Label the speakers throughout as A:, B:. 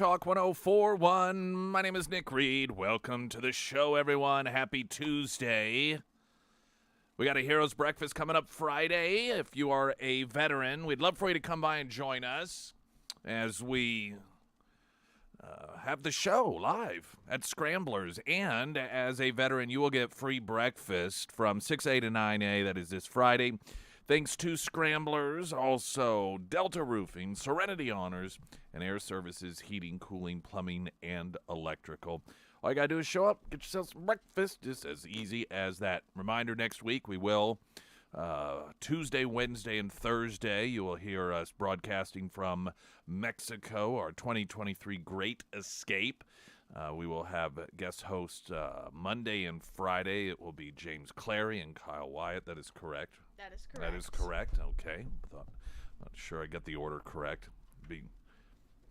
A: Talk 1041. My name is Nick Reed. Welcome to the show, everyone. Happy Tuesday. We got a Heroes Breakfast coming up Friday. If you are a veteran, we'd love for you to come by and join us as we have the show live at Scramblers. And as a veteran, you will get free breakfast from 6A to 9A. That is this Friday. Thanks to Scramblers, also Delta Roofing, Serenity Honors, and Air Services, Heating, Cooling, Plumbing, and Electrical. All you got to do is show up, get yourself some breakfast, just as easy as that. Reminder, next week we will, Tuesday, Wednesday, and Thursday, you will hear us broadcasting from Mexico, our 2023 Great Escape. We will have guest hosts Monday and Friday. It will be James Clary and Kyle Wyatt. That is correct.
B: That is correct.
A: That is correct. Okay. Not sure I got the order correct. It'd be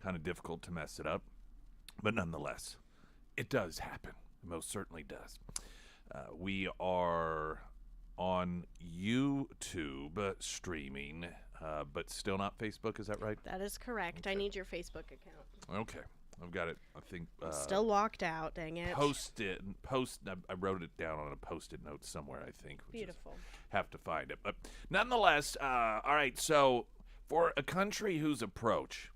A: kind of difficult to mess it up. But nonetheless, it does happen. It most certainly does. We are on YouTube streaming, but still not Facebook. Is that right?
B: That is correct. Okay. I need your Facebook account.
A: Okay. I've got it, I think.
B: Still locked out, dang it.
A: I wrote it down on a Post-it note somewhere, I think.
B: Beautiful.
A: Have to find it. But nonetheless, all right, so for a country whose approach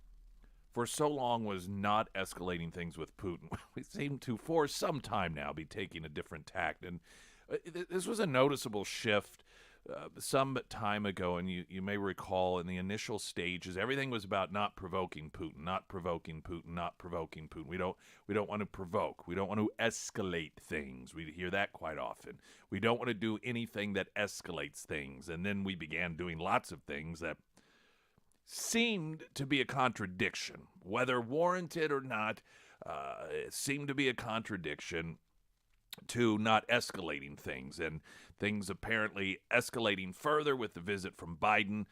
A: for so long was not escalating things with Putin, we seem to, for some time now, be taking a different tact. And this was a noticeable shift some time ago, and you may recall in the initial stages, everything was about not provoking Putin, not provoking Putin, not provoking Putin. We don't want to provoke. We don't want to escalate things. We hear that quite often. We don't want to do anything that escalates things. And then we began doing lots of things that seemed to be a contradiction, whether warranted or not. It seemed to be a contradiction to not escalating things, and things apparently escalating further with the visit from Biden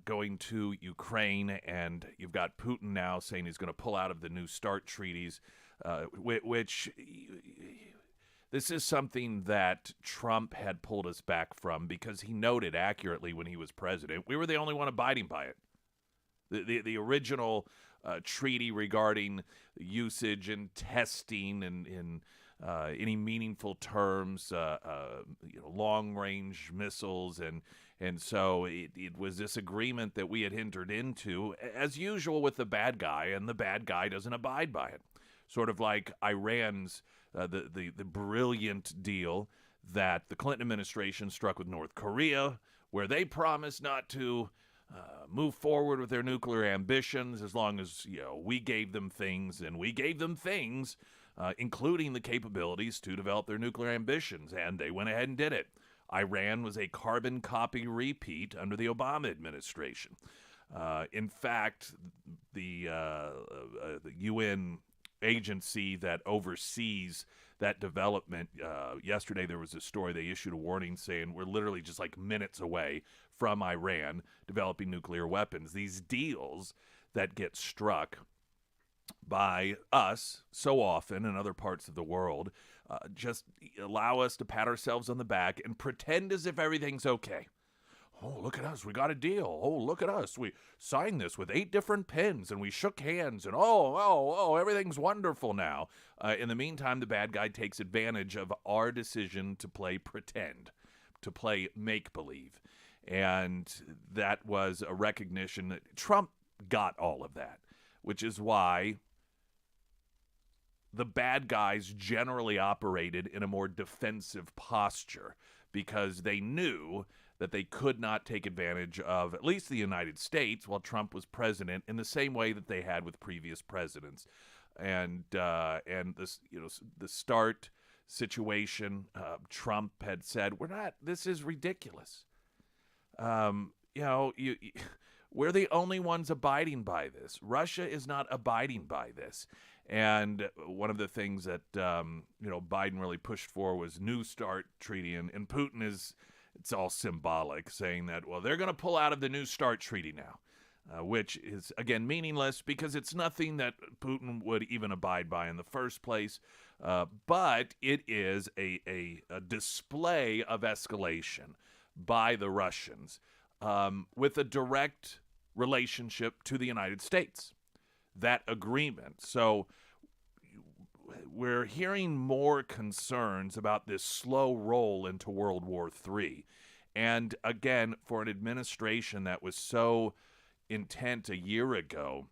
A: going to Ukraine, and you've got Putin now saying he's going to pull out of the New START treaties, which this is something that Trump had pulled us back from because he noted accurately when he was president, we were the only one abiding by it. The original treaty regarding usage and testing and any meaningful terms, long-range missiles, and so it was this agreement that we had entered into, as usual with the bad guy, and the bad guy doesn't abide by it. Sort of like Iran's the brilliant deal that the Clinton administration struck with North Korea, where they promised not to move forward with their nuclear ambitions as long as we gave them things, and we gave them things. Including the capabilities to develop their nuclear ambitions, and they went ahead and did it. Iran was a carbon copy repeat under the Obama administration. In fact, the UN agency that oversees that development, yesterday there was a story, they issued a warning saying we're literally just like minutes away from Iran developing nuclear weapons. These deals that get struck by us so often in other parts of the world just allow us to pat ourselves on the back and pretend as if everything's okay. Oh, look at us. We got a deal. Oh, look at us. We signed this with 8 different pens, and we shook hands, and everything's wonderful now. In the meantime, the bad guy takes advantage of our decision to play pretend, to play make-believe. And that was a recognition that Trump got all of that, which is why the bad guys generally operated in a more defensive posture, because they knew that they could not take advantage of at least the United States while Trump was president in the same way that they had with previous presidents. And this, the START situation, Trump had said, this is ridiculous. We're the only ones abiding by this. Russia is not abiding by this. And one of the things that, Biden really pushed for was New START treaty. And Putin it's all symbolic, saying that, well, they're going to pull out of the New START treaty now, which is, again, meaningless because it's nothing that Putin would even abide by in the first place. But it is a display of escalation by the Russians with a direct relationship to the United States. that agreement. So we're hearing more concerns about this slow roll into World War III. And again, for an administration that was so intent a year ago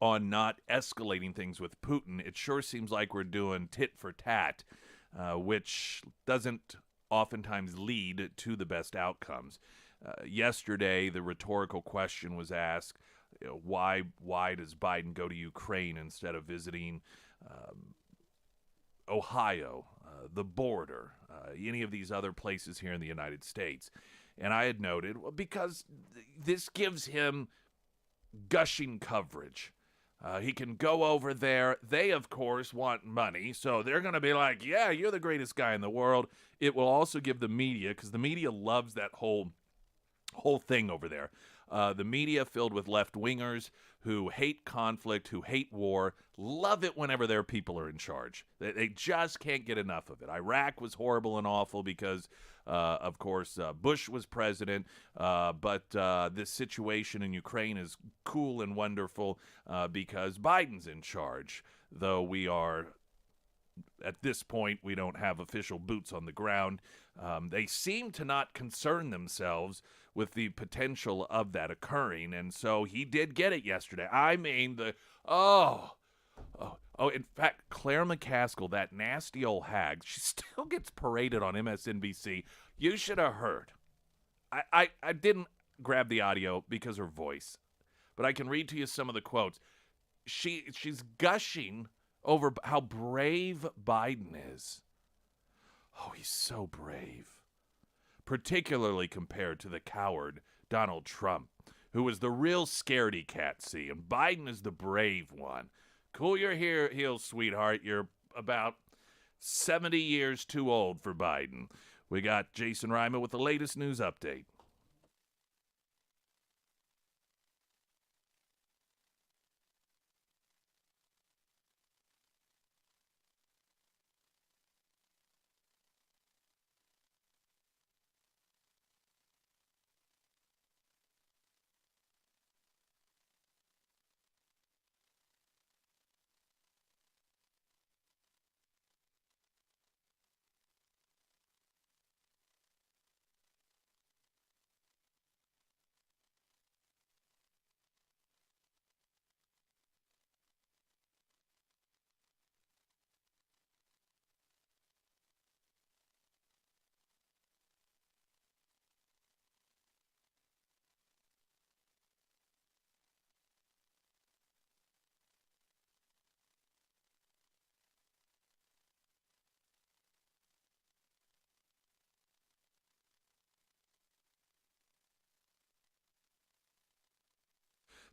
A: on not escalating things with Putin, it sure seems like we're doing tit for tat, which doesn't oftentimes lead to the best outcomes. Yesterday, the rhetorical question was asked, why does Biden go to Ukraine instead of visiting Ohio, the border, any of these other places here in the United States? And I had noted, well, because this gives him gushing coverage. He can go over there. They, of course, want money, so they're going to be like, yeah, you're the greatest guy in the world. It will also give the media, because the media loves that whole thing over there. The media filled with left-wingers who hate conflict, who hate war, love it whenever their people are in charge. They just can't get enough of it. Iraq was horrible and awful because, of course, Bush was president, but this situation in Ukraine is cool and wonderful because Biden's in charge, though we are at this point, we don't have official boots on the ground. They seem to not concern themselves with the potential of that occurring, and so he did get it yesterday. I mean, in fact, Claire McCaskill, that nasty old hag, she still gets paraded on MSNBC. You should have heard. I didn't grab the audio because her voice, but I can read to you some of the quotes. She's gushing over how brave Biden is. Oh, he's so brave. Particularly compared to the coward Donald Trump, who was the real scaredy cat, see, and Biden is the brave one. Cool your heels, sweetheart. You're about 70 years too old for Biden. We got Jason Ryman with the latest news update.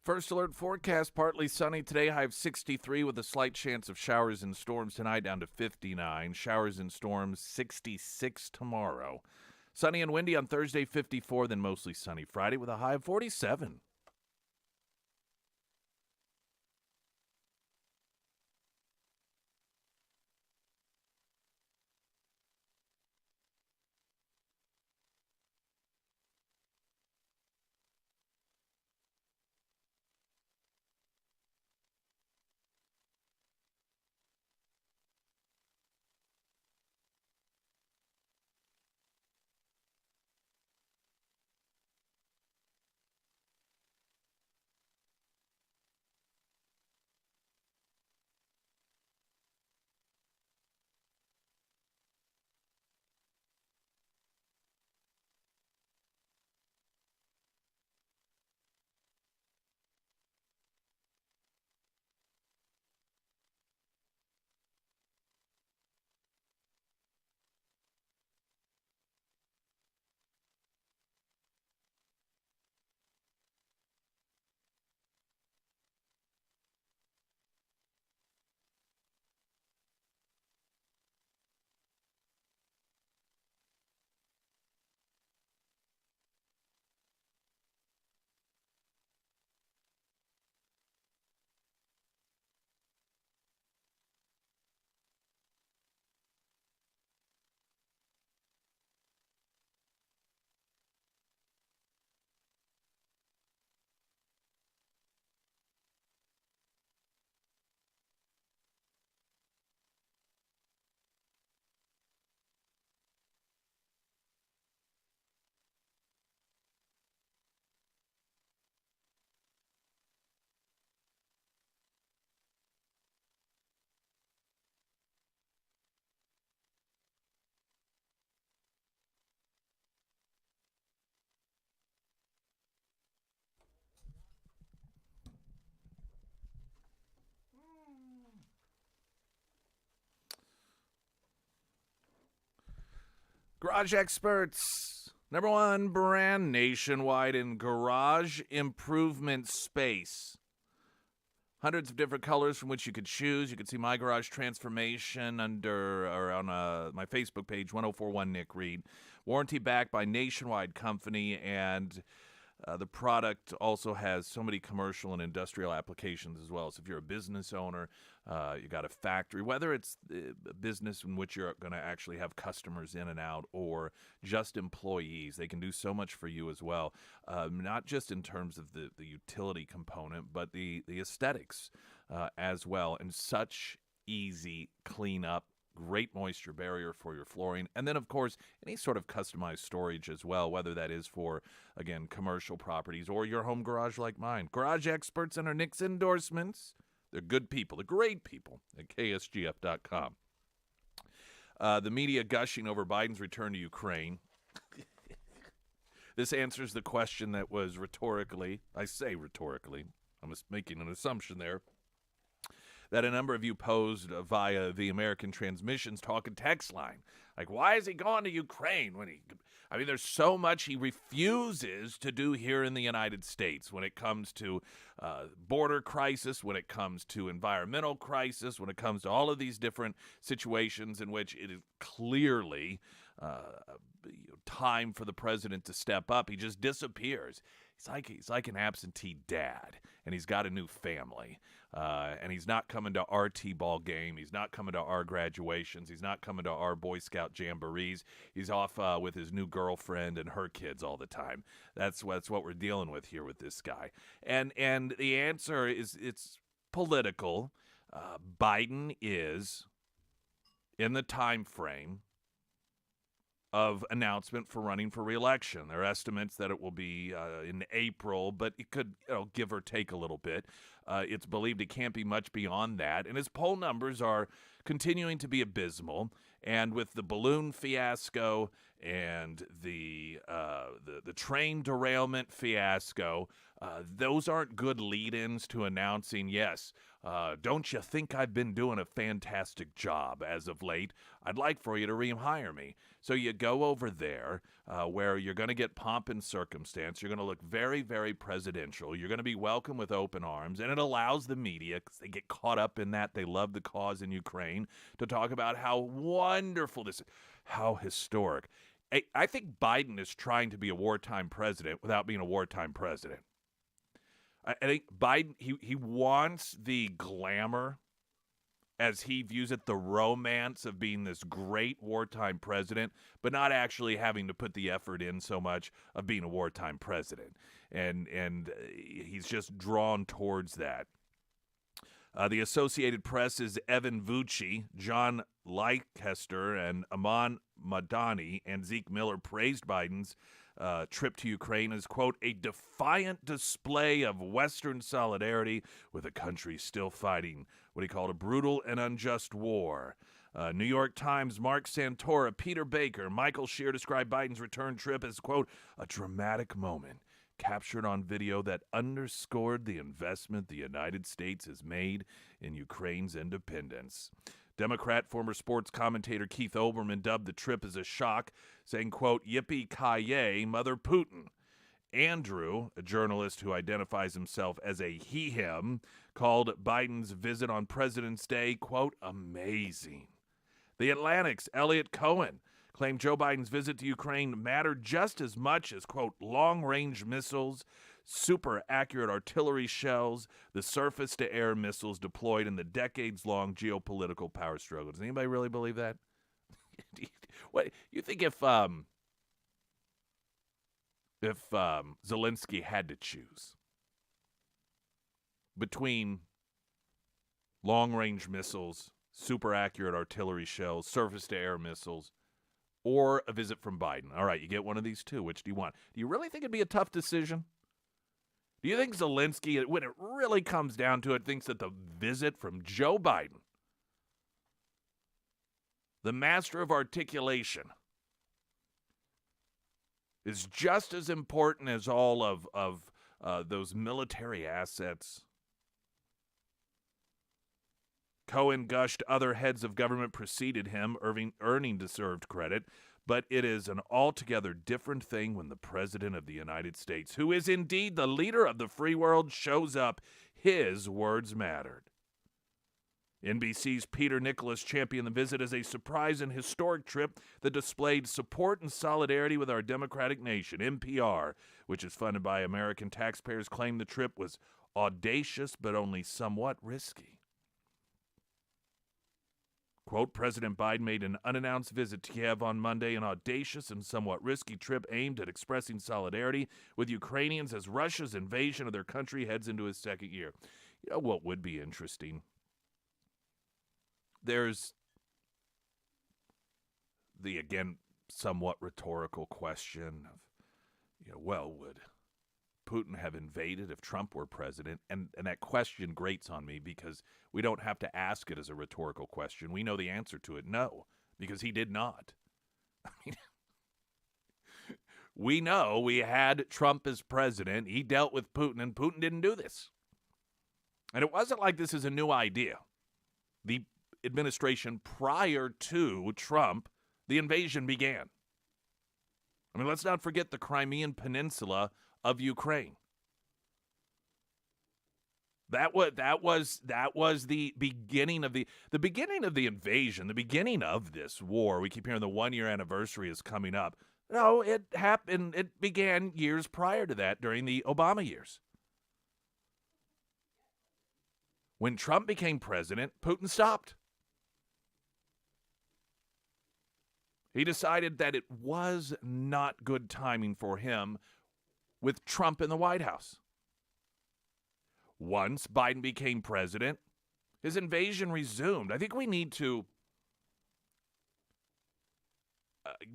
A: First alert forecast, partly sunny today, high of 63 with a slight chance of showers and storms tonight, down to 59. Showers and storms 66 tomorrow. Sunny and windy on Thursday, 54, then mostly sunny Friday with a high of 47. Garage experts. Number one brand nationwide in garage improvement space. Hundreds of different colors from which you could choose. You can see my garage transformation on my Facebook page, 1041 Nick Reed. Warranty backed by Nationwide Company, and the product also has so many commercial and industrial applications as well. So if you're a business owner, you got a factory, whether it's a business in which you're going to actually have customers in and out or just employees, they can do so much for you as well. Not just in terms of the utility component, but the aesthetics as well. And such easy cleanup. Great moisture barrier for your flooring. And then, of course, any sort of customized storage as well, whether that is for, again, commercial properties or your home garage like mine. Garage experts under Nick's endorsements. They're good people. They're great people at ksgf.com. The media gushing over Biden's return to Ukraine. This answers the question that was rhetorically, I say rhetorically, I'm just making an assumption there, that a number of you posed via the American Transmissions talk and text line. Like, why is he going to Ukraine there's so much he refuses to do here in the United States when it comes to border crisis, when it comes to environmental crisis, when it comes to all of these different situations in which it is clearly time for the president to step up. He just disappears. He's like an absentee dad, and he's got a new family. And he's not coming to our T-ball game. He's not coming to our graduations. He's not coming to our Boy Scout jamborees. He's off with his new girlfriend and her kids all the time. That's what we're dealing with here with this guy. And the answer is it's political. Biden is in the time frame of announcement for running for re-election. There are estimates that it will be in April, but it could give or take a little bit. It's believed it can't be much beyond that, and his poll numbers are continuing to be abysmal. And with the balloon fiasco and the train derailment fiasco, those aren't good lead-ins to announcing, yes, don't you think I've been doing a fantastic job as of late? I'd like for you to rehire me. So you go over there where you're going to get pomp and circumstance. You're going to look very, very presidential. You're going to be welcomed with open arms. And it allows the media, because they get caught up in that, they love the cause in Ukraine, to talk about how wonderful this is, how historic. I think Biden is trying to be a wartime president without being a wartime president. I think Biden, he wants the glamour, as he views it, the romance of being this great wartime president, but not actually having to put the effort in so much of being a wartime president. And he's just drawn towards that. The Associated Press's Evan Vucci, John Leicester, and Aman Madani and Zeke Miller praised Biden's trip to Ukraine as, quote, a defiant display of Western solidarity with a country still fighting what he called a brutal and unjust war. New York Times, Mark Santora, Peter Baker, Michael Shear described Biden's return trip as, quote, a dramatic moment captured on video that underscored the investment the United States has made in Ukraine's independence. Democrat former sports commentator Keith Olbermann dubbed the trip as a shock, saying, quote, yippee-ki-yay, Mother Putin. Andrew, a journalist who identifies himself as a he-him, called Biden's visit on President's Day, quote, amazing. The Atlantic's Elliot Cohen claimed Joe Biden's visit to Ukraine mattered just as much as, quote, long-range missiles, super-accurate artillery shells, the surface-to-air missiles deployed in the decades-long geopolitical power struggle. Does anybody really believe that? What you think if Zelensky had to choose between long-range missiles, super-accurate artillery shells, surface-to-air missiles, or a visit from Biden? All right, you get one of these two. Which do you want? Do you really think it'd be a tough decision? Do you think Zelensky, when it really comes down to it, thinks that the visit from Joe Biden, the master of articulation, is just as important as all of those military assets? Cohen gushed other heads of government preceded him, earning deserved credit. But it is an altogether different thing when the President of the United States, who is indeed the leader of the free world, shows up. His words mattered. NBC's Peter Nicholas championed the visit as a surprise and historic trip that displayed support and solidarity with our democratic nation. NPR, which is funded by American taxpayers, claimed the trip was audacious but only somewhat risky. Quote, President Biden made an unannounced visit to Kiev on Monday, an audacious and somewhat risky trip aimed at expressing solidarity with Ukrainians as Russia's invasion of their country heads into its second year. You know what would be interesting? There's the, again, somewhat rhetorical question of, would Putin have invaded if Trump were president? And that question grates on me because we don't have to ask it as a rhetorical question. We know the answer to it, no, because he did not. I mean, we know we had Trump as president. He dealt with Putin, and Putin didn't do this. And it wasn't like this is a new idea. The administration prior to Trump, the invasion began. I mean, let's not forget the Crimean Peninsula of Ukraine. That was the beginning of the beginning of the invasion, the beginning of this war. We keep hearing the 1-year anniversary is coming up. No, it happened. It began years prior to that during the Obama years. When Trump became president, Putin stopped. He decided that it was not good timing for him with Trump in the White House. Once Biden became president, his invasion resumed. I think we need to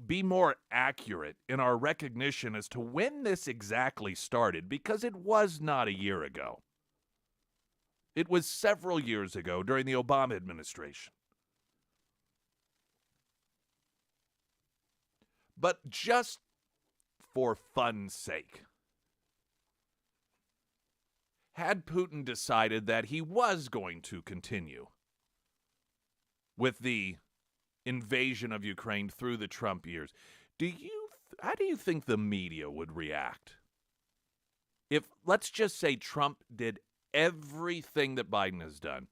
A: be more accurate in our recognition as to when this exactly started, because it was not a year ago. It was several years ago during the Obama administration. But just for fun's sake, had Putin decided that he was going to continue with the invasion of Ukraine through the Trump years, how do you think the media would react? If, let's just say, Trump did everything that Biden has done,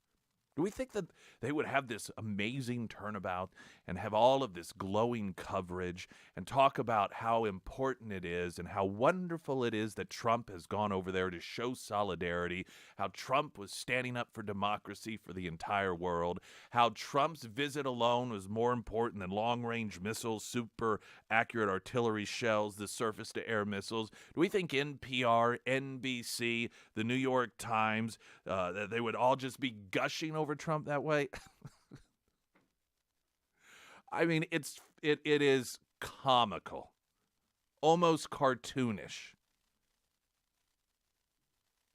A: do we think that they would have this amazing turnabout and have all of this glowing coverage and talk about how important it is and how wonderful it is that Trump has gone over there to show solidarity, how Trump was standing up for democracy for the entire world, how Trump's visit alone was more important than long-range missiles, super accurate artillery shells, the surface-to-air missiles? Do we think NPR, NBC, the New York Times, that they would all just be gushing over Trump that way? I mean, it is comical, almost cartoonish,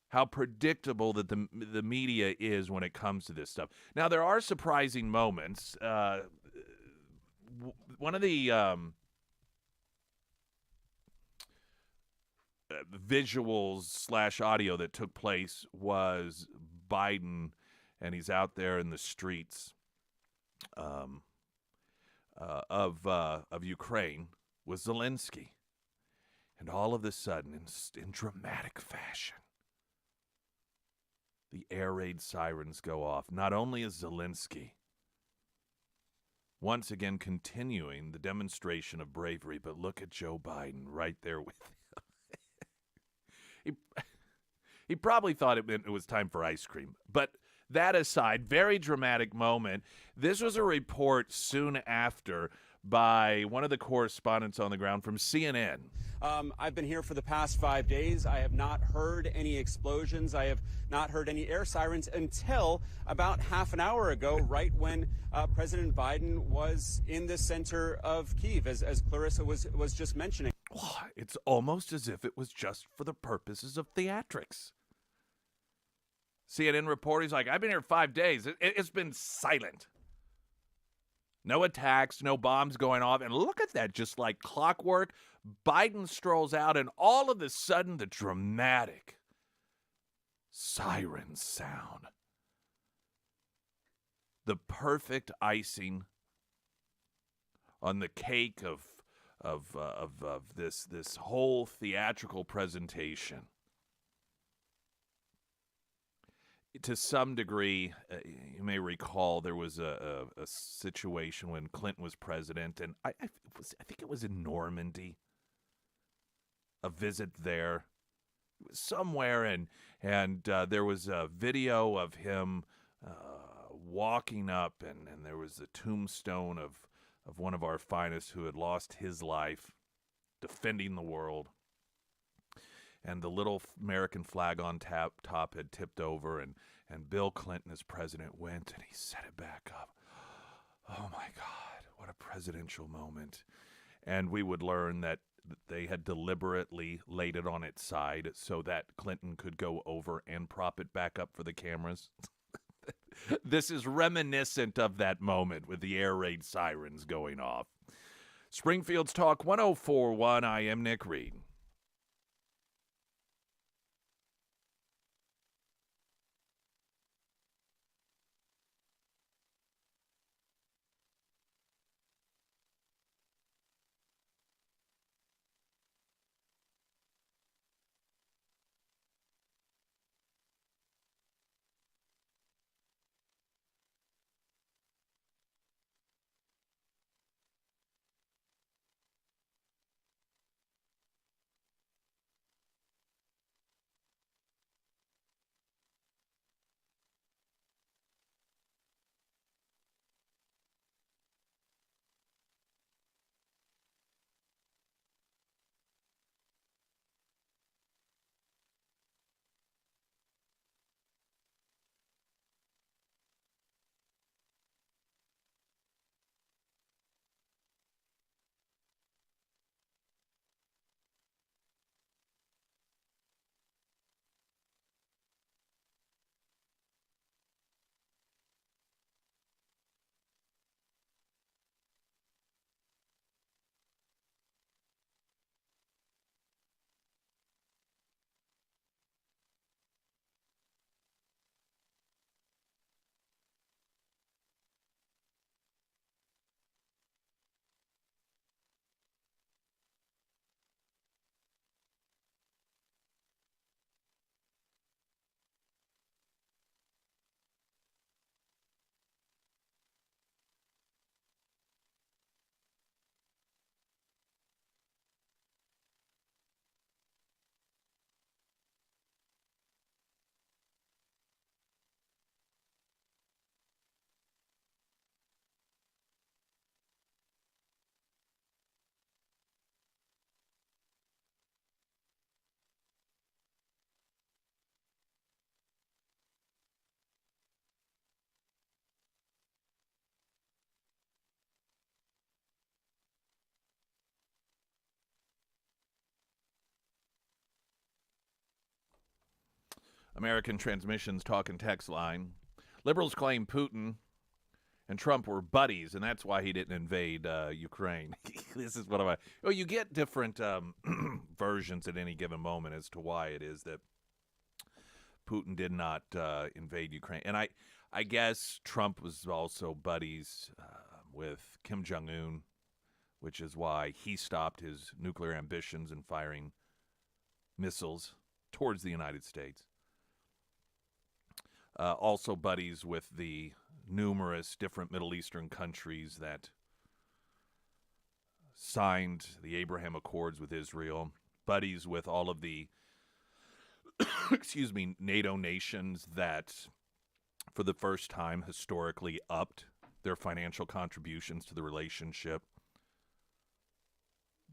A: how predictable that the media is when it comes to this stuff. Now, there are surprising moments. One of the visuals / audio that took place was Biden, and he's out there in the streets of Ukraine with Zelensky. And all of a sudden, in dramatic fashion, the air raid sirens go off. Not only is Zelensky once again continuing the demonstration of bravery, but look at Joe Biden right there with him. He probably thought it was time for ice cream, but that aside, very dramatic moment. This was a report soon after by one of the correspondents on the ground from CNN.
C: I've been here for the past 5 days. I have not heard any explosions. I have not heard any air sirens until about half an hour ago, right when President Biden was in the center of Kyiv, as Clarissa was just mentioning.
A: It's almost as if it was just for the purposes of theatrics. CNN reporter, he's like, I've been here 5 days. It's been silent. No attacks, no bombs going off. And look at that, just like clockwork. Biden strolls out, and all of a sudden, the dramatic siren sound. The perfect icing on the cake of this whole theatrical presentation. To some degree, you may recall there was a situation when Clinton was president, and I think it was in Normandy, a visit there. It was somewhere, and there was a video of him walking up, and there was a tombstone of one of our finest who had lost his life defending the world. And the little American flag on top had tipped over, and Bill Clinton, as president, went and he set it back up. Oh, my God, what a presidential moment. And we would learn that they had deliberately laid it on its side so that Clinton could go over and prop it back up for the cameras. This is reminiscent of that moment with the air raid sirens going off. Springfield's Talk 104.1, I am Nick Reed. American Transmission's Talk and Text line. Liberals claim Putin and Trump were buddies, and that's why he didn't invade Ukraine. This is what you get different versions at any given moment as to why it is that Putin did not invade Ukraine. And I guess Trump was also buddies with Kim Jong-un, which is why he stopped his nuclear ambitions and firing missiles towards the United States. Also buddies with the numerous different Middle Eastern countries that signed the Abraham Accords with Israel, buddies with all of the NATO nations that for the first time historically upped their financial contributions to the relationship,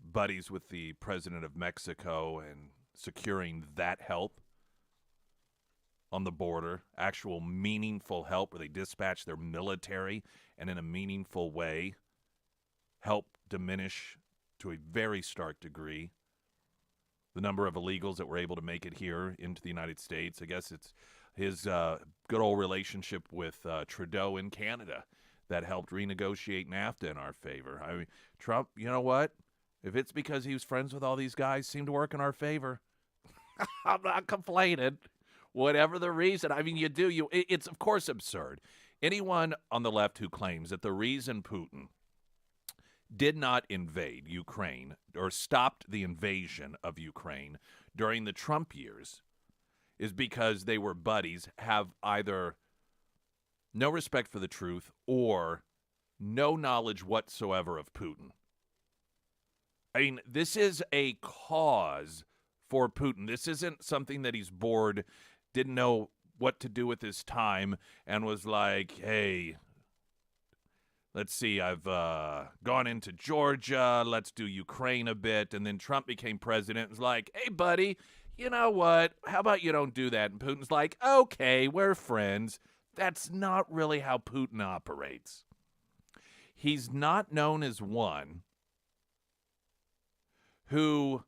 A: buddies with the president of Mexico and securing that help on the border, actual meaningful help where they dispatch their military and in a meaningful way help diminish to a very stark degree the number of illegals that were able to make it here into the United States. I guess it's his good old relationship with Trudeau in Canada that helped renegotiate NAFTA in our favor. I mean, Trump, you know what? If it's because he was friends with all these guys, seemed to work in our favor. I'm not complaining. Whatever the reason, I mean, it's of course absurd. Anyone on the left who claims that the reason Putin did not invade Ukraine or stopped the invasion of Ukraine during the Trump years is because they were buddies, have either no respect for the truth or no knowledge whatsoever of Putin. I mean, this is a cause for Putin. This isn't something that he's bored, didn't know what to do with his time, and was like, hey, let's see, I've gone into Georgia, let's do Ukraine a bit, and then Trump became president and was like, hey, buddy, you know what? How about you don't do that? And Putin's like, okay, we're friends. That's not really how Putin operates. He's not known as one who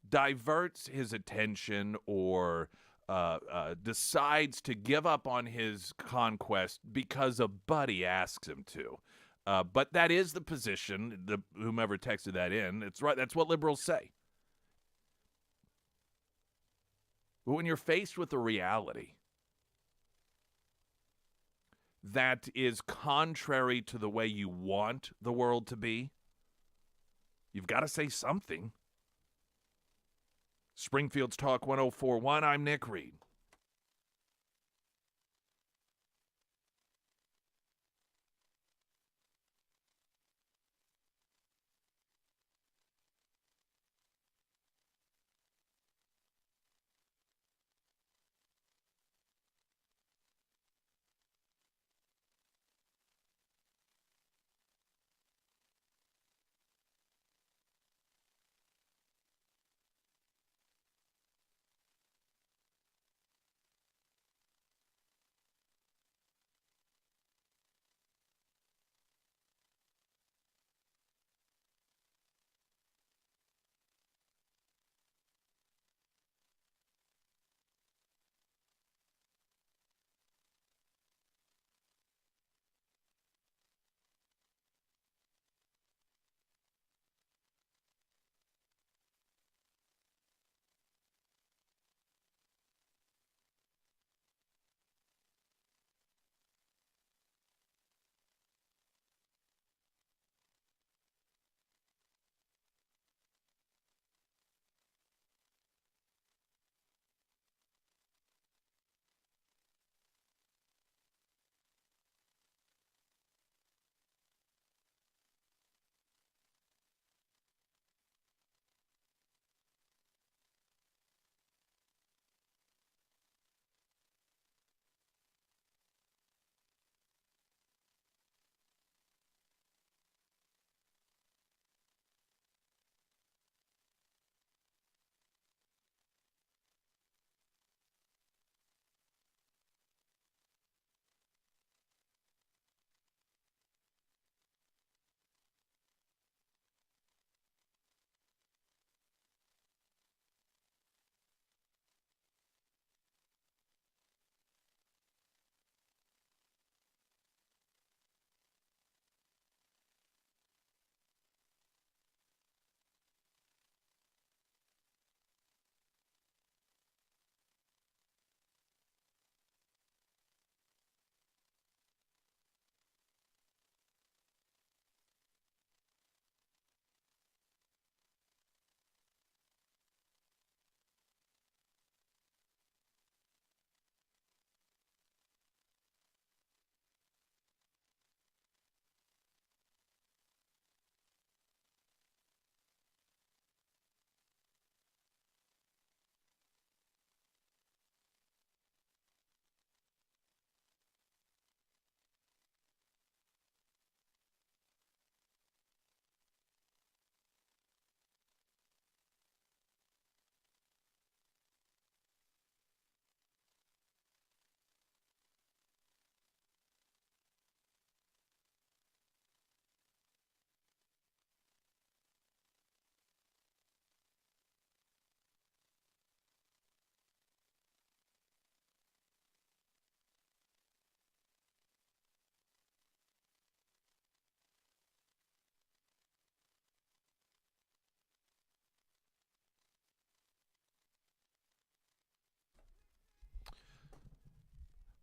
A: diverts his attention or decides to give up on his conquest because a buddy asks him to. But that is the position, whomever texted that in. It's right. That's what liberals say. But when you're faced with a reality that is contrary to the way you want the world to be, you've got to say something. Springfield's Talk 1041, I'm Nick Reed.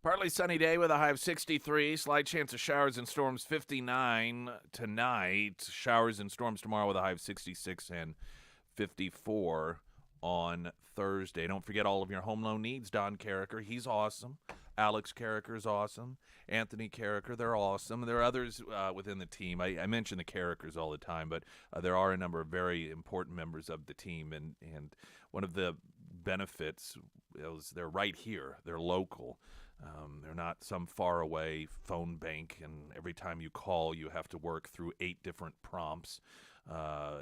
A: Partly sunny day with a high of 63. Slight chance of showers and storms 59 tonight. Showers and storms tomorrow with a high of 66 and 54 on Thursday. Don't forget all of your home loan needs. Don Carricker, he's awesome. Alex Carricker is awesome. Anthony Carricker, they're awesome. There are others within the team. I mention the Carrickers all the time, but there are a number of very important members of the team. And one of the benefits is they're right here. They're local. They're not some faraway phone bank, and every time you call, you have to work through 8 different prompts,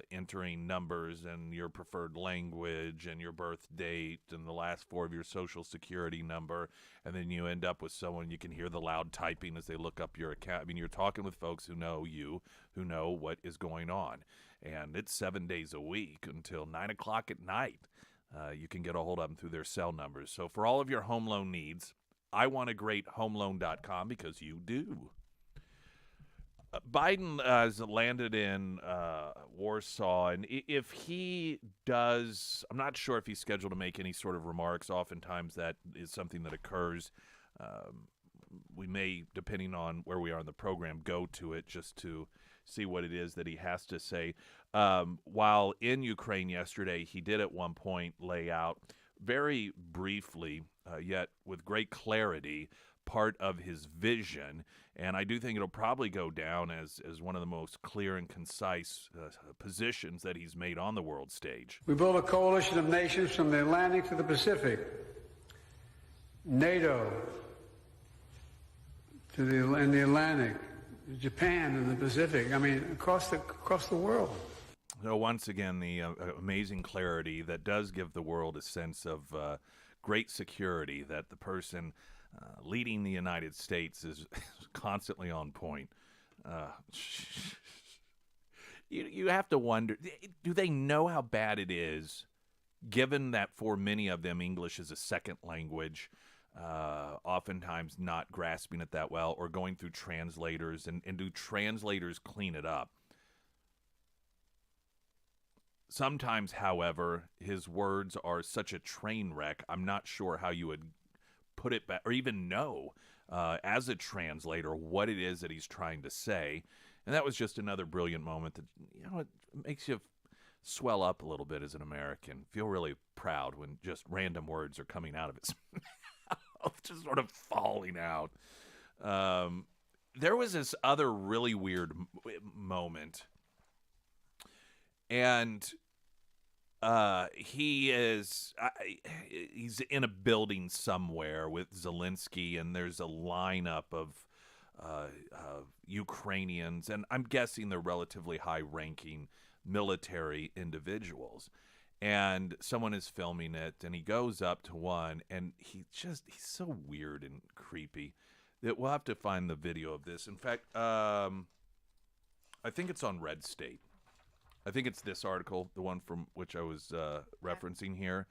A: entering numbers and your preferred language and your birth date and the last 4 of your social security number, and then you end up with someone, you can hear the loud typing as they look up your account. I mean, you're talking with folks who know you, who know what is going on, and it's 7 days a week until 9 o'clock at night. You can get a hold of them through their cell numbers. So for all of your home loan needs, I want a great homeloan.com because you do. Biden has landed in Warsaw, and if he does, I'm not sure if he's scheduled to make any sort of remarks. Oftentimes that is something that occurs. We may, depending on where we are in the program, go to it just to see what it is that he has to say. While in Ukraine yesterday, he did at one point lay out very briefly, yet with great clarity, part of his vision, and I do think it'll probably go down as one of the most clear and concise positions that he's made on the world stage.
D: We build a coalition of nations from the Atlantic to the Pacific, NATO to the Atlantic, Japan and the Pacific. I mean, across the world.
A: So once again, the amazing clarity that does give the world a sense of great security, that the person leading the United States is constantly on point. You have to wonder, do they know how bad it is, given that for many of them English is a second language, oftentimes not grasping it that well, or going through translators, and do translators clean it up? Sometimes, however, his words are such a train wreck, I'm not sure how you would put it back, or even know as a translator what it is that he's trying to say. And that was just another brilliant moment that, it makes you swell up a little bit as an American. Feel really proud when just random words are coming out of his mouth, just sort of falling out. There was this other really weird moment. And he's in a building somewhere with Zelensky, and there's a lineup of Ukrainians, and I'm guessing they're relatively high-ranking military individuals. And someone is filming it, and he goes up to one, and he's so weird and creepy that we'll have to find the video of this. In fact, I think it's on Red State. I think it's this article, the one from which I was referencing here.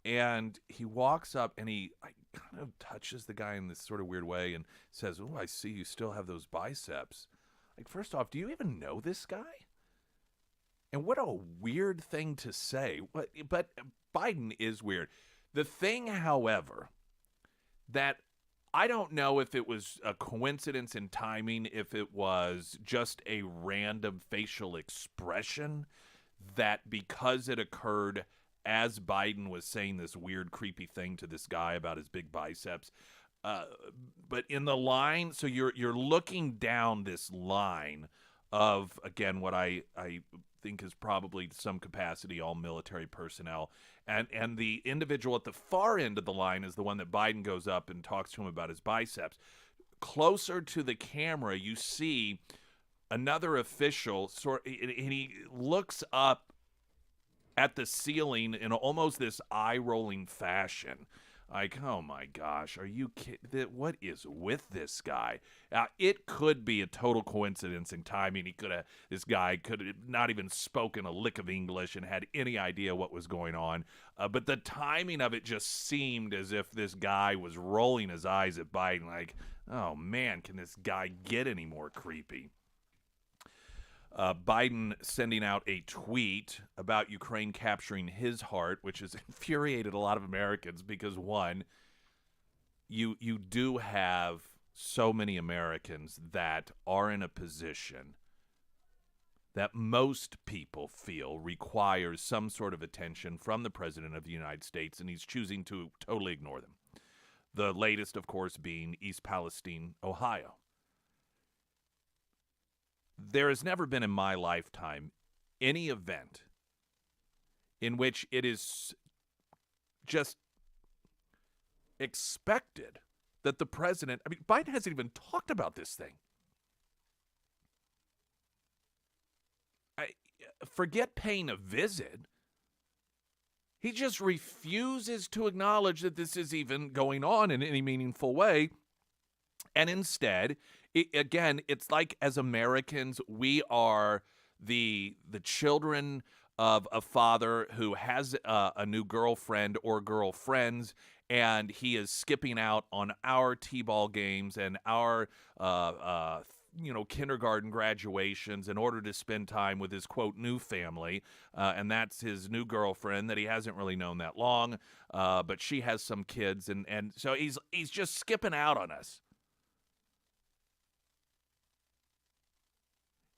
A: And he walks up and he kind of touches the guy in this sort of weird way and says, "Oh, I see you still have those biceps." Like, first off, do you even know this guy? And what a weird thing to say. But Biden is weird. The thing, however, that I don't know if it was a coincidence in timing, if it was just a random facial expression, that because it occurred as Biden was saying this weird, creepy thing to this guy about his big biceps, but in the line, so you're looking down this line of, again, what I think is probably to some capacity all military personnel. And the individual at the far end of the line is the one that Biden goes up and talks to him about his biceps. Closer to the camera, you see another official, and he looks up at the ceiling in almost this eye-rolling fashion. Like, oh my gosh, are you kidding? What is with this guy? It could be a total coincidence in timing. This guy could have not even spoken a lick of English and had any idea what was going on. But the timing of it just seemed as if this guy was rolling his eyes at Biden like, oh man, can this guy get any more creepy? Biden sending out a tweet about Ukraine capturing his heart, which has infuriated a lot of Americans because, one, you do have so many Americans that are in a position that most people feel requires some sort of attention from the President of the United States, and he's choosing to totally ignore them. The latest, of course, being East Palestine, Ohio. There has never been in my lifetime any event in which it is just expected that the president, I mean, Biden hasn't even talked about this thing. Forget paying a visit. He just refuses to acknowledge that this is even going on in any meaningful way. And instead, it's like as Americans, we are the children of a father who has a new girlfriend or girlfriends, and he is skipping out on our t-ball games and our kindergarten graduations in order to spend time with his, quote, new family. And that's his new girlfriend that he hasn't really known that long, but she has some kids. And so he's just skipping out on us.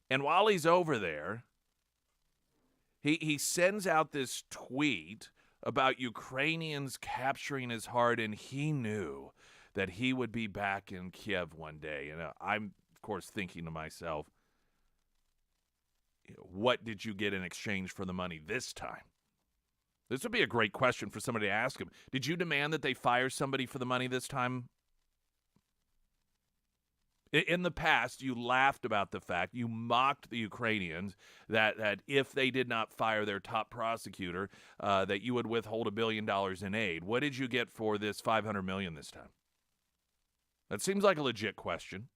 A: And while he's over there, he sends out this tweet about Ukrainians capturing his heart, and he knew that he would be back in Kiev one day. And I'm, of course, thinking to myself, what did you get in exchange for the money this time? This would be a great question for somebody to ask him. Did you demand that they fire somebody for the money this time? In the past, you laughed about the fact, you mocked the Ukrainians that if they did not fire their top prosecutor, that you would withhold $1 billion in aid. What did you get for this $500 million this time? That seems like a legit question.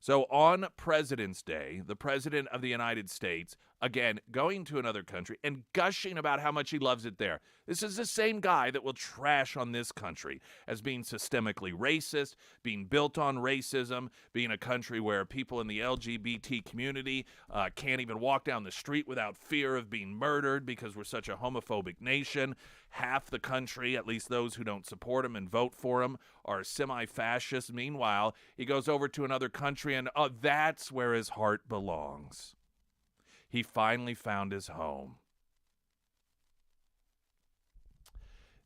A: So on President's Day, the President of the United States, again, going to another country and gushing about how much he loves it there. This is the same guy that will trash on this country as being systemically racist, being built on racism, being a country where people in the LGBT community can't even walk down the street without fear of being murdered because we're such a homophobic nation. Half the country, at least those who don't support him and vote for him, are semi-fascists. Meanwhile, he goes over to another country and that's where his heart belongs. He finally found his home.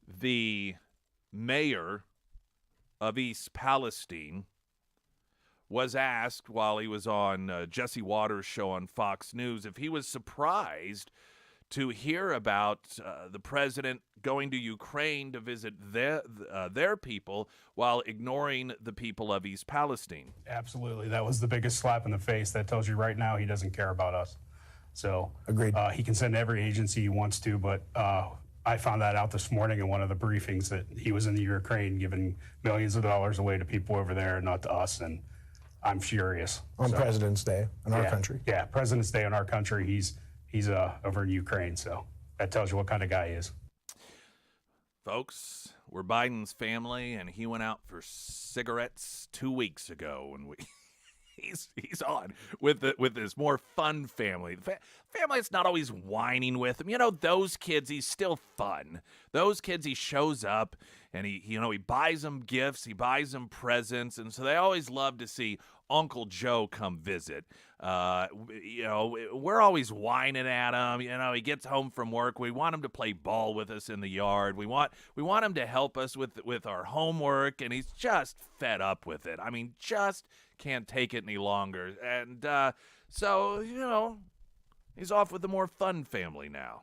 A: The mayor of East Palestine was asked while he was on Jesse Waters' show on Fox News if he was surprised to hear about the president going to Ukraine to visit their people while ignoring the people of East Palestine.
E: Absolutely. That was the biggest slap in the face. That tells you right now he doesn't care about us. So
F: agreed.
E: He can send every agency he wants to, but I found that out this morning in one of the briefings that he was in the Ukraine giving millions of dollars away to people over there, not to us, and I'm furious.
F: On President's Day in our country.
E: Yeah, President's Day in our country, he's over in Ukraine, so that tells you what kind of guy he is.
A: Folks, we're Biden's family, and he went out for cigarettes 2 weeks ago, and he's on with this more fun family. Family that's not always whining with him. You know, those kids, he's still fun. Those kids, he shows up and he buys them gifts, he buys them presents, and so they always love to see Uncle Joe come visit. We're always whining at him. You know, he gets home from work. We want him to play ball with us in the yard. We want him to help us with our homework, and he's just fed up with it. I mean, just can't take it any longer. And so, he's off with the more fun family now.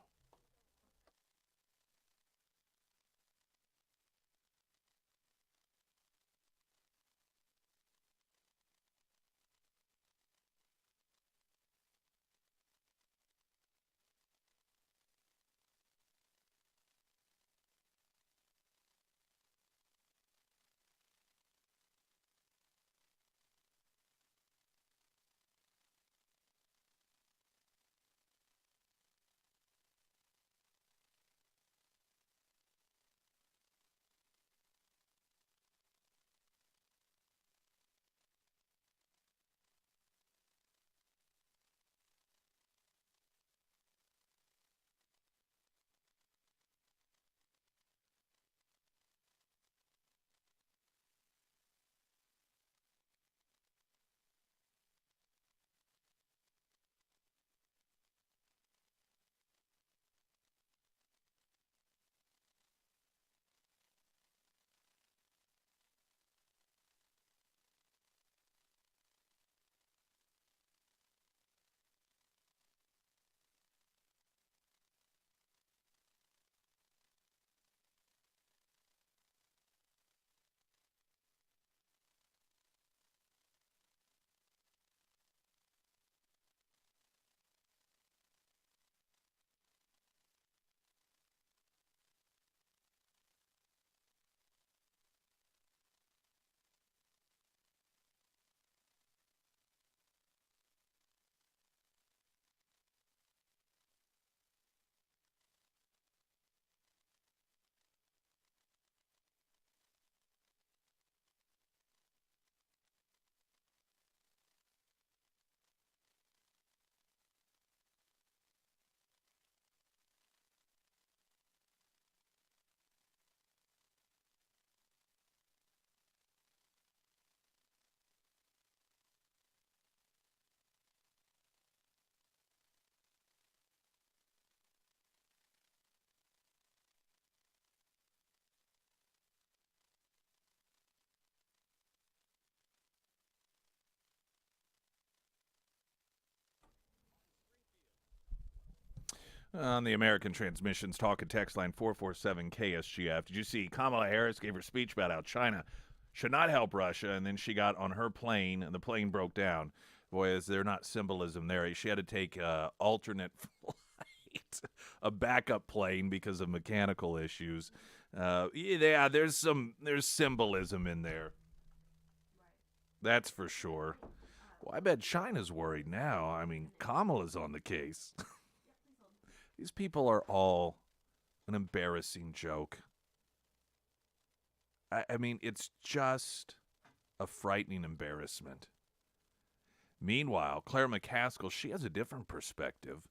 A: On the American Transmissions Talk and Text line 447-KSGF, did you see Kamala Harris gave her speech about how China should not help Russia, and then she got on her plane, and the plane broke down. Boy, is there not symbolism there. She had to take alternate flight, a backup plane because of mechanical issues. Yeah, there's symbolism in there. That's for sure. Well, I bet China's worried now. I mean, Kamala's on the case. These people are all an embarrassing joke. I mean, it's just a frightening embarrassment. Meanwhile, Claire McCaskill, she has a different perspective.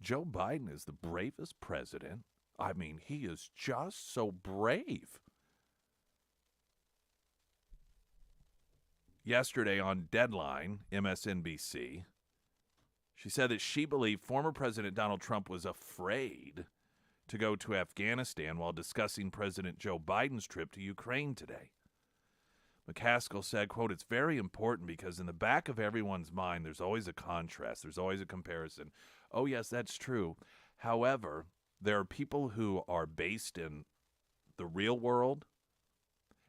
A: Joe Biden is the bravest president. I mean, he is just so brave. Yesterday on Deadline, MSNBC, she said that she believed former President Donald Trump was afraid to go to Afghanistan while discussing President Joe Biden's trip to Ukraine today. McCaskill said, quote, "It's very important because in the back of everyone's mind, there's always a contrast. There's always a comparison. Oh, yes, that's true. However, there are people who are based in the real world,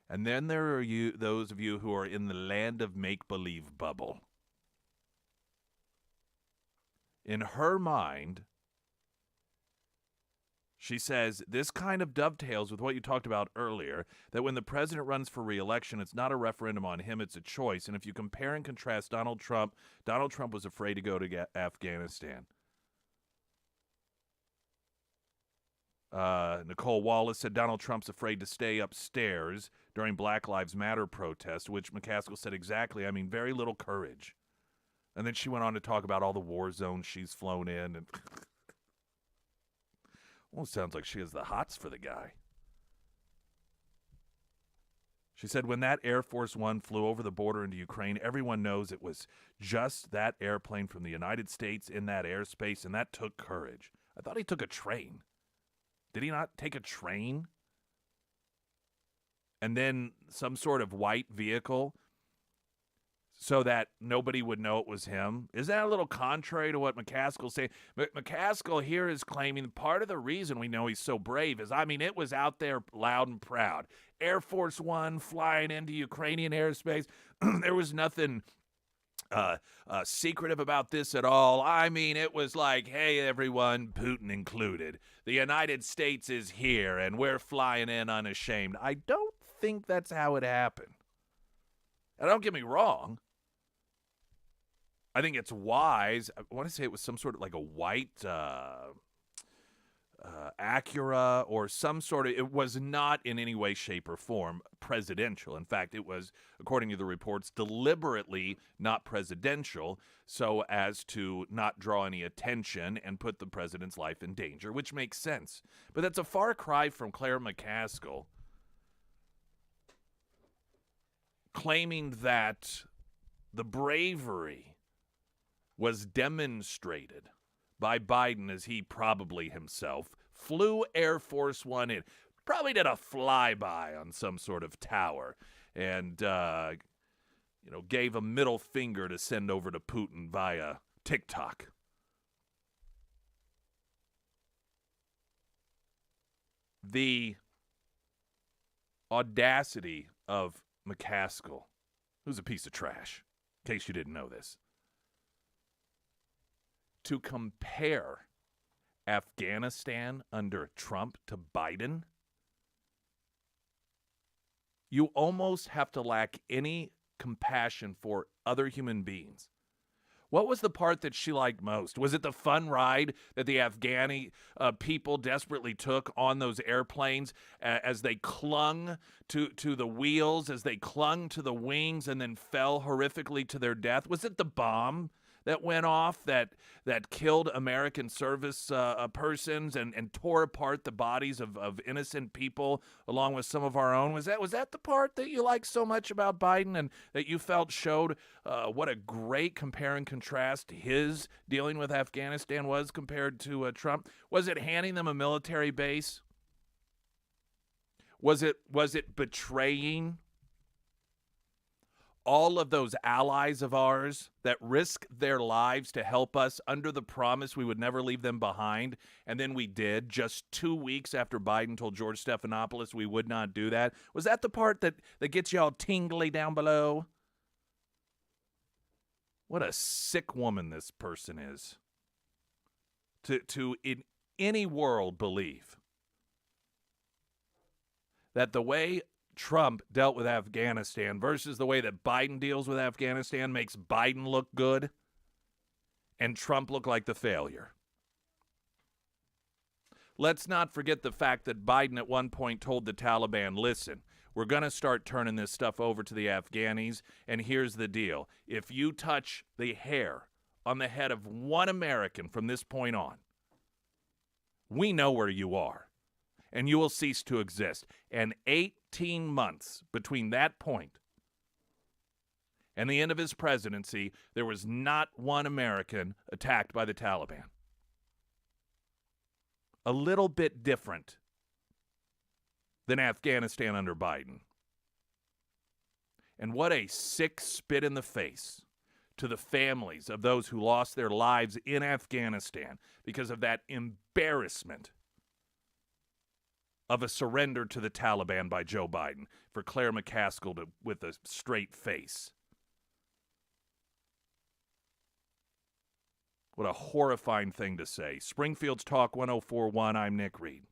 A: and then there are those of you who are in the land of make-believe bubble." In her mind, she says, this kind of dovetails with what you talked about earlier, that when the president runs for re-election, it's not a referendum on him, it's a choice. And if you compare and contrast Donald Trump was afraid to go to Afghanistan. Nicole Wallace said Donald Trump's afraid to stay upstairs during Black Lives Matter protests, which McCaskill said exactly. I mean, very little courage. And then she went on to talk about all the war zones she's flown in. And well, it sounds like she has the hots for the guy. She said when that Air Force One flew over the border into Ukraine, everyone knows it was just that airplane from the United States in that airspace, and that took courage. I thought he took a train. Did he not take a train? And then some sort of white vehicle so that nobody would know it was him? Is that a little contrary to what McCaskill's saying? McCaskill here is claiming part of the reason we know he's so brave is, I mean, it was out there loud and proud. Air Force One flying into Ukrainian airspace. There was nothing secretive about this at all. I mean, it was like, hey, everyone, Putin included. The United States is here, and we're flying in unashamed. I don't think that's how it happened. And don't get me wrong. I think it's wise. I want to say it was some sort of like a white Acura or some sort of, it was not in any way, shape, or form presidential. In fact, it was, according to the reports, deliberately not presidential so as to not draw any attention and put the president's life in danger, which makes sense. But that's a far cry from Claire McCaskill claiming that the bravery was demonstrated by Biden as he probably himself flew Air Force One in. Probably did a flyby on some sort of tower and, gave a middle finger to send over to Putin via TikTok. The audacity of McCaskill, who's a piece of trash, in case you didn't know this, to compare Afghanistan under Trump to Biden, you almost have to lack any compassion for other human beings. What was the part that she liked most? Was it the fun ride that the Afghani people desperately took on those airplanes as they clung to the wheels, as they clung to the wings and then fell horrifically to their death? Was it the bomb that went off that killed American service persons and tore apart the bodies of innocent people along with some of our own? Was that the part that you liked so much about Biden and that you felt showed what a great compare and contrast his dealing with Afghanistan was compared to Trump? Was it handing them a military base? Was it betraying all of those allies of ours that risk their lives to help us under the promise we would never leave them behind, and then we did just 2 weeks after Biden told George Stephanopoulos we would not do that? Was that the part that gets y'all tingly down below? What a sick woman this person is. To in any world believe that the way Trump dealt with Afghanistan versus the way that Biden deals with Afghanistan makes Biden look good and Trump look like the failure. Let's not forget the fact that Biden at one point told the Taliban, listen, we're going to start turning this stuff over to the Afghanis, and here's the deal. If you touch the hair on the head of one American from this point on, we know where you are, and you will cease to exist. And 18 months between that point and the end of his presidency, there was not one American attacked by the Taliban. A little bit different than Afghanistan under Biden. And what a sick spit in the face to the families of those who lost their lives in Afghanistan because of that embarrassment of a surrender to the Taliban by Joe Biden, for Claire McCaskill with a straight face. What a horrifying thing to say. Springfield's Talk 1041, I'm Nick Reed.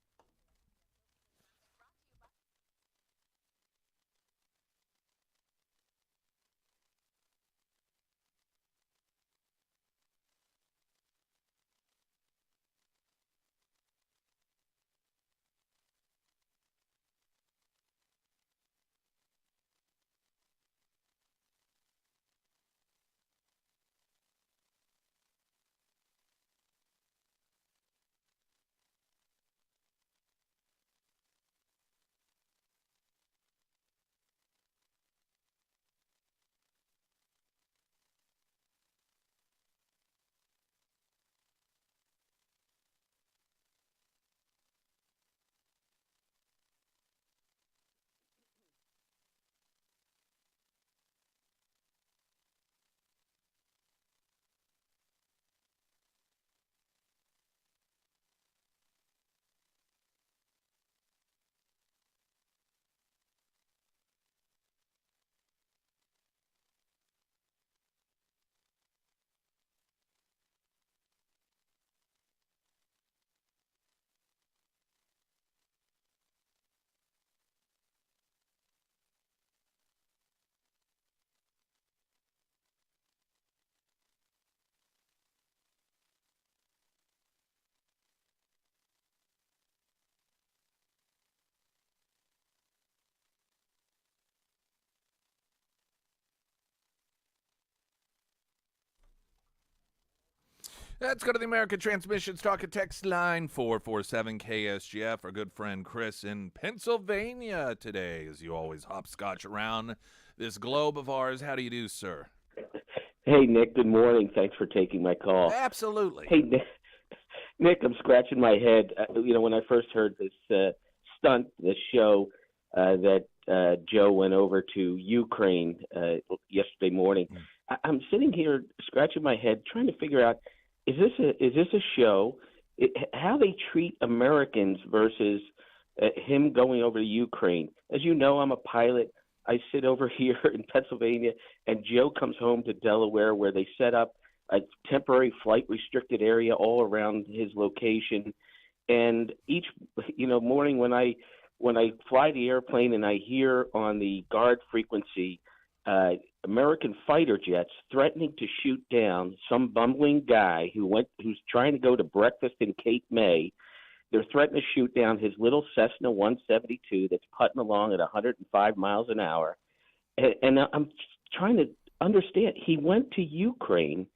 A: Let's go to the American Transmissions Talk and Text line 447-KSGF. Our good friend Chris in Pennsylvania today, as you always hopscotch around this globe of ours. How do you do, sir?
G: Hey, Nick, good morning. Thanks for taking my call.
A: Absolutely.
G: Hey, Nick, I'm scratching my head. When I first heard this this show that Joe went over to Ukraine yesterday morning, I'm sitting here scratching my head trying to figure out, is this a show? How they treat Americans versus him going over to Ukraine. As you know, I'm a pilot. I sit over here in Pennsylvania, and Joe comes home to Delaware, where they set up a temporary flight restricted area all around his location. And each morning when I fly the airplane and I hear on the guard frequency American fighter jets threatening to shoot down some bumbling guy who's trying to go to breakfast in Cape May. They're threatening to shoot down his little Cessna 172 that's putting along at 105 miles an hour. And I'm trying to understand. He went to Ukraine,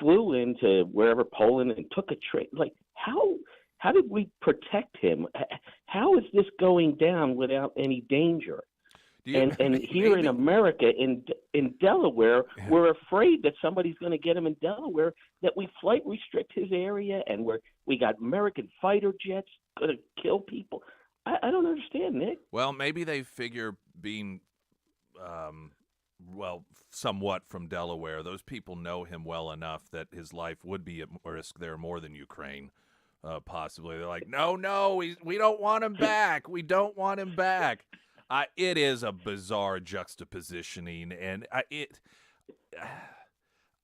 G: flew into wherever, Poland, and took a train. Like, how did we protect him? How is this going down without any danger? And here in America, in Delaware, we're afraid that somebody's going to get him in Delaware, that we flight restrict his area, and we got American fighter jets going to kill people. I don't understand, Nick.
A: Well, maybe they figure being well, somewhat from Delaware. Those people know him well enough that his life would be at risk there more than Ukraine, possibly. They're like, no, we don't want him back. We don't want him back. It is a bizarre juxtapositioning, and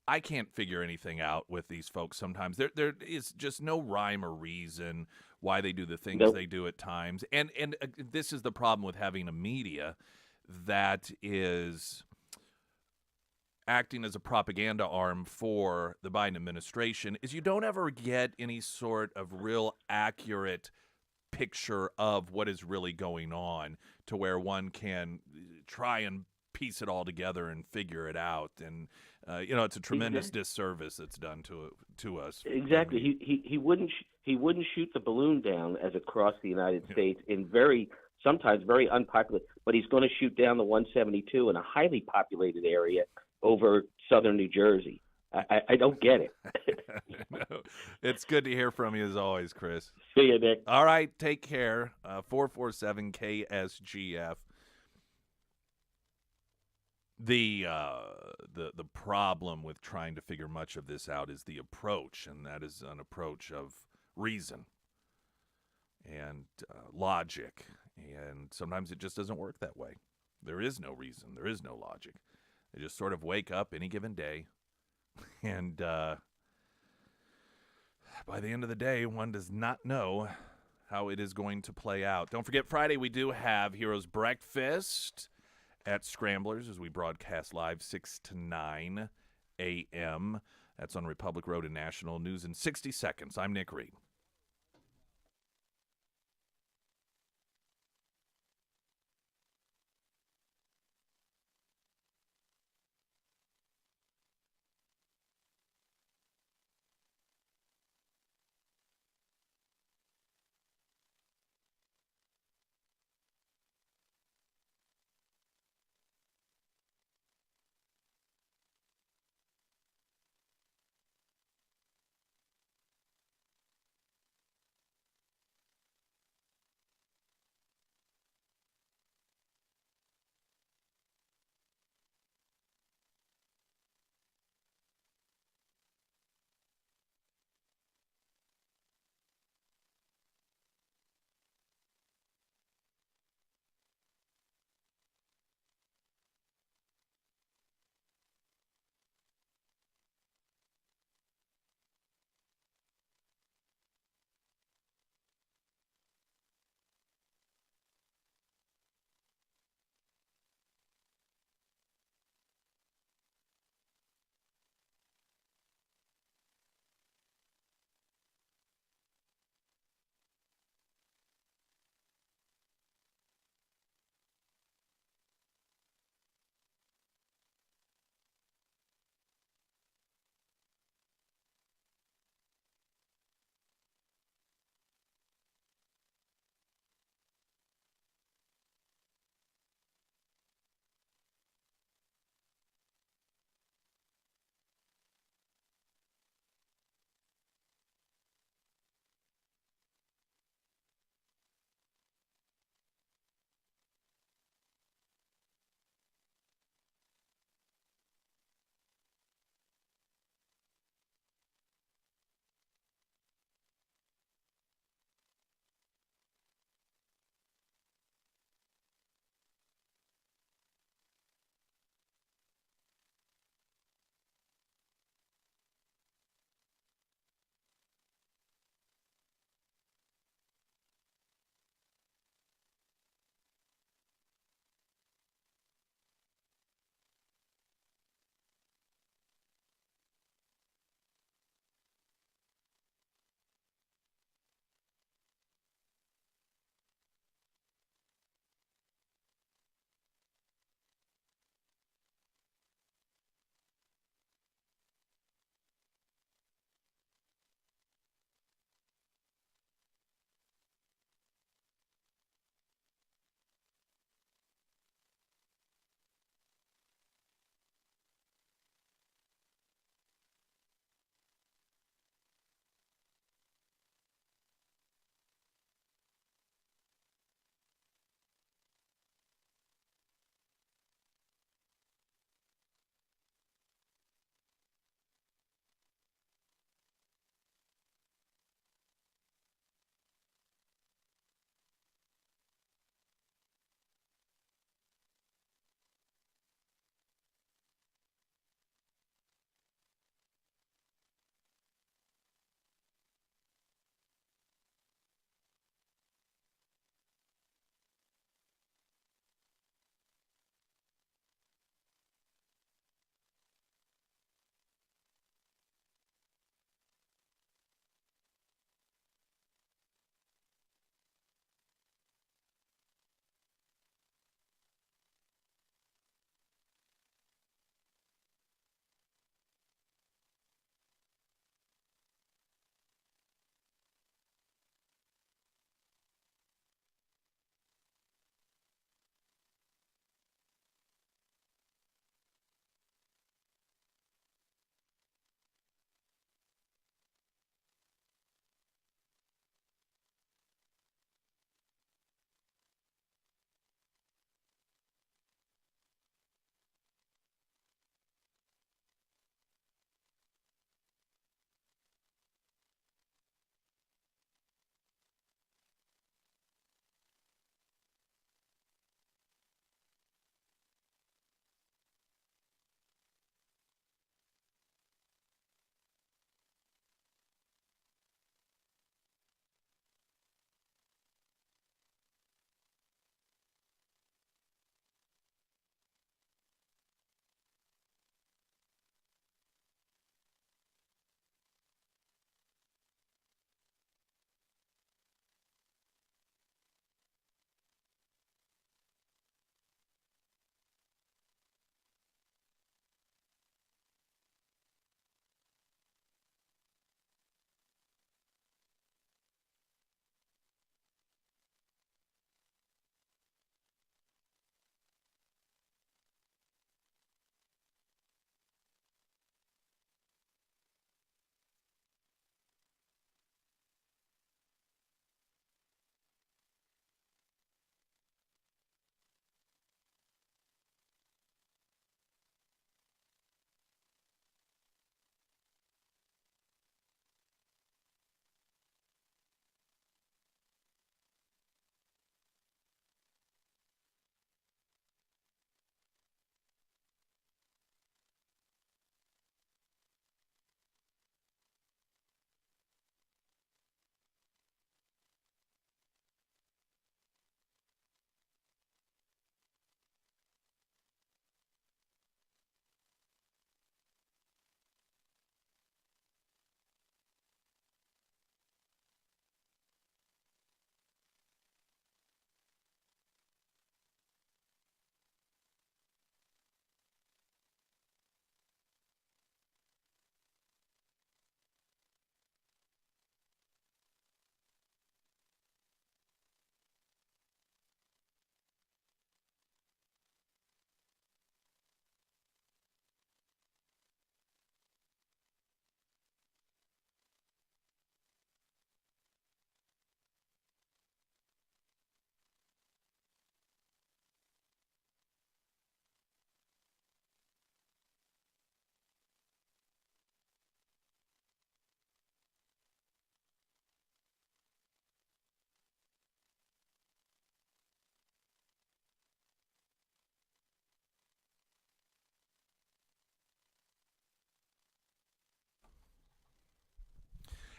A: I can't figure anything out with these folks sometimes. There is just no rhyme or reason why they do the things
G: Nope.
A: they do at times. And this is the problem with having a media that is acting as a propaganda arm for the Biden administration, is you don't ever get any sort of real accurate picture of what is really going on to where one can try and piece it all together and figure it out. And it's a tremendous disservice that's done to us.
G: Exactly. He wouldn't shoot the balloon down as it crossed the United States in sometimes very unpopular, but he's going to shoot down the 172 in a highly populated area over southern New Jersey. I don't get it.
A: No, it's good to hear from you as always, Chris.
G: See you, Nick.
A: All right, take care. 447 KSGF. The problem with trying to figure much of this out is the approach, and that is an approach of reason and logic, and sometimes it just doesn't work that way. There is no reason. There is no logic. They just sort of wake up any given day, and by the end of the day, one does not know how it is going to play out. Don't forget, Friday we do have Heroes Breakfast at Scramblers as we broadcast live 6 to 9 a.m. That's on Republic Road and National. News in 60 seconds. I'm Nick Reed.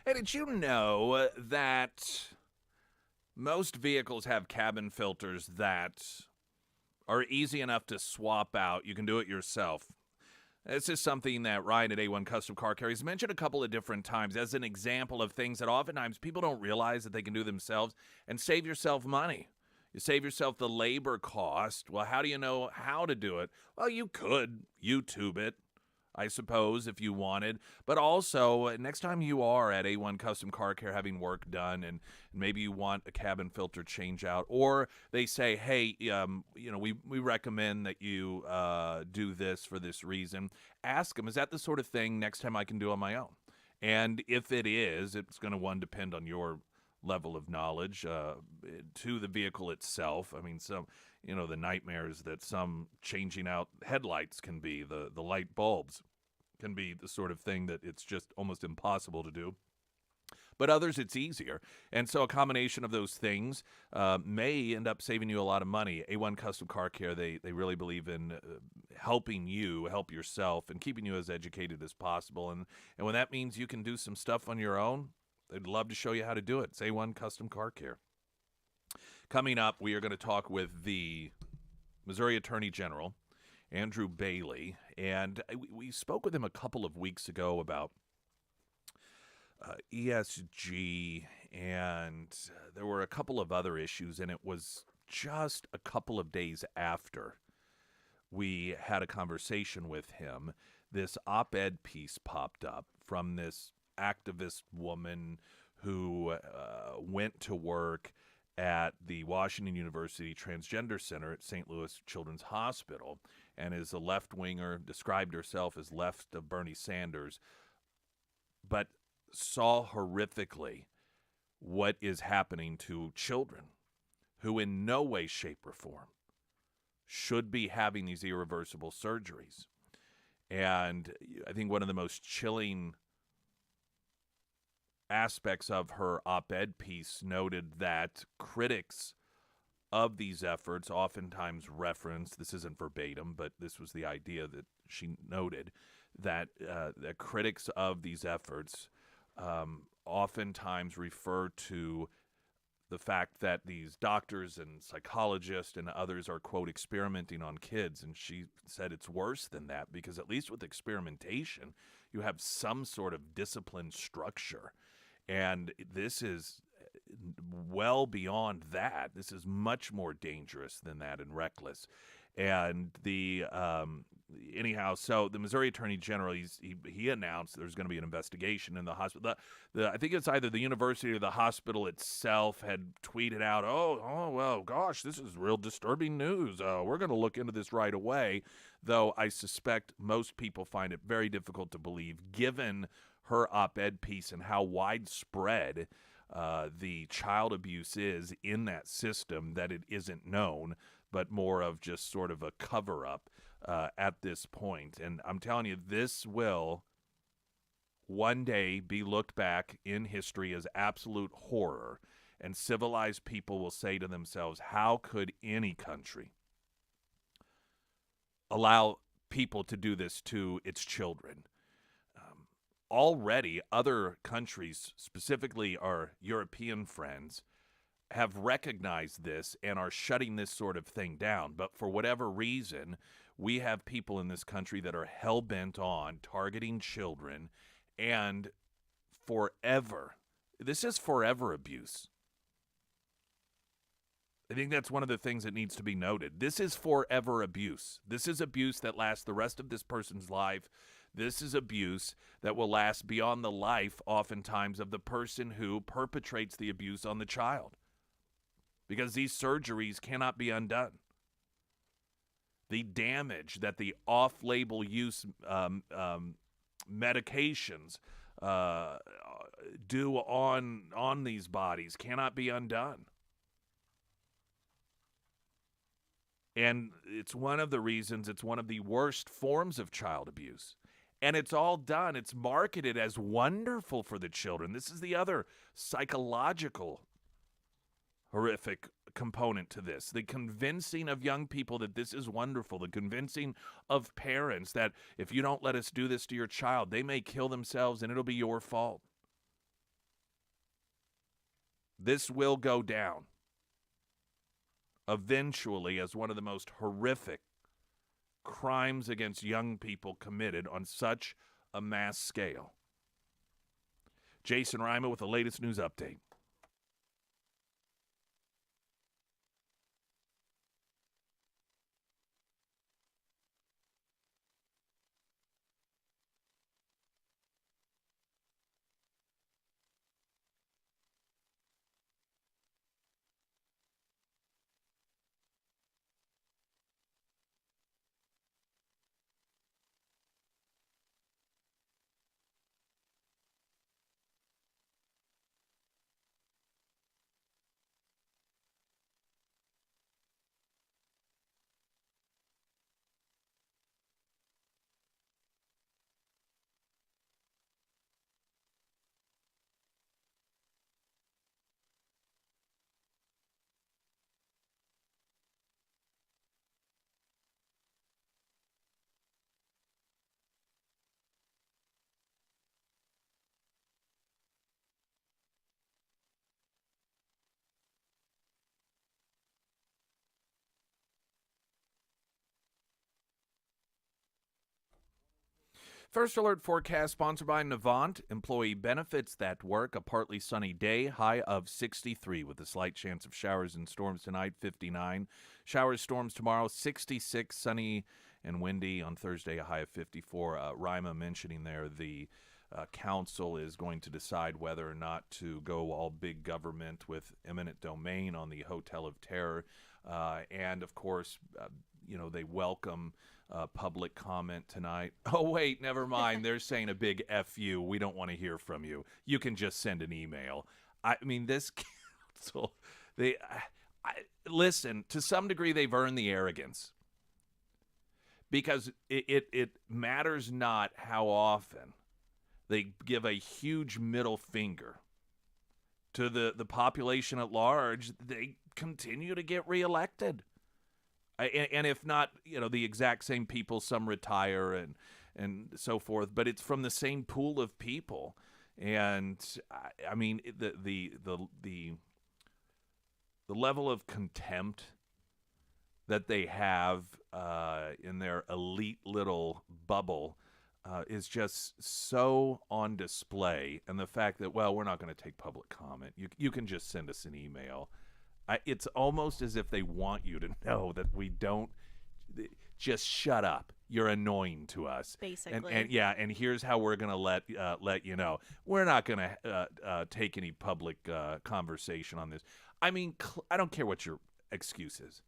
A: Hey, did you know that most vehicles have cabin filters that are easy enough to swap out? You can do it yourself. This is something that Ryan at A1 Custom Car Care has mentioned a couple of different times as an example of things that oftentimes people don't realize that they can do themselves and save yourself money. You save yourself the labor cost. Well, how do you know how to do it? Well, you could YouTube it, I suppose, if you wanted. But also, next time you are at A1 Custom Car Care having work done and maybe you want a cabin filter change out, or they say, hey, we recommend that you do this for this reason, ask them, is that the sort of thing next time I can do on my own? And if it is, it's going to, depend on your level of knowledge to the vehicle itself. I mean, the nightmares that some changing out headlights can be, the light bulbs can be the sort of thing that it's just almost impossible to do. But others, it's easier. And so a combination of those things may end up saving you a lot of money. A1 Custom Car Care, they really believe in helping you help yourself and keeping you as educated as possible. And when that means you can do some stuff on your own, they'd love to show you how to do it. It's A1 Custom Car Care. Coming up, we are going to talk with the Missouri Attorney General, Andrew Bailey, and we spoke with him a couple of weeks ago about ESG, and there were a couple of other issues, and it was just a couple of days after we had a conversation with him, this op-ed piece popped up from this activist woman who went to work at the Washington University Transgender Center at St. Louis Children's Hospital and is a left-winger, described herself as left of Bernie Sanders, but saw horrifically what is happening to children who in no way, shape, or form should be having these irreversible surgeries. And I think one of the most chilling aspects of her op-ed piece noted that critics of these efforts oftentimes reference, this isn't verbatim, but this was the idea that she noted, that the critics of these efforts oftentimes refer to the fact that these doctors and psychologists and others are, quote, experimenting on kids. And she said it's worse than that because at least with experimentation, you have some sort of discipline structure. And this is well beyond that. This is much more dangerous than that and reckless. And anyhow, so the Missouri Attorney General, he announced there's going to be an investigation in the hospital. I think it's either the university or the hospital itself had tweeted out, oh, well, gosh, this is real disturbing news. We're going to look into this right away, though I suspect most people find it very difficult to believe, given her op-ed piece and how widespread the child abuse is in that system, that it isn't known, but more of just sort of a cover-up at this point. And I'm telling you, this will one day be looked back in history as absolute horror, and civilized people will say to themselves, how could any country allow people to do this to its children? Already, other countries, specifically our European friends, have recognized this and are shutting this sort of thing down. But for whatever reason, we have people in this country that are hell-bent on targeting children, and forever. This is forever abuse. I think that's one of the things that needs to be noted. This is forever abuse. This is abuse that lasts the rest of this person's life. This is abuse that will last beyond the life, oftentimes, of the person who perpetrates the abuse on the child. Because these surgeries cannot be undone. The damage that the off-label use medications do on these bodies cannot be undone. And it's one of the reasons it's one of the worst forms of child abuse. And it's all done. It's marketed as wonderful for the children. This is the other psychological horrific component to this. The convincing of young people that this is wonderful. The convincing of parents that if you don't let us do this to your child, they may kill themselves and it'll be your fault. This will go down eventually as one of the most horrific crimes against young people committed on such a mass scale. Jason Reimer with the latest news update. First Alert forecast sponsored by Navant. Employee benefits that work. A partly sunny day, high of 63 with a slight chance of showers and storms tonight, 59. Showers, storms tomorrow, 66, sunny and windy on Thursday, a high of 54. Rima mentioning there the council is going to decide whether or not to go all big government with eminent domain on the Hotel of Terror. And, of course, they welcome public comment tonight. Oh, wait, never mind. They're saying a big F you. We don't want to hear from you. You can just send an email. I mean, this council, listen, to some degree, they've earned the arrogance. Because it matters not how often they give a huge middle finger to the population at large. They continue to get reelected. And if not, the exact same people, some retire and so forth, but it's from the same pool of people. And I mean, the level of contempt that they have in their elite little bubble is just so on display. And the fact that, well, we're not going to take public comment. You can just send us an email. It's almost as if they want you to know that we don't. Just shut up. You're annoying to us.
B: Basically.
A: And here's how we're going to let you know. We're not going to take any public conversation on this. I mean, I don't care what your excuse is.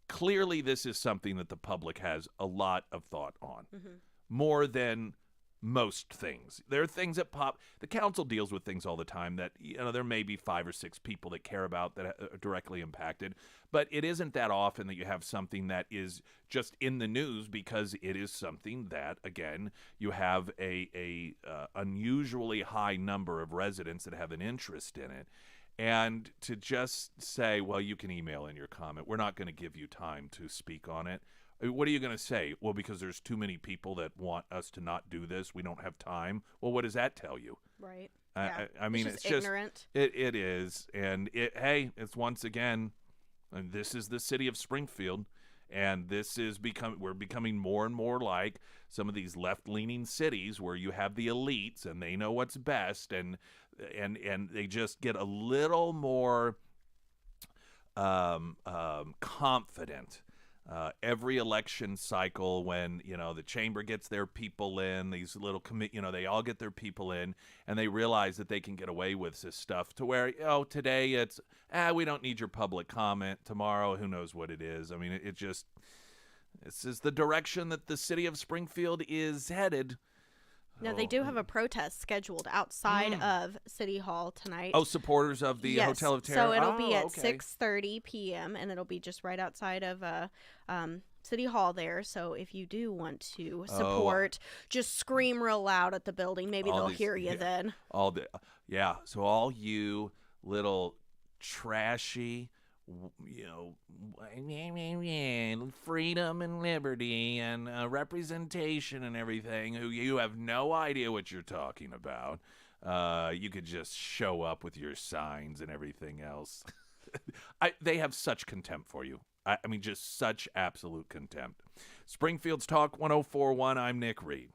A: Clearly, this is something that the public has a lot of thought on, more than most things. There are things that pop. The council deals with things all the time that, there may be 5 or 6 people that care about that are directly impacted, but it isn't that often that you have something that is just in the news because it is something that, again, you have a unusually high number of residents that have an interest in it. And to just say, well, you can email in your comment. We're not going to give you time to speak on it. What are you going to say? Well, because there's too many people that want us to not do this. We don't have time. Well, what does that tell you?
B: Right.
A: I mean, it's just ignorant. It is. And it's once again, and this is the city of Springfield. And this is we're becoming more and more like some of these left-leaning cities where you have the elites and they know what's best, and they just get a little more confident every election cycle when the chamber gets their people in, these little they all get their people in, and they realize that they can get away with this stuff to where today it's we don't need your public comment. Tomorrow, who knows what it is. I mean, this is the direction that the city of Springfield is headed.
B: Now, they do have a protest scheduled outside of City Hall tonight.
A: Oh, supporters of the Hotel of Terror?
B: So it'll be at 6:30 p.m., and it'll be just right outside of City Hall there. So if you do want to support, just scream real loud at the building. Maybe they'll hear you then.
A: So all you little trashy, freedom and liberty and representation and everything, who you have no idea what you're talking about. You could just show up with your signs and everything else. They have such contempt for you. I mean, just such absolute contempt. Springfield's Talk 104.1. I'm Nick Reed.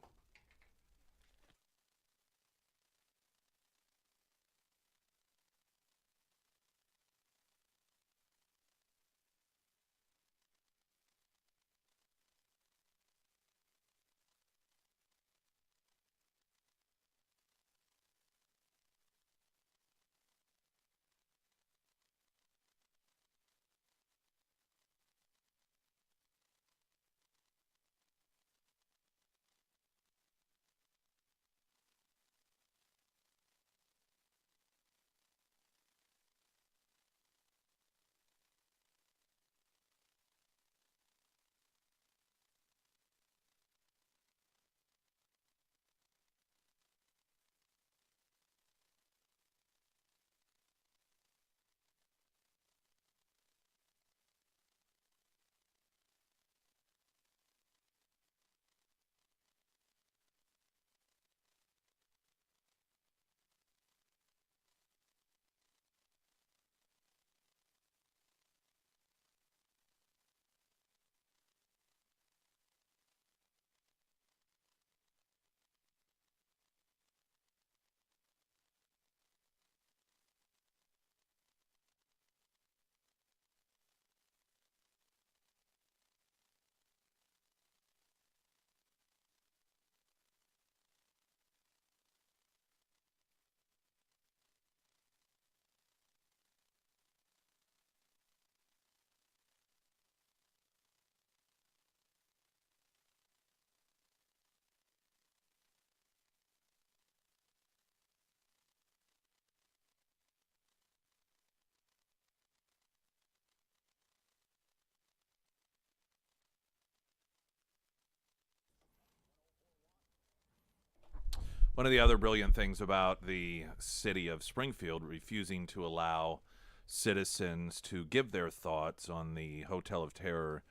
A: One of the other brilliant things about the city of Springfield refusing to allow citizens to give their thoughts on the Hotel of Terror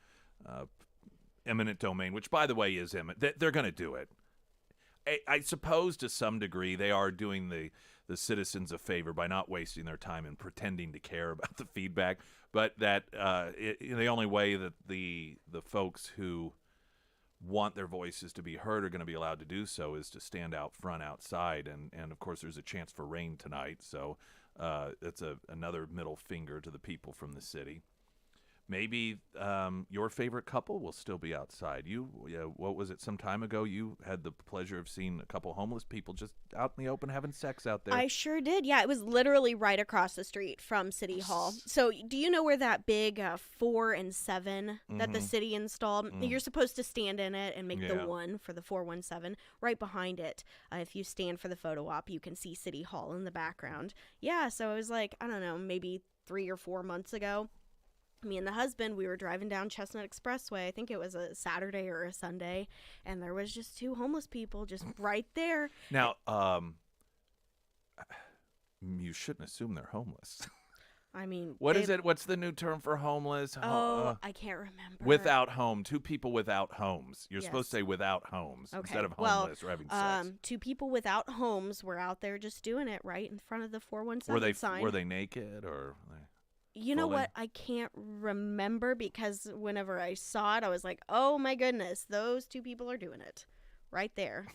A: eminent domain, which, by the way, is eminent. They're going to do it. I suppose to some degree they are doing the citizens a favor by not wasting their time and pretending to care about the feedback, but that the only way that the folks who want their voices to be heard are going to be allowed to do so is to stand out front outside, and of course there's a chance for rain tonight, so that's another middle finger to the people from the city. Maybe your favorite couple will still be outside. What was it, some time ago, you had the pleasure of seeing a couple homeless people just out in the open having sex out there.
B: I sure did. Yeah, it was literally right across the street from City Hall. So do you know where that big 4 and 7 that the city installed? You're supposed to stand in it and make the 1 for the 417. Right behind it, if you stand for the photo op, you can see City Hall in the background. Yeah, so it was like, I don't know, maybe 3 or 4 months ago. Me and the husband, we were driving down Chestnut Expressway. I think it was a Saturday or a Sunday, and there was just 2 homeless people just right there.
A: Now, you shouldn't assume they're homeless.
B: I mean,
A: what is it? What's the new term for homeless?
B: I can't remember.
A: Without home. 2 people without homes. You're supposed to say without homes instead of homeless or having sex.
B: 2 people without homes were out there just doing it right in front of the 417 sign.
A: Were they naked or?
B: You know what? I can't remember because whenever I saw it, I was like, oh my goodness, those 2 people are doing it right there.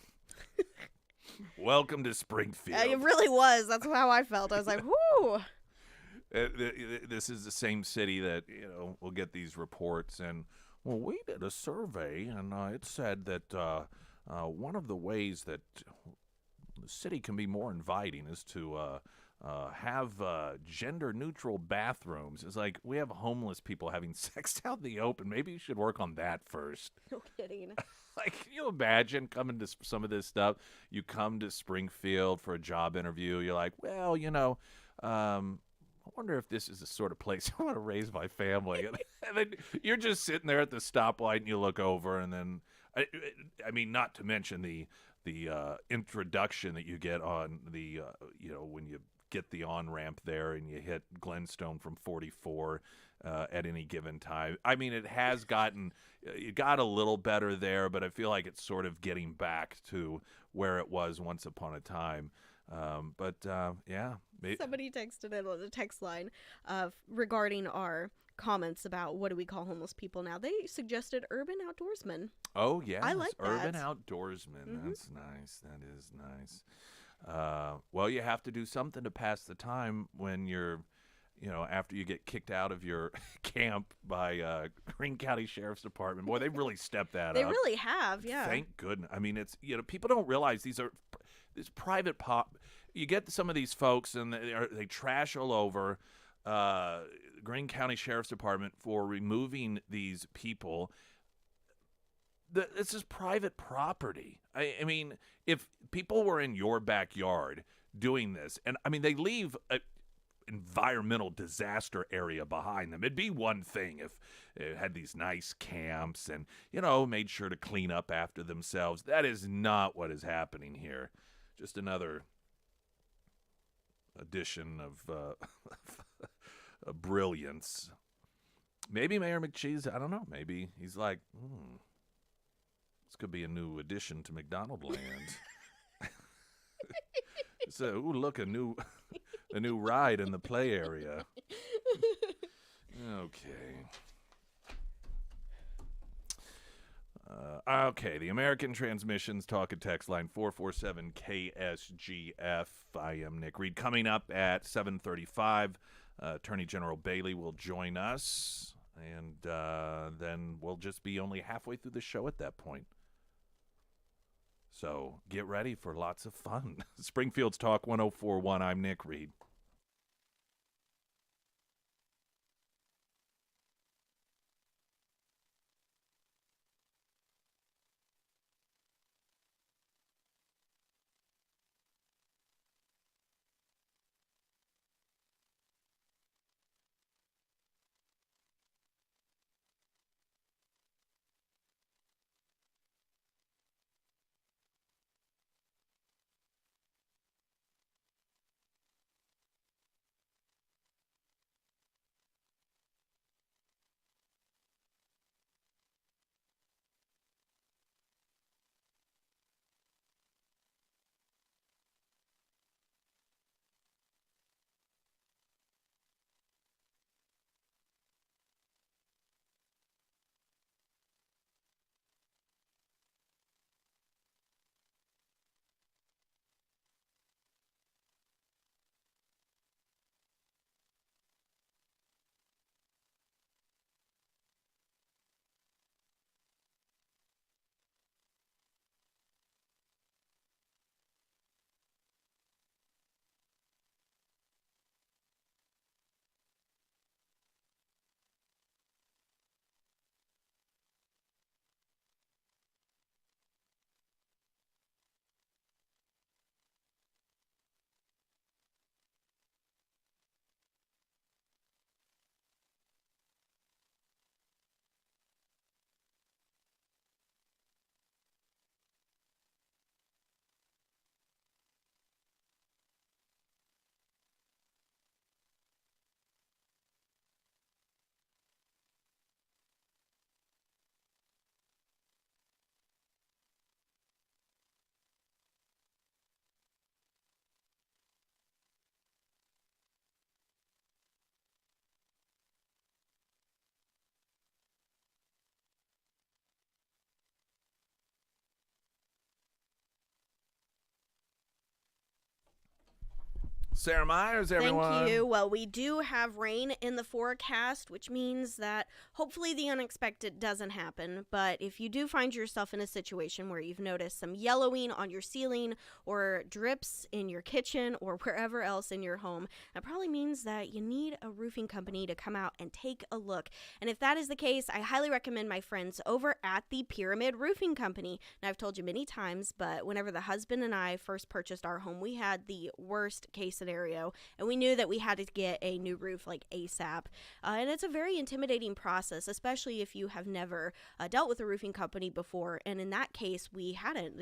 A: Welcome to Springfield.
B: It really was. That's how I felt. I was like, whoo.
A: This is the same city that, we'll get these reports. And, well, we did a survey, and it said that one of the ways that the city can be more inviting is to have gender-neutral bathrooms. It's like, we have homeless people having sex out in the open. Maybe you should work on that first.
B: No kidding.
A: Like, can you imagine coming to some of this stuff? You come to Springfield for a job interview. You're like, well, I wonder if this is the sort of place I want to raise my family. And then you're just sitting there at the stoplight, and you look over, and then, I mean, not to mention the introduction that you get on the, when you get the on-ramp there and you hit Glenstone from 44 at any given time. I mean, it got a little better there, but I feel like it's sort of getting back to where it was once upon a time. Yeah.
B: Somebody texted in on the text line regarding our comments about what do we call homeless people now. They suggested urban outdoorsmen.
A: Oh, yes.
B: I like that.
A: Urban outdoorsmen.
B: Mm-hmm.
A: That's nice. That is nice. Well, you have to do something to pass the time when you're, after you get kicked out of your camp by Greene County Sheriff's Department. Boy, they've really stepped that
B: They
A: up.
B: really have, yeah.
A: Thank goodness. I mean, it's, people don't realize this private you get some of these folks and they trash all over Greene County Sheriff's Department for removing these people. This is private property. I mean, if people were in your backyard doing this, and I mean, they leave an environmental disaster area behind them. It'd be one thing if it had these nice camps and, made sure to clean up after themselves. That is not what is happening here. Just another addition of brilliance. Maybe Mayor McCheese, I don't know. Maybe he's like, this could be a new addition to McDonald Land. So, look, a new ride in the play area. Okay. Okay, the American Transmissions Talk and Text line 447-KSGF. I am Nick Reed. Coming up at 7:35, Attorney General Bailey will join us, and then we'll just be only halfway through the show at that point. So get ready for lots of fun. Springfield's Talk 104.1. I'm Nick Reed. Sarah Myers, everyone.
B: Thank you. Well, we do have rain in the forecast, which means that hopefully the unexpected doesn't happen. But if you do find yourself in a situation where you've noticed some yellowing on your ceiling or drips in your kitchen or wherever else in your home, that probably means that you need a roofing company to come out and take a look. And if that is the case, I highly recommend my friends over at the Pyramid Roofing Company. Now, I've told you many times, but whenever the husband and I first purchased our home, we had the worst case scenario, and we knew that we had to get a new roof like ASAP. And it's a very intimidating process, especially if you have never dealt with a roofing company before. And in that case, we hadn't.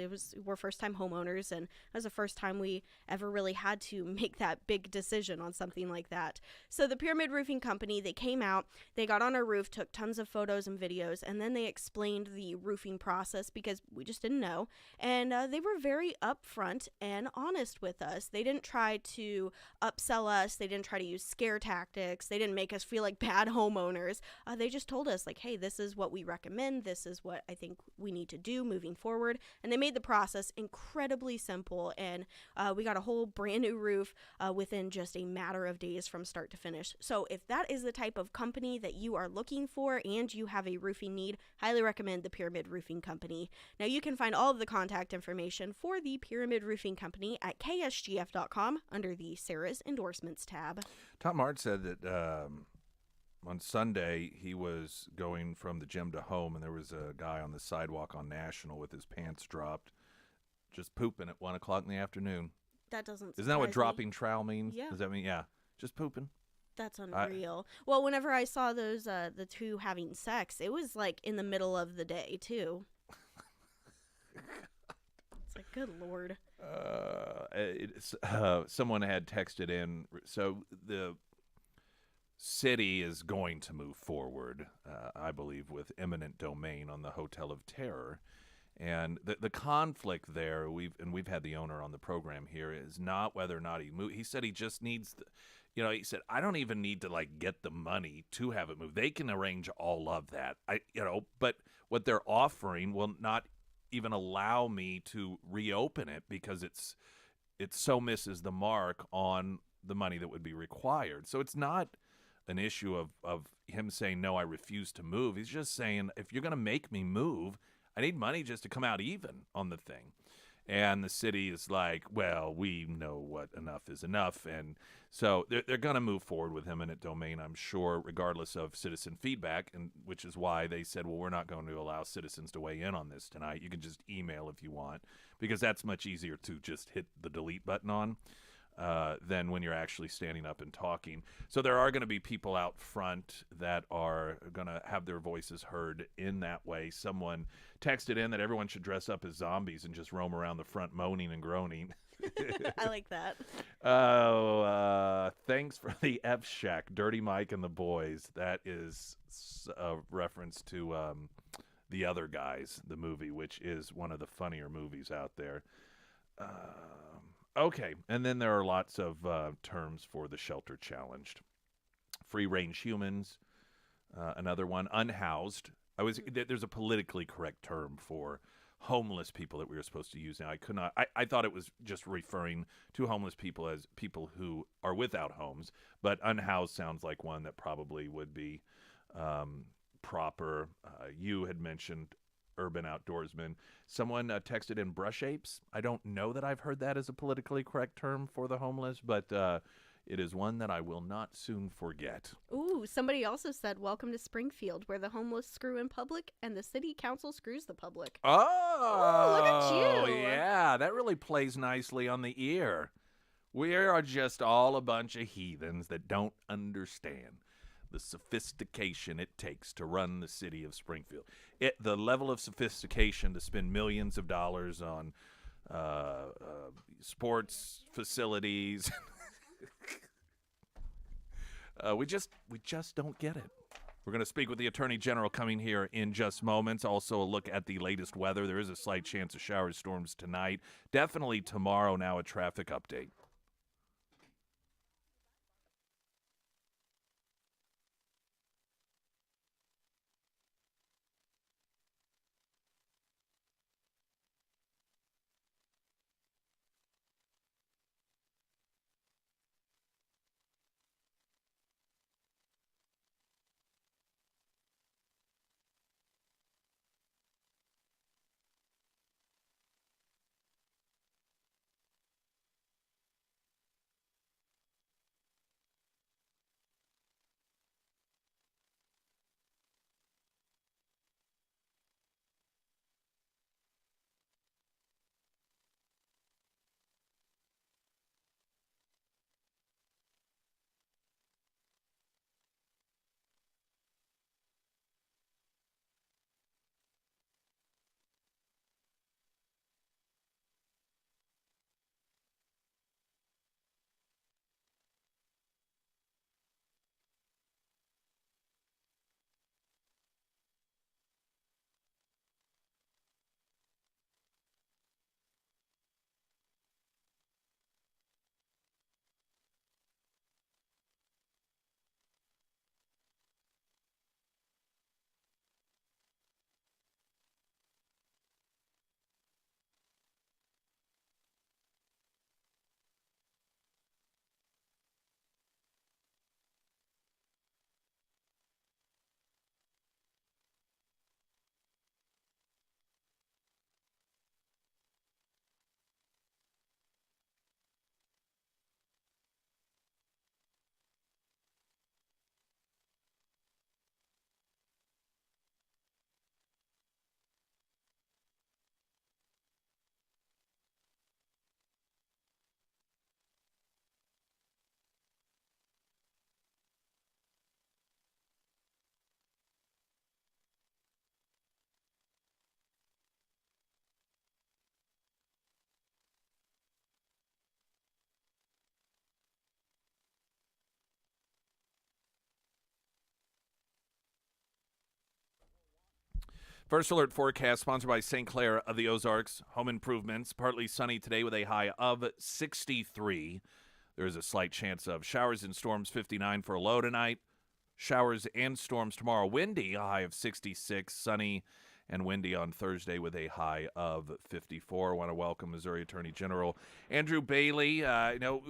B: We're first-time homeowners, and it was the first time we ever really had to make that big decision on something like that. So the Pyramid Roofing Company, they came out, they got on our roof, took tons of photos and videos, and then they explained the roofing process because we just didn't know. And they were very upfront and honest with us. They didn't try to upsell us. They didn't try to use scare tactics. They didn't make us feel like bad homeowners. They just told us, like, hey, this is what we recommend. This is what I think we need to do moving forward. And they made the process incredibly simple. And we got a whole brand new roof within just a matter of days from start to finish. So if that is the type of company that you are looking for and you have a roofing need, highly recommend the Pyramid Roofing Company. Now you can find all of the contact information for the Pyramid Roofing Company at ksgf.com under the Sarah's Endorsements tab.
A: Tom Hart said that on Sunday he was going from the gym to home, and there was a guy on the sidewalk on National with his pants dropped, just pooping at 1 o'clock in the afternoon.
B: That doesn't
A: Isn't that what
B: surprise me.
A: dropping trowel means?
B: Yeah.
A: Does that mean, yeah, just pooping?
B: That's unreal. Well, whenever I saw those, the two having sex, it was like in the middle of the day too. It's like, good Lord.
A: Someone had texted in. So the city is going to move forward, I believe, with eminent domain on the Hotel of Terror. And the conflict there, we've had the owner on the program here, is not whether or not he moved. He said he just needs he said, I don't even need to like get the money to have it moved. They can arrange all of that. But what they're offering will not even allow me to reopen it because it so misses the mark on the money that would be required. So it's not an issue of him saying, no, I refuse to move. He's just saying, if you're going to make me move, I need money just to come out even on the thing. And the city is like, well, we know what enough is enough. And so they're going to move forward with eminent domain, I'm sure, regardless of citizen feedback, and which is why they said, well, we're not going to allow citizens to weigh in on this tonight. You can just email if you want, because that's much easier to just hit the delete button on than when you're actually standing up and talking. So there are going to be people out front that are going to have their voices heard in that way. Someone texted in that everyone should dress up as zombies and just roam around the front moaning and groaning.
B: I like that.
A: Thanks for the F Shack, Dirty Mike and the Boys. That is a reference to The Other Guys, the movie, which is one of the funnier movies out there. Okay, and then there are lots of terms for the shelter challenged. Free-range humans, another one. Unhoused. There's a politically correct term for homeless people that we were supposed to use. Now, I thought it was just referring to homeless people as people who are without homes, but unhoused sounds like one that probably would be proper. You had mentioned urban outdoorsman. Someone texted in brush apes. I don't know that I've heard that as a politically correct term for the homeless, but it is one that I will not soon forget.
B: Ooh, somebody also said, welcome to Springfield, where the homeless screw in public and the city council screws the public.
A: Oh,
B: look at you.
A: Yeah, that really plays nicely on the ear. We are just all a bunch of heathens that don't understand the sophistication it takes to run the city of Springfield. The level of sophistication to spend millions of dollars on sports facilities. We just don't get it. We're going to speak with the Attorney General coming here in just moments. Also, a look at the latest weather. There is a slight chance of showers, storms tonight. Definitely tomorrow. Now a traffic update. First alert forecast sponsored by St. Clair of the Ozarks Home Improvements. Partly sunny today with a high of 63. There is a slight chance of showers and storms, 59 for a low tonight. Showers and storms tomorrow. Windy, a high of 66. Sunny and windy on Thursday with a high of 54. I want to welcome Missouri Attorney General Andrew Bailey.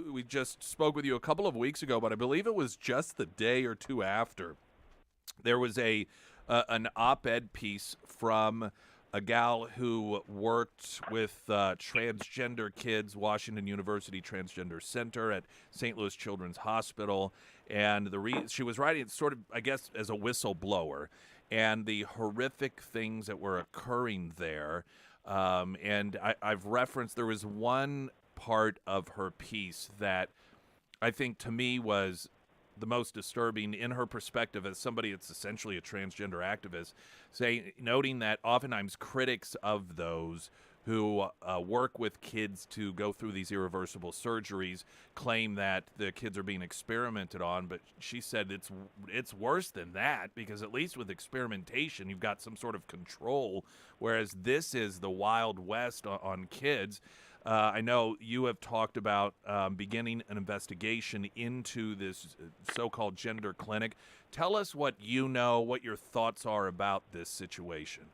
A: We just spoke with you a couple of weeks ago, but I believe it was just the day or two after. There was an op-ed piece from a gal who worked with transgender kids, Washington University Transgender Center at St. Louis Children's Hospital, and she was writing it sort of, I guess, as a whistleblower, and the horrific things that were occurring there. And I've referenced, there was one part of her piece that I think to me was the most disturbing in her perspective as somebody that's essentially a transgender activist, noting that oftentimes critics of those who work with kids to go through these irreversible surgeries claim that the kids are being experimented on, but she said it's worse than that, because at least with experimentation you've got some sort of control, whereas this is the Wild West on kids. I know you have talked about beginning an investigation into this so-called gender clinic. Tell us what you know, what your thoughts are about this situation.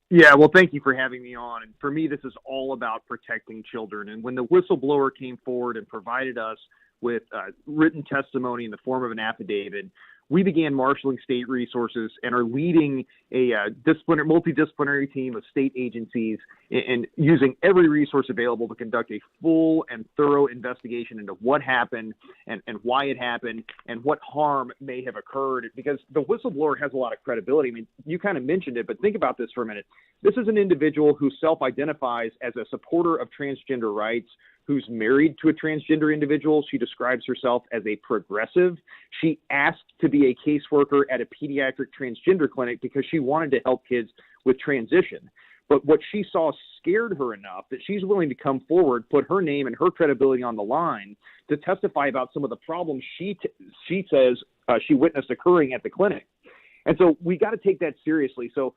H: Yeah, well, thank you for having me on. And for me, this is all about protecting children. And when the whistleblower came forward and provided us with written testimony in the form of an affidavit, we began marshaling state resources and are leading a multidisciplinary team of state agencies and using every resource available to conduct a full and thorough investigation into what happened and why it happened and what harm may have occurred, because the whistleblower has a lot of credibility. I mean, you kind of mentioned it, but think about this for a minute. This is an individual who self-identifies as a supporter of transgender rights, who's married to a transgender individual. She describes herself as a progressive. She asked to be a caseworker at a pediatric transgender clinic because she wanted to help kids with transition. But what she saw scared her enough that she's willing to come forward, put her name and her credibility on the line to testify about some of the problems she says she witnessed occurring at the clinic. And so we got to take that seriously. So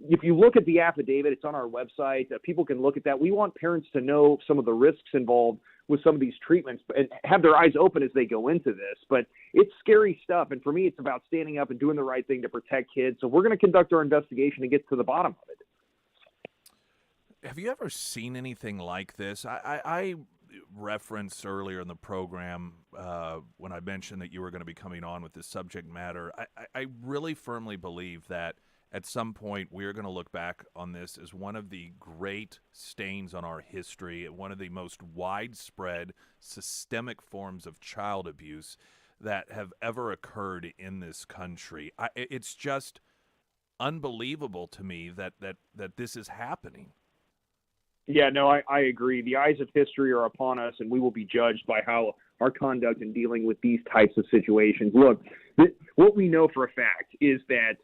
H: if you look at the affidavit, it's on our website. People can look at that. We want parents to know some of the risks involved with some of these treatments and have their eyes open as they go into this. But it's scary stuff. And for me, it's about standing up and doing the right thing to protect kids. So we're going to conduct our investigation and get to the bottom of it.
A: Have you ever seen anything like this? I referenced earlier in the program when I mentioned that you were going to be coming on with this subject matter. I really firmly believe that at some point we're going to look back on this as one of the great stains on our history, one of the most widespread systemic forms of child abuse that have ever occurred in this country. It's just unbelievable to me that this is happening.
H: Yeah, no, I agree. The eyes of history are upon us, and we will be judged by how our conduct in dealing with these types of situations. Look, what we know for a fact is that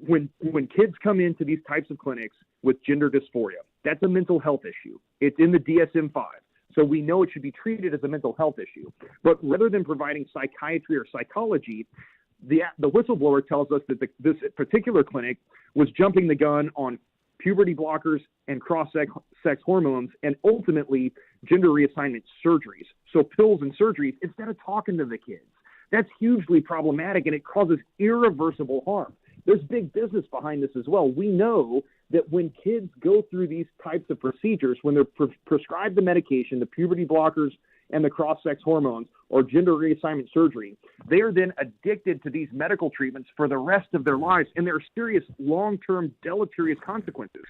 H: when kids come into these types of clinics with gender dysphoria, that's a mental health issue. It's in the DSM-5. So we know it should be treated as a mental health issue. But rather than providing psychiatry or psychology, the whistleblower tells us that this particular clinic was jumping the gun on puberty blockers and cross-sex hormones, and ultimately gender reassignment surgeries. So pills and surgeries instead of talking to the kids. That's hugely problematic, and it causes irreversible harm. There's big business behind this as well. We know that when kids go through these types of procedures, when they're prescribed the medication, the puberty blockers and the cross-sex hormones or gender reassignment surgery, they are then addicted to these medical treatments for the rest of their lives, and there are serious long-term deleterious consequences.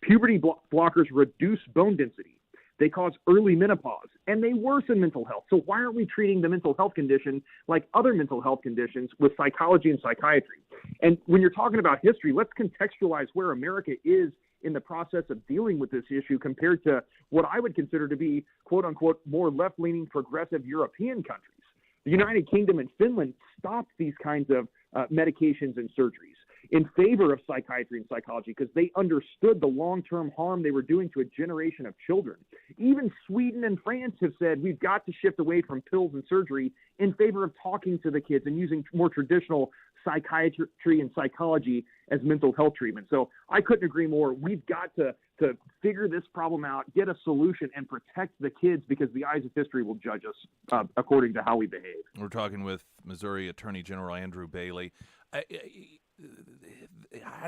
H: Puberty blockers reduce bone density. They cause early menopause, and they worsen mental health. So why aren't we treating the mental health condition like other mental health conditions with psychology and psychiatry? And when you're talking about history, let's contextualize where America is in the process of dealing with this issue compared to what I would consider to be, quote unquote, more left-leaning progressive European countries. The United Kingdom and Finland stopped these kinds of medications and surgeries in favor of psychiatry and psychology because they understood the long-term harm they were doing to a generation of children. Even Sweden and France have said we've got to shift away from pills and surgery in favor of talking to the kids and using more traditional psychiatry and psychology as mental health treatment. So I couldn't agree more. We've got to figure this problem out, get a solution, and protect the kids, because the eyes of history will judge us according to how we behave.
A: We're talking with Missouri Attorney General Andrew Bailey. I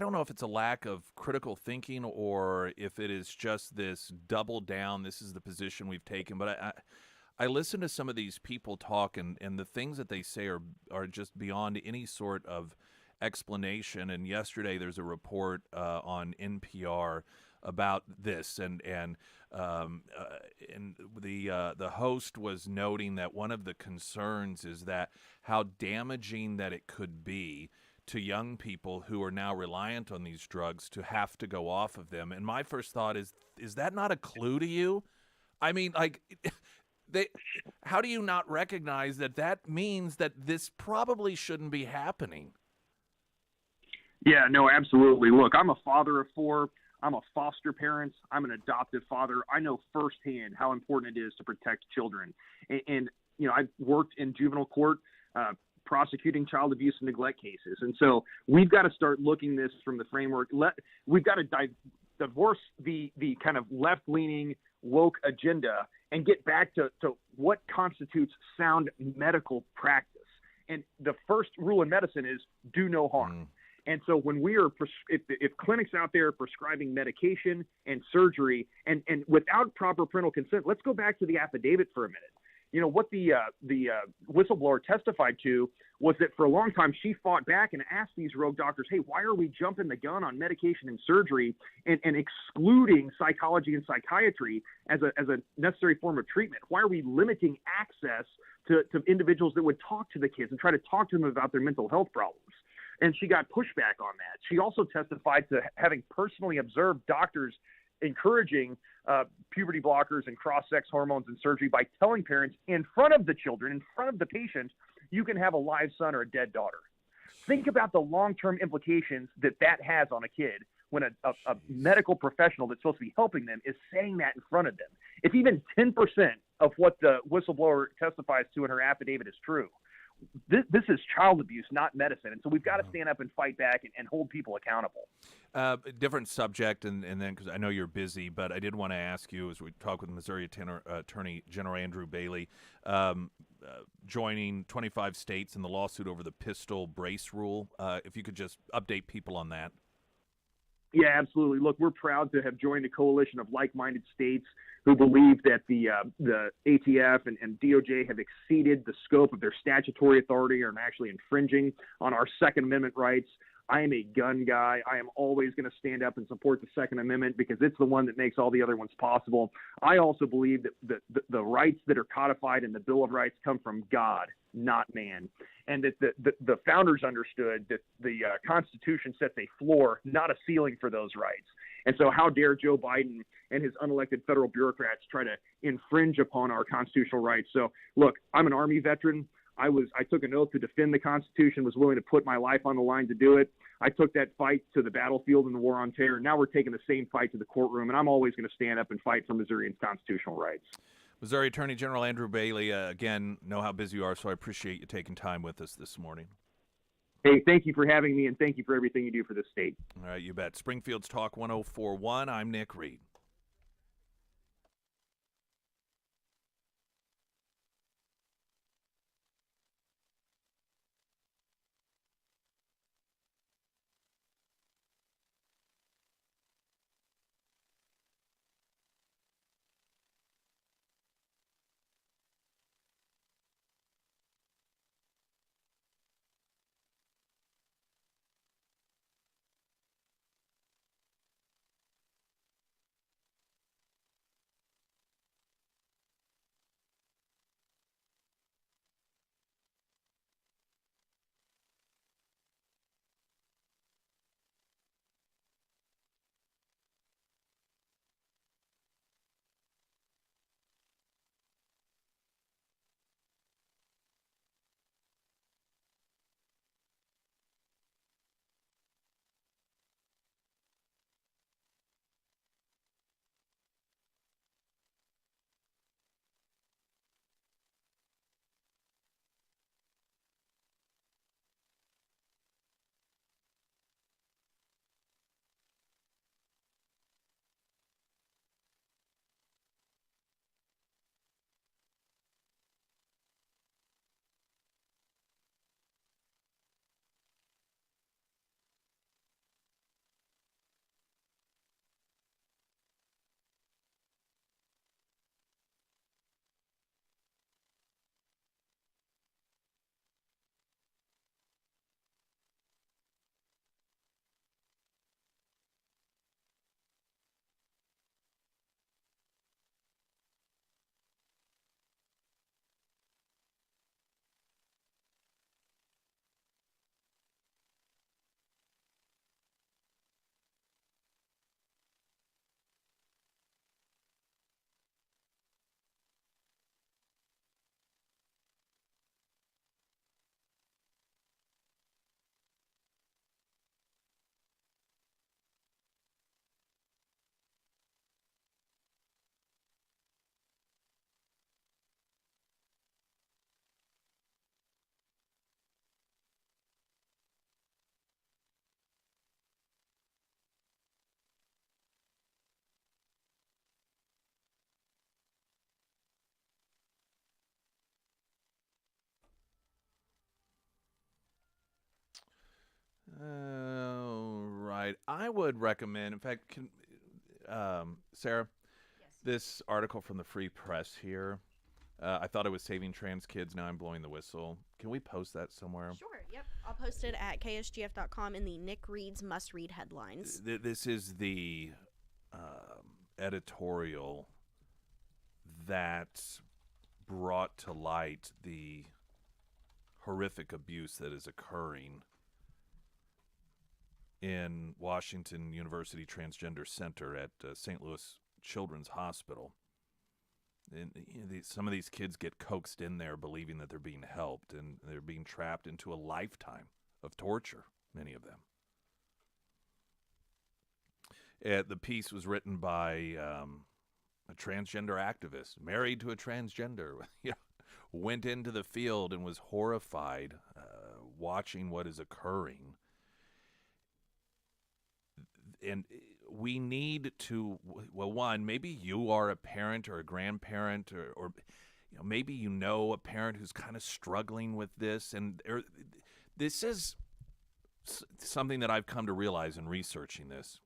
A: don't know if it's a lack of critical thinking or if it is just this double down, this is the position we've taken, but I listen to some of these people talk, and the things that they say are just beyond any sort of explanation. And yesterday there's a report on NPR about this, and the host was noting that one of the concerns is that how damaging that it could be to young people who are now reliant on these drugs to have to go off of them. And my first thought is that not a clue to you? I mean, like, how do you not recognize that means that this probably shouldn't be happening?
H: Yeah, no, absolutely. Look, I'm a father of 4. I'm a foster parent. I'm an adoptive father. I know firsthand how important it is to protect children. And you know, I've worked in juvenile court prosecuting child abuse and neglect cases. And so we've got to start looking this from the framework. We've got to divorce the kind of left-leaning woke agenda and get back to what constitutes sound medical practice. And the first rule in medicine is do no harm. And so when we are, if clinics out there are prescribing medication and surgery and without proper parental consent, let's go back to the affidavit for a minute. You know, what the whistleblower testified to was that for a long time she fought back and asked these rogue doctors, hey, why are we jumping the gun on medication and surgery and excluding psychology and psychiatry as a necessary form of treatment? Why are we limiting access to individuals that would talk to the kids and try to talk to them about their mental health problems? And she got pushback on that. She also testified to having personally observed doctors encouraging puberty blockers and cross-sex hormones and surgery by telling parents in front of the children, in front of the patient, you can have a live son or a dead daughter. Think about the long-term implications that has on a kid when a medical professional that's supposed to be helping them is saying that in front of them. If even 10% of what the whistleblower testifies to in her affidavit is true, this is child abuse, not medicine. And so we've got to stand up and fight back and hold people accountable.
A: Different subject, and then because I know you're busy, but I did want to ask you, as we talk with Missouri Attorney General Andrew Bailey, joining 25 states in the lawsuit over the pistol brace rule. If you could just update people on that.
H: Yeah, absolutely. Look, we're proud to have joined a coalition of like-minded states who believe that the ATF and DOJ have exceeded the scope of their statutory authority and are actually infringing on our Second Amendment rights. I am a gun guy. I am always going to stand up and support the Second Amendment because it's the one that makes all the other ones possible. I also believe that the rights that are codified in the Bill of Rights come from God, not man, and that the founders understood that the Constitution sets a floor, not a ceiling for those rights. And so how dare Joe Biden and his unelected federal bureaucrats try to infringe upon our constitutional rights? So, look, I'm an Army veteran. I took an oath to defend the Constitution, was willing to put my life on the line to do it. I took that fight to the battlefield in the War on Terror. Now we're taking the same fight to the courtroom, and I'm always going to stand up and fight for Missourians' constitutional rights.
A: Missouri Attorney General Andrew Bailey, again, know how busy you are, so I appreciate you taking time with us this morning.
H: Hey, thank you for having me, and thank you for everything you do for this state.
A: All right, you bet. Springfield's Talk 104.1. I'm Nick Reed. Right. I would recommend, in fact, Sarah, this article from the Free Press here, I thought it was saving trans kids. Now I'm blowing the whistle. Can we post that somewhere?
B: Sure, yep. I'll post it at ksgf.com in the Nick Reed's must-read headlines.
A: This is the editorial that brought to light the horrific abuse that is occurring in Washington University Transgender Center at St. Louis Children's Hospital. And some of these kids get coaxed in there believing that they're being helped, and they're being trapped into a lifetime of torture, many of them. The piece was written by a transgender activist, married to a transgender, went into the field and was horrified watching what is occurring. And we need to, well, one, maybe you are a parent or a grandparent, or maybe you know a parent who's kind of struggling with this. And this is something that I've come to realize in researching this.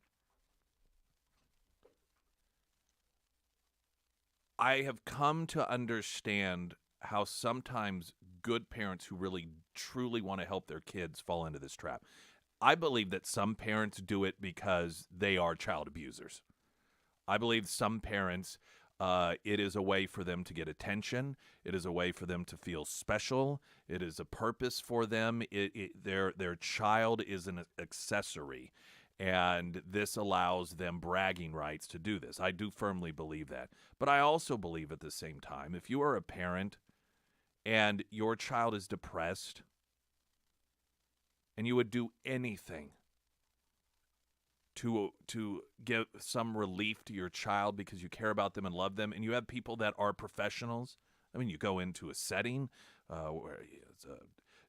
A: I have come to understand how sometimes good parents who really truly want to help their kids fall into this trap. I believe that some parents do it because they are child abusers. I believe some parents, it is a way for them to get attention. It is a way for them to feel special. It is a purpose for them. Their child is an accessory, and this allows them bragging rights to do this. I do firmly believe that. But I also believe at the same time, if you are a parent and your child is depressed, and you would do anything to give some relief to your child because you care about them and love them, and you have people that are professionals. I mean, you go into a setting where it's a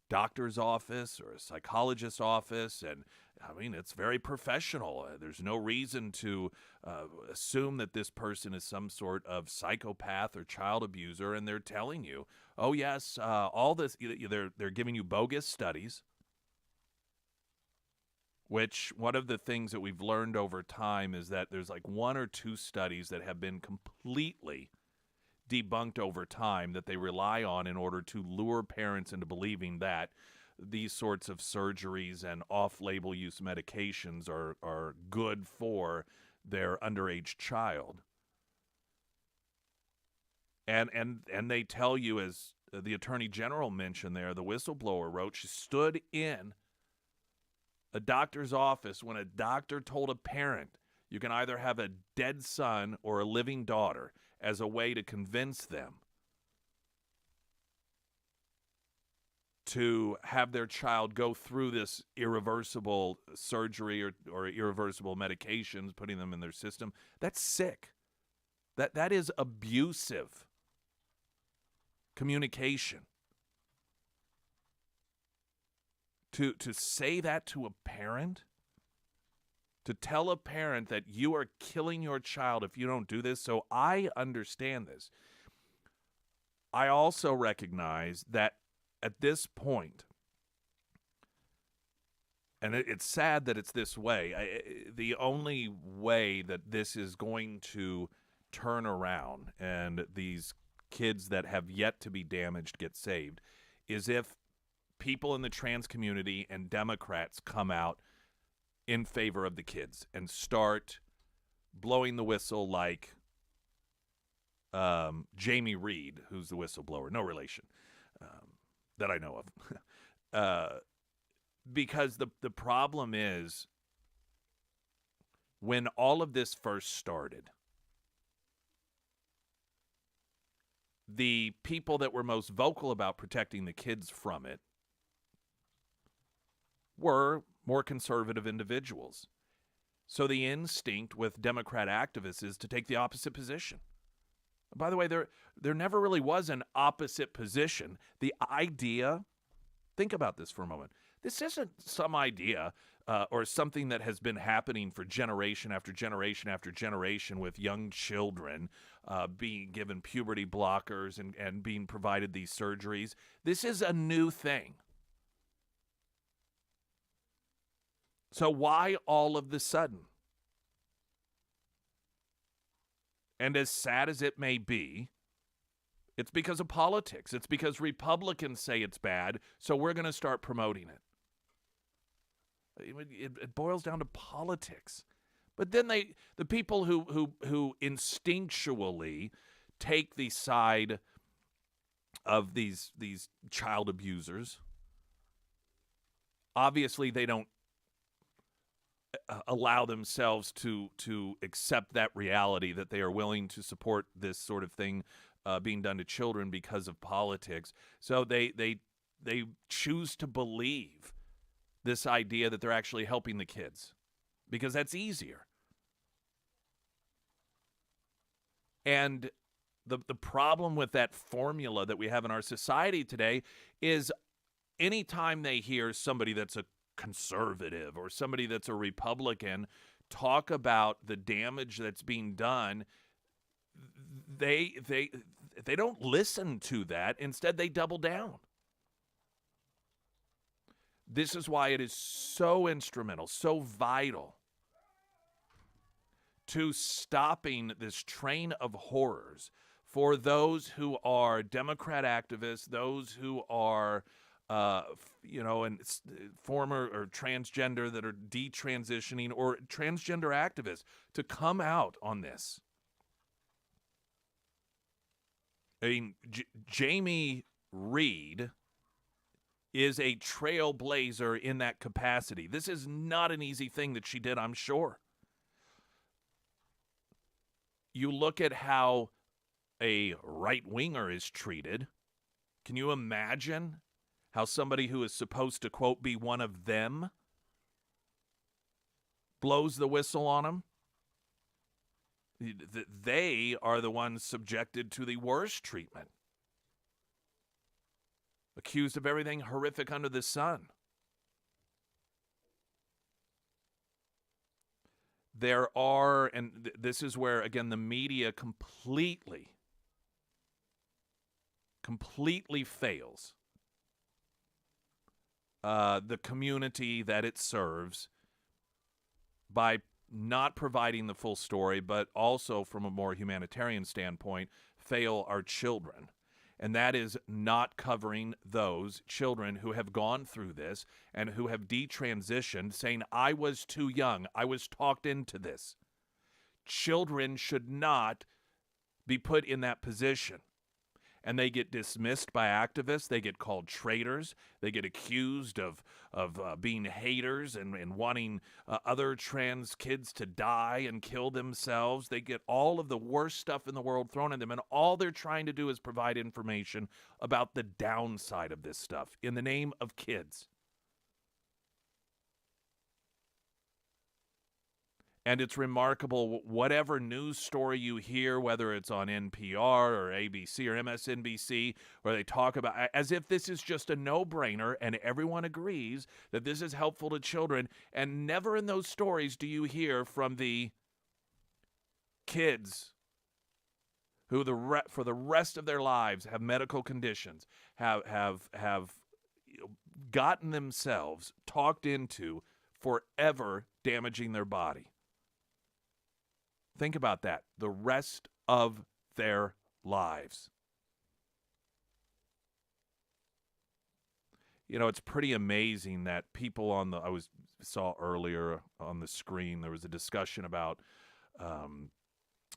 A: doctor's office or a psychologist's office, and I mean, it's very professional. There's no reason to assume that this person is some sort of psychopath or child abuser, and they're telling you, oh yes, all this, they're giving you bogus studies, which one of the things that we've learned over time is that there's like one or two studies that have been completely debunked over time that they rely on in order to lure parents into believing that these sorts of surgeries and off-label use medications are good for their underage child. And they tell you, as the Attorney General mentioned there, the whistleblower wrote, she stood in a doctor's office when a doctor told a parent you can either have a dead son or a living daughter as a way to convince them to have their child go through this irreversible surgery or irreversible medications, putting them in their system. That's sick. That is abusive communication. To say that to a parent, to tell a parent that you are killing your child if you don't do this. So I understand this. I also recognize that at this point, and it's sad that it's this way, the only way that this is going to turn around and these kids that have yet to be damaged get saved is if people in the trans community and Democrats come out in favor of the kids and start blowing the whistle like Jamie Reed, who's the whistleblower, no relation that I know of. Because the problem is, when all of this first started, the people that were most vocal about protecting the kids from it were more conservative individuals. So the instinct with Democrat activists is to take the opposite position. By the way, there never really was an opposite position. The idea, think about this for a moment. This isn't some idea or something that has been happening for generation after generation after generation with young children being given puberty blockers and being provided these surgeries. This is a new thing. So why all of the sudden? And as sad as it may be, it's because of politics. It's because Republicans say it's bad, so we're going to start promoting it. It boils down to politics. But then the people who instinctually take the side of these child abusers, obviously they don't allow themselves to accept that reality that they are willing to support this sort of thing being done to children because of politics. So they choose to believe this idea that they're actually helping the kids because that's easier. And the problem with that formula that we have in our society today is anytime they hear somebody that's a conservative or somebody that's a Republican talk about the damage that's being done, they don't listen to that. Instead, they double down. This is why it is so instrumental, so vital to stopping this train of horrors for those who are Democrat activists, those who are, and former or transgender that are detransitioning or transgender activists to come out on this. I mean, Jamie Reed is a trailblazer in that capacity. This is not an easy thing that she did, I'm sure. You look at how a right-winger is treated. Can you imagine how somebody who is supposed to, quote, be one of them blows the whistle on them? They are the ones subjected to the worst treatment. Accused of everything horrific under the sun. There are, and this is where, again, the media completely fails the community that it serves by not providing the full story, but also from a more humanitarian standpoint, fail our children. And that is not covering those children who have gone through this and who have detransitioned, saying, I was too young. I was talked into this. Children should not be put in that position. And they get dismissed by activists. They get called traitors. They get accused of being haters and wanting other trans kids to die and kill themselves. They get all of the worst stuff in the world thrown at them, and all they're trying to do is provide information about the downside of this stuff in the name of kids. And it's remarkable, whatever news story you hear, whether it's on NPR or ABC or MSNBC, where they talk about, as if this is just a no-brainer and everyone agrees that this is helpful to children, and never in those stories do you hear from the kids who for the rest of their lives have medical conditions, have gotten themselves talked into forever damaging their body. Think about that. The rest of their lives. You know, it's pretty amazing that people saw earlier on the screen, there was a discussion about an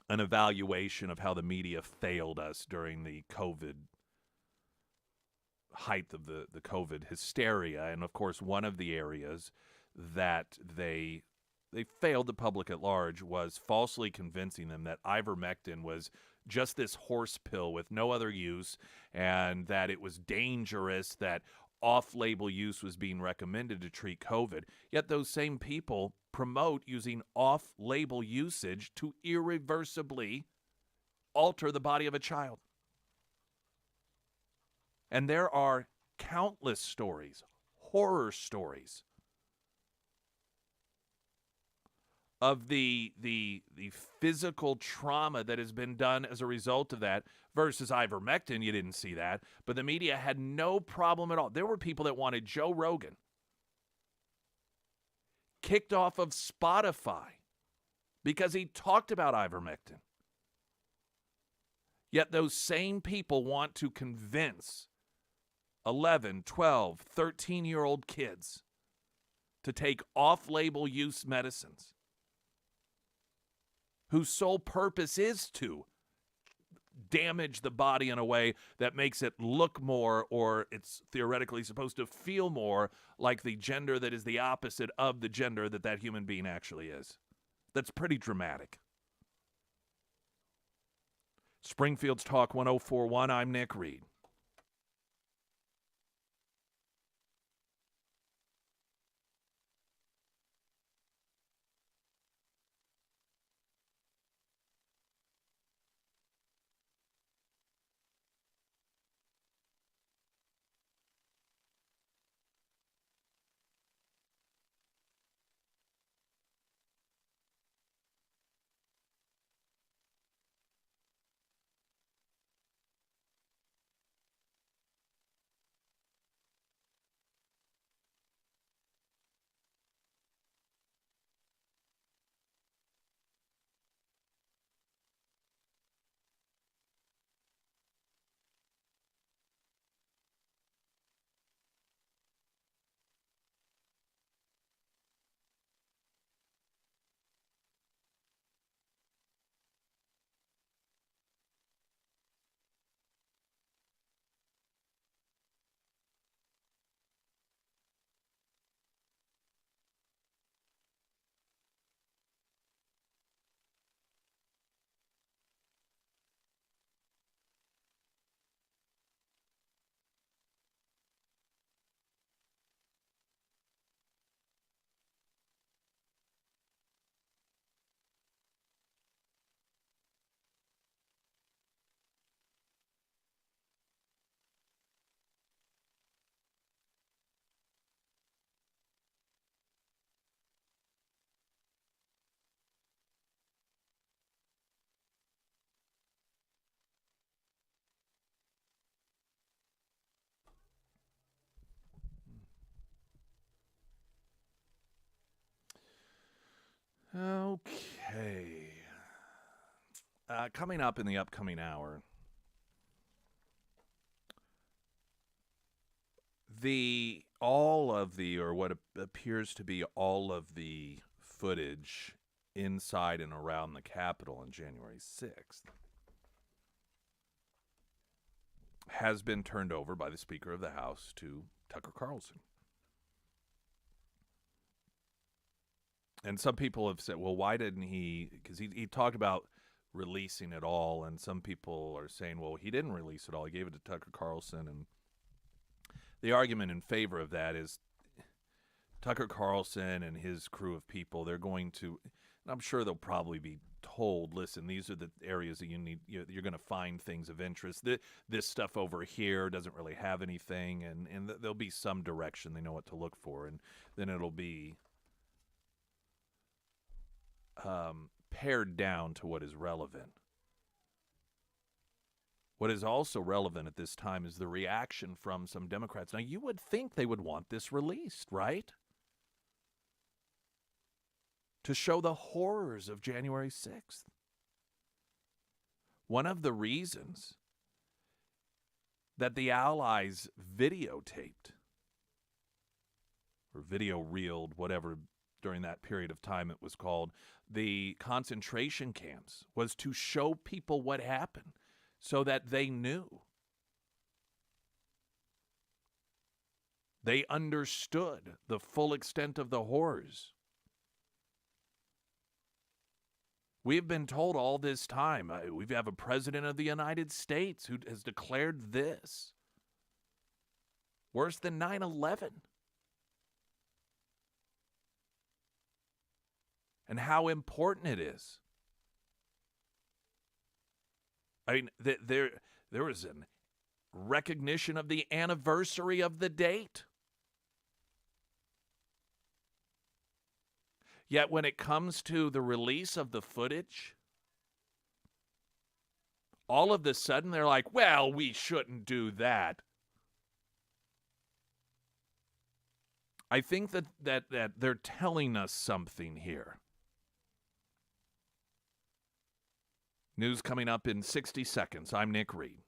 A: evaluation of how the media failed us during the COVID height of the COVID hysteria. And, of course, one of the areas that they failed the public at large was falsely convincing them that ivermectin was just this horse pill with no other use, and that it was dangerous, that off-label use was being recommended to treat COVID. Yet those same people promote using off-label usage to irreversibly alter the body of a child. And there are countless stories, horror stories, of the physical trauma that has been done as a result of that versus ivermectin. You didn't see that, but the media had no problem at all. There were people that wanted Joe Rogan kicked off of Spotify because he talked about ivermectin. Yet those same people want to convince 11, 12, 13-year-old kids to take off-label use medicines whose sole purpose is to damage the body in a way that makes it look more, or it's theoretically supposed to feel more like the gender that is the opposite of the gender that human being actually is. That's pretty dramatic. Springfield's Talk 1041, I'm Nick Reed. Okay. Coming up in the upcoming hour, what appears to be all of the footage inside and around the Capitol on January 6th has been turned over by the Speaker of the House to Tucker Carlson. And some people have said, well, why didn't he? Because he talked about releasing it all, and some people are saying, well, he didn't release it all. He gave it to Tucker Carlson. And the argument in favor of that is Tucker Carlson and his crew of people, they're going to, and I'm sure they'll probably be told, listen, these are the areas that you're going to find things of interest. This stuff over here doesn't really have anything, and there'll be some direction. They know what to look for, and then it'll be pared down to what is relevant. What is also relevant at this time is the reaction from some Democrats. Now, you would think they would want this released, right? To show the horrors of January 6th. One of the reasons that the Allies videotaped, or video reeled, whatever during that period of time it was called, the concentration camps, was to show people what happened so that they knew. They understood the full extent of the horrors. We've been told all this time, we have a president of the United States who has declared this. Worse than 9/11. And how important it is. I mean, there was a recognition of the anniversary of the date. Yet when it comes to the release of the footage, all of a sudden they're like, well, we shouldn't do that. I think that they're telling us something here. News coming up in 60 seconds. I'm Nick Reed.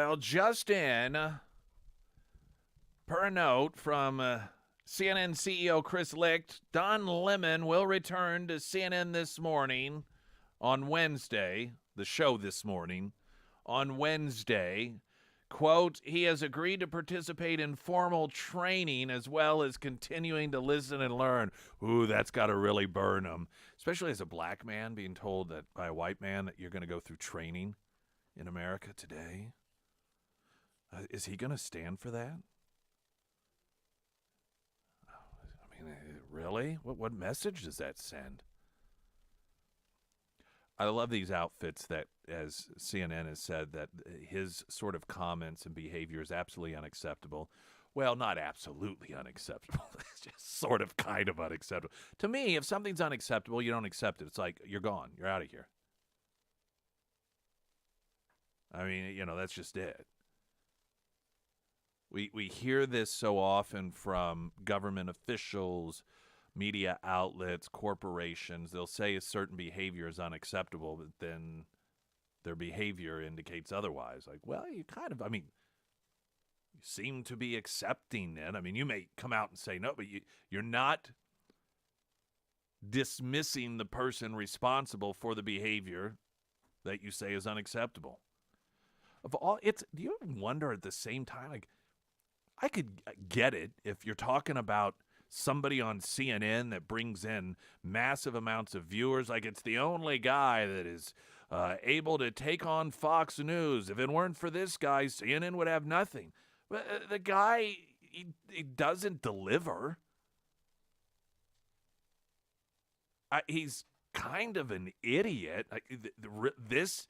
A: Well, just in, per a note from CNN CEO Chris Licht, Don Lemon will return to CNN this morning on Wednesday, the show this morning, on Wednesday. Quote, he has agreed to participate in formal training as well as continuing to listen and learn. Ooh, that's got to really burn him, especially as a black man being told that by a white man that you're going to go through training in America today. Is he going to stand for that? I mean, really? What message does that send? I love these outfits that, as CNN has said, that his sort of comments and behavior is absolutely unacceptable. Well, not absolutely unacceptable. It's just sort of kind of unacceptable. To me, if something's unacceptable, you don't accept it. It's like, you're gone. You're out of here. I mean, that's just it. We hear this so often from government officials, media outlets, corporations. They'll say a certain behavior is unacceptable, but then their behavior indicates otherwise. Like, well, you seem to be accepting it. I mean, you may come out and say no, but you're not dismissing the person responsible for the behavior that you say is unacceptable. Do you wonder at the same time, like, I could get it if you're talking about somebody on CNN that brings in massive amounts of viewers, like it's the only guy that is able to take on Fox News. If it weren't for this guy, CNN would have nothing. But the guy, he doesn't deliver. He's kind of an idiot. This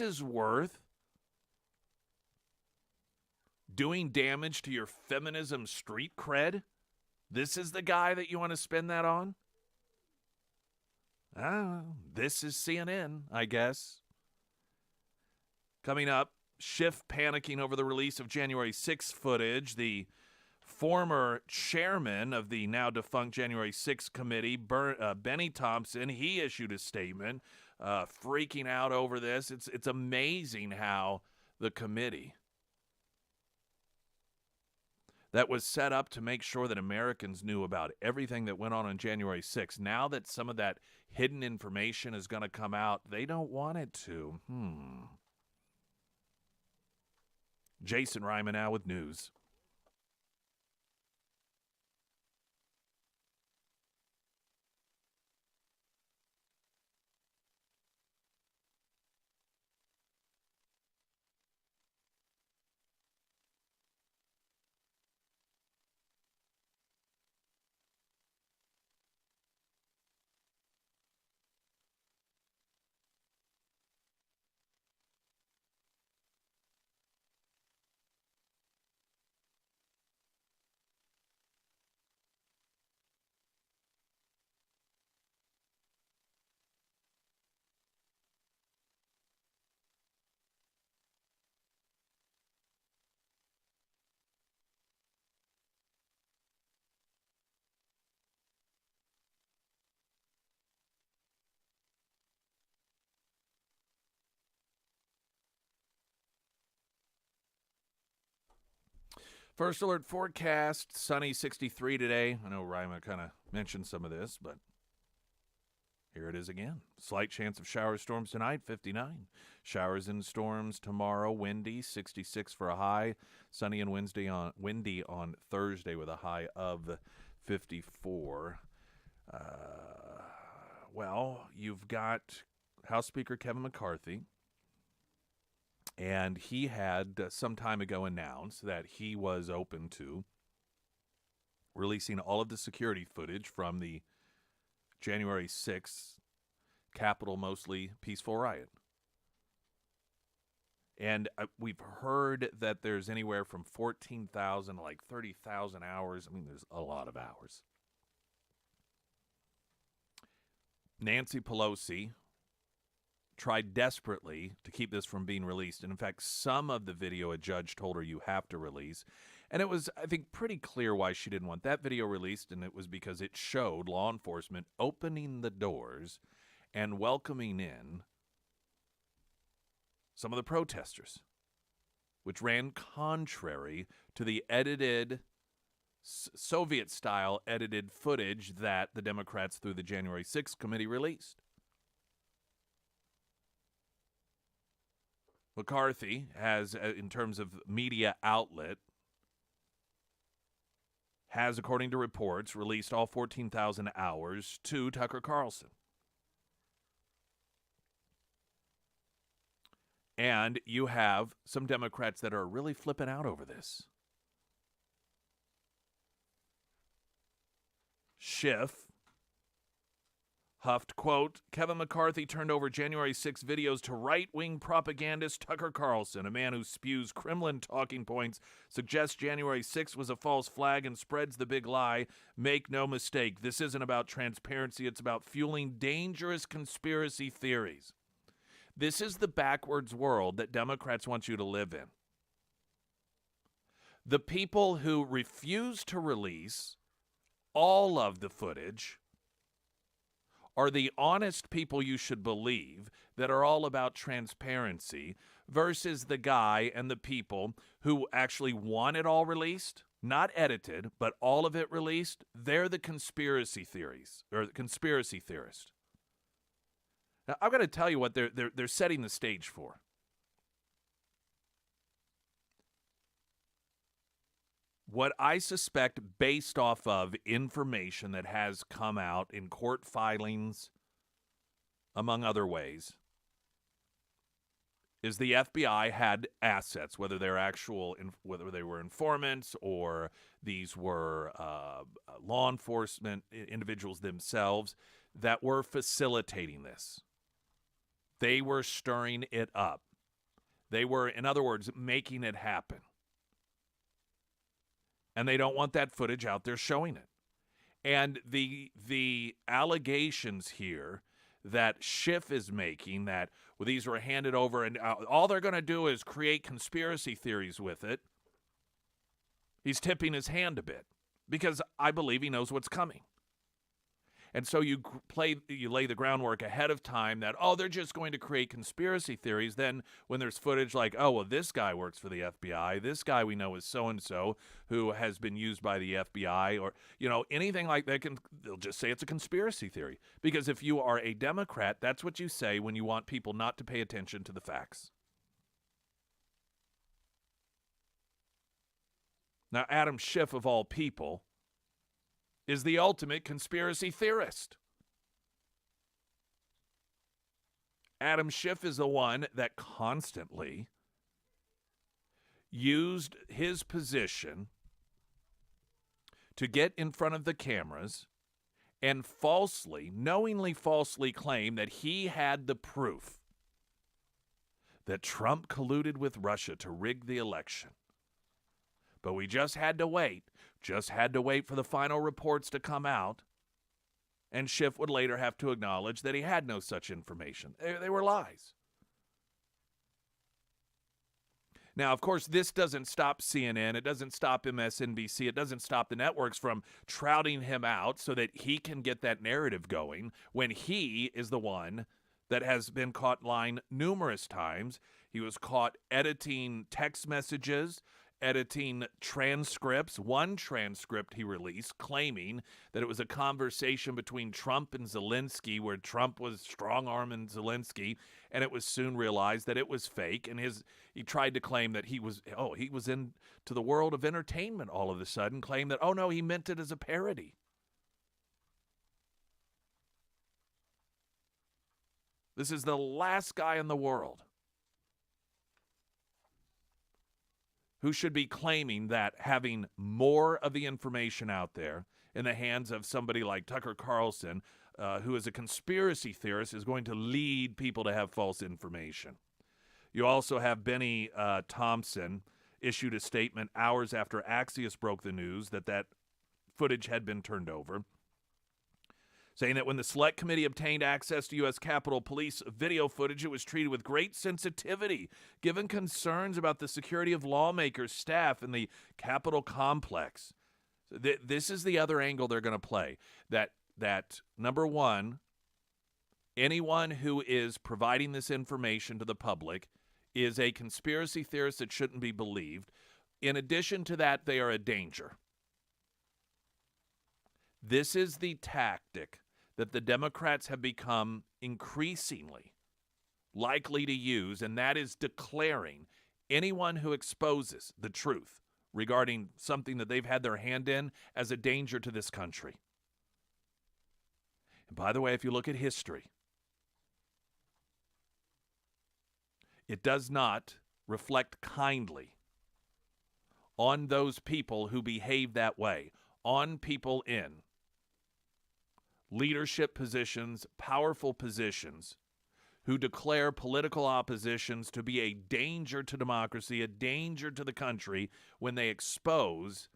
A: is worth doing damage to your feminism street cred? This is the guy that you want to spend that on? This is CNN, I guess. Coming up, Schiff panicking over the release of January 6th footage. The former chairman of the now defunct January 6th committee, Benny Thompson, he issued a statement freaking out over this. It's amazing how the committee that was set up to make sure that Americans knew about everything that went on January 6th. Now that some of that hidden information is going to come out, they don't want it to. Jason Ryman now with news. First alert forecast, sunny 63 today. I know Ryman kind of mentioned some of this, but here it is again. Slight chance of showers, storms tonight, 59. Showers and storms tomorrow, windy, 66 for a high. Sunny and windy on Thursday with a high of 54. Well, you've got House Speaker Kevin McCarthy. And he had some time ago announced that he was open to releasing all of the security footage from the January 6th Capitol mostly peaceful riot. And we've heard that there's anywhere from 14,000 to like 30,000 hours. I mean, there's a lot of hours. Nancy Pelosi tried desperately to keep this from being released. And in fact, some of the video a judge told her you have to release. And it was, I think, pretty clear why she didn't want that video released. And it was because it showed law enforcement opening the doors and welcoming in some of the protesters. which ran contrary to the edited Soviet-style edited footage that the Democrats through the January 6th committee released. McCarthy has, in terms of media outlet, has, according to reports, released all 14,000 hours to Tucker Carlson. And you have some Democrats that are really flipping out over this. Schiff huffed, quote, Kevin McCarthy turned over January 6 videos to right-wing propagandist Tucker Carlson, a man who spews Kremlin talking points, suggests January 6 was a false flag, and spreads the big lie. Make no mistake, this isn't about transparency. It's about fueling dangerous conspiracy theories. This is the backwards world that Democrats want you to live in. The people who refuse to release all of the footage are the honest people you should believe that are all about transparency, versus the guy and the people who actually want it all released, not edited, but all of it released. They're the conspiracy theories, or the conspiracy theorists. Now, I've got to tell you what they're setting the stage for. What I suspect, based off of information that has come out in court filings, among other ways, is the FBI had assets, whether whether they were informants or these were law enforcement individuals themselves that were facilitating this. They were stirring it up. They were, in other words, making it happen. And they don't want that footage out there showing it. And the allegations here that Schiff is making, that these were handed over and all they're going to do is create conspiracy theories with it, he's tipping his hand a bit, because I believe he knows what's coming. And so you lay the groundwork ahead of time that, they're just going to create conspiracy theories. Then when there's footage like, this guy works for the FBI, this guy we know is so-and-so who has been used by the FBI, or, anything like that, they'll just say it's a conspiracy theory. Because if you are a Democrat, that's what you say when you want people not to pay attention to the facts. Now, Adam Schiff, of all people, is the ultimate conspiracy theorist. Adam Schiff is the one that constantly used his position to get in front of the cameras and knowingly falsely claim that he had the proof that Trump colluded with Russia to rig the election. But we just had to wait for the final reports to come out, and Schiff would later have to acknowledge that he had no such information. They were lies. Now, of course, this doesn't stop CNN, it doesn't stop MSNBC, it doesn't stop the networks from trouting him out so that he can get that narrative going when he is the one that has been caught lying numerous times. He was caught editing text messages, editing transcripts. One transcript he released claiming that it was a conversation between Trump and Zelensky where Trump was strong-arming Zelensky, and it was soon realized that it was fake, and he tried to claim that he was into the world of entertainment all of a sudden, claimed that, no, he meant it as a parody. This is the last guy in the world who should be claiming that having more of the information out there in the hands of somebody like Tucker Carlson, who is a conspiracy theorist, is going to lead people to have false information. You also have Benny Thompson issued a statement hours after Axios broke the news that footage had been turned over, saying that when the Select Committee obtained access to U.S. Capitol Police video footage, it was treated with great sensitivity, given concerns about the security of lawmakers, staff, and the Capitol complex. This is the other angle they're going to play, that number one, anyone who is providing this information to the public is a conspiracy theorist that shouldn't be believed. In addition to that, they are a danger. This is the tactic that the Democrats have become increasingly likely to use, and that is declaring anyone who exposes the truth regarding something that they've had their hand in as a danger to this country. And by the way, if you look at history, it does not reflect kindly on those people who behave that way, on people in leadership positions, powerful positions, who declare political oppositions to be a danger to democracy, a danger to the country when they expose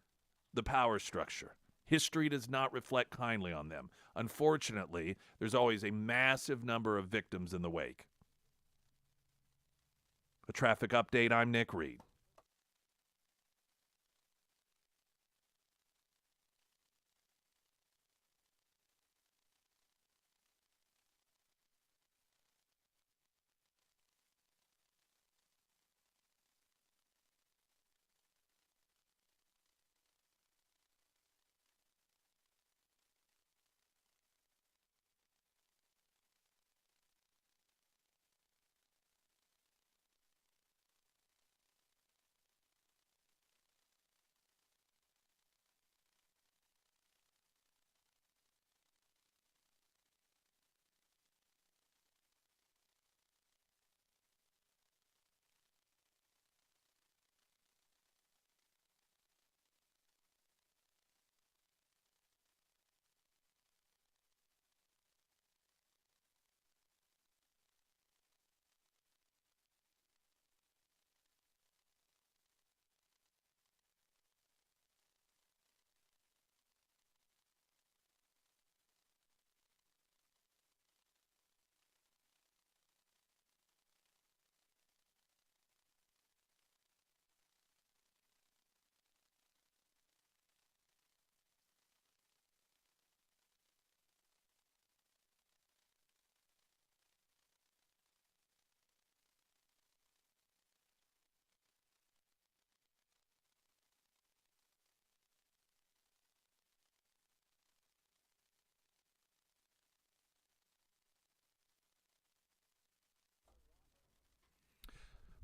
A: the power structure. History does not reflect kindly on them. Unfortunately, there's always a massive number of victims in the wake. A traffic update, I'm Nick Reed.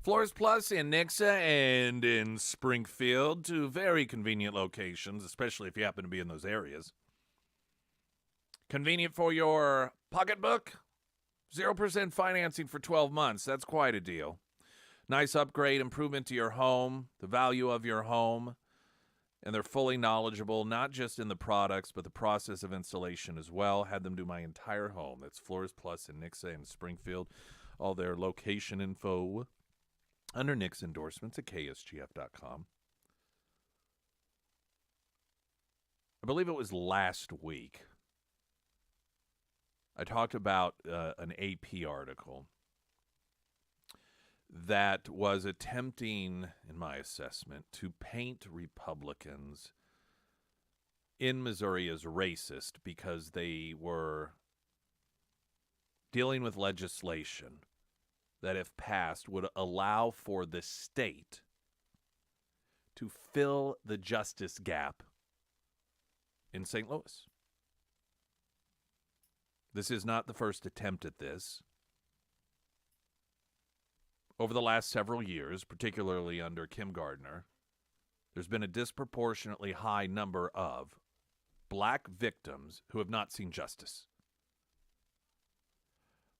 A: Flores Plus in Nixa and in Springfield, two very convenient locations, especially if you happen to be in those areas. Convenient for your pocketbook? 0% financing for 12 months. That's quite a deal. Nice upgrade, improvement to your home, the value of your home. And they're fully knowledgeable, not just in the products, but the process of installation as well. Had them do my entire home. That's Flores Plus in Nixa and Springfield. All their location info under Nick's endorsements at ksgf.com. I believe it was last week. I talked about an AP article that was attempting, in my assessment, to paint Republicans in Missouri as racist because they were dealing with legislation that, if passed, would allow for the state to fill the justice gap in St. Louis. This is not the first attempt at this. Over the last several years, particularly under Kim Gardner, there's been a disproportionately high number of black victims who have not seen justice.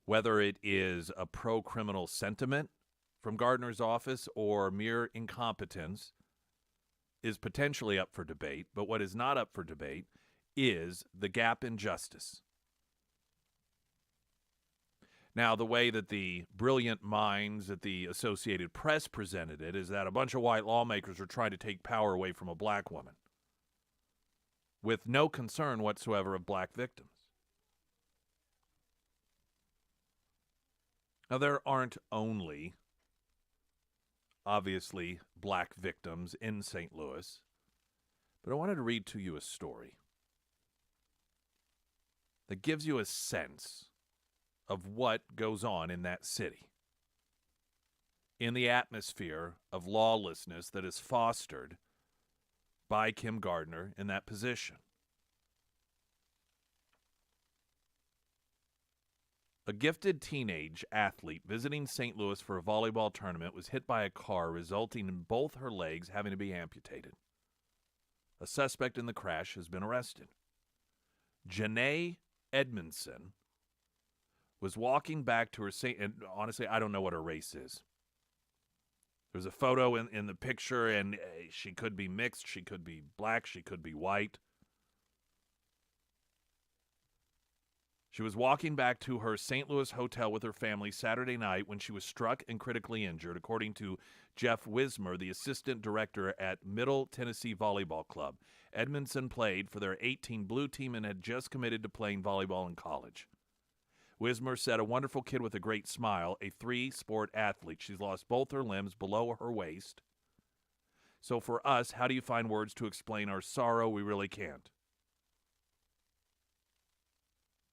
A: Whether it is a pro-criminal sentiment from Gardner's office or mere incompetence is potentially up for debate, but what is not up for debate is the gap in justice. Now, the way that the brilliant minds at the Associated Press presented it is that a bunch of white lawmakers are trying to take power away from a black woman with no concern whatsoever of black victims. Now, there aren't only, obviously, black victims in St. Louis, but I wanted to read to you a story that gives you a sense of what goes on in that city in the atmosphere of lawlessness that is fostered by Kim Gardner in that position. A gifted teenage athlete visiting St. Louis for a volleyball tournament was hit by a car, resulting in both her legs having to be amputated. A suspect in the crash has been arrested. Janae Edmondson was walking back to her and honestly, I don't know what her race is. There's a photo in the picture, and she could be mixed, she could be black, she could be white. She was walking back to her St. Louis hotel with her family Saturday night when she was struck and critically injured, according to Jeff Wismer, the assistant director at Middle Tennessee Volleyball Club. Edmondson played for their 18 Blue team and had just committed to playing volleyball in college. Wismer said, a wonderful kid with a great smile, a three-sport athlete. She's lost both her limbs below her waist. So for us, how do you find words to explain our sorrow? We really can't.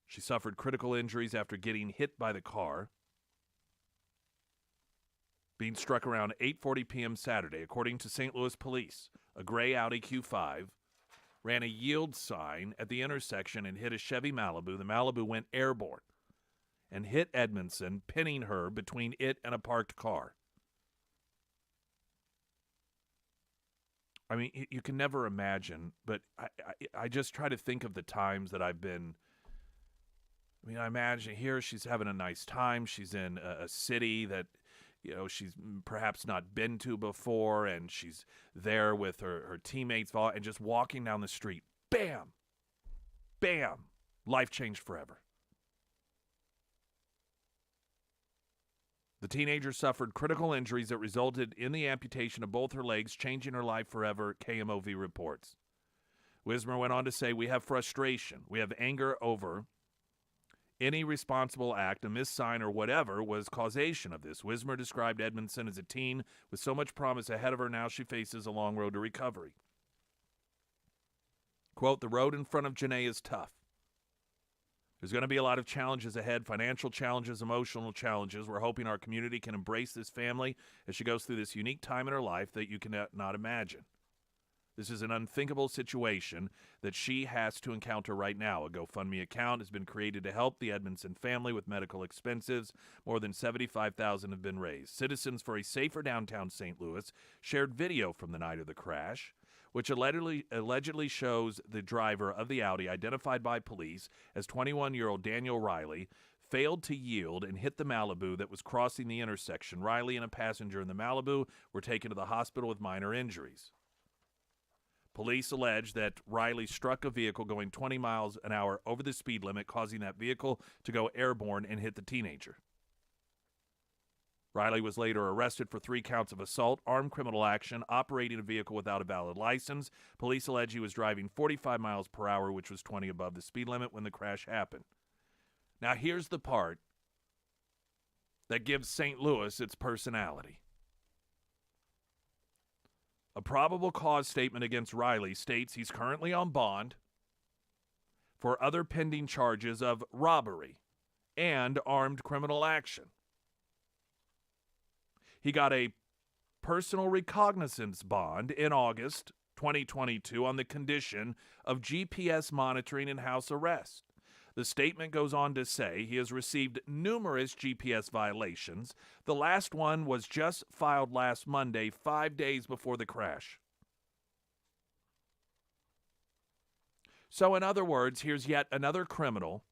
A: She suffered critical injuries after getting hit by the car, being struck around 8:40 p.m. Saturday. According to St. Louis police, a gray Audi Q5 ran a yield sign at the intersection and hit a Chevy Malibu. The Malibu went airborne and hit Edmondson, pinning her between it and a parked car. I mean, you can never imagine, but I just try to think of the times that I've been. I mean, I imagine here she's having a nice time. She's in a city that, she's perhaps not been to before, and she's there with her teammates and just walking down the street. Bam! Bam! Life changed forever. The teenager suffered critical injuries that resulted in the amputation of both her legs, changing her life forever, KMOV reports. Wismer went on to say, we have frustration. We have anger over any responsible act, a missed sign, or whatever was causation of this. Wismer described Edmondson as a teen with so much promise ahead of her. Now she faces a long road to recovery. Quote, the road in front of Janae is tough. There's going to be a lot of challenges ahead, financial challenges, emotional challenges. We're hoping our community can embrace this family as she goes through this unique time in her life that you cannot imagine. This is an unthinkable situation that she has to encounter right now. A GoFundMe account has been created to help the Edmondson family with medical expenses. More than $75,000 have been raised. Citizens for a Safer Downtown St. Louis shared video from the night of the crash, which allegedly shows the driver of the Audi, identified by police as 21-year-old Daniel Riley, failed to yield and hit the Malibu that was crossing the intersection. Riley and a passenger in the Malibu were taken to the hospital with minor injuries. Police allege that Riley struck a vehicle going 20 miles an hour over the speed limit, causing that vehicle to go airborne and hit the teenager. Riley was later arrested for 3 counts of assault, armed criminal action, operating a vehicle without a valid license. Police allege he was driving 45 miles per hour, which was 20 above the speed limit when the crash happened. Now, here's the part that gives St. Louis its personality. A probable cause statement against Riley states he's currently on bond for other pending charges of robbery and armed criminal action. He got a personal recognizance bond in August 2022 on the condition of GPS monitoring and house arrest. The statement goes on to say he has received numerous GPS violations. The last one was just filed last Monday, 5 days before the crash. So in other words, here's yet another criminal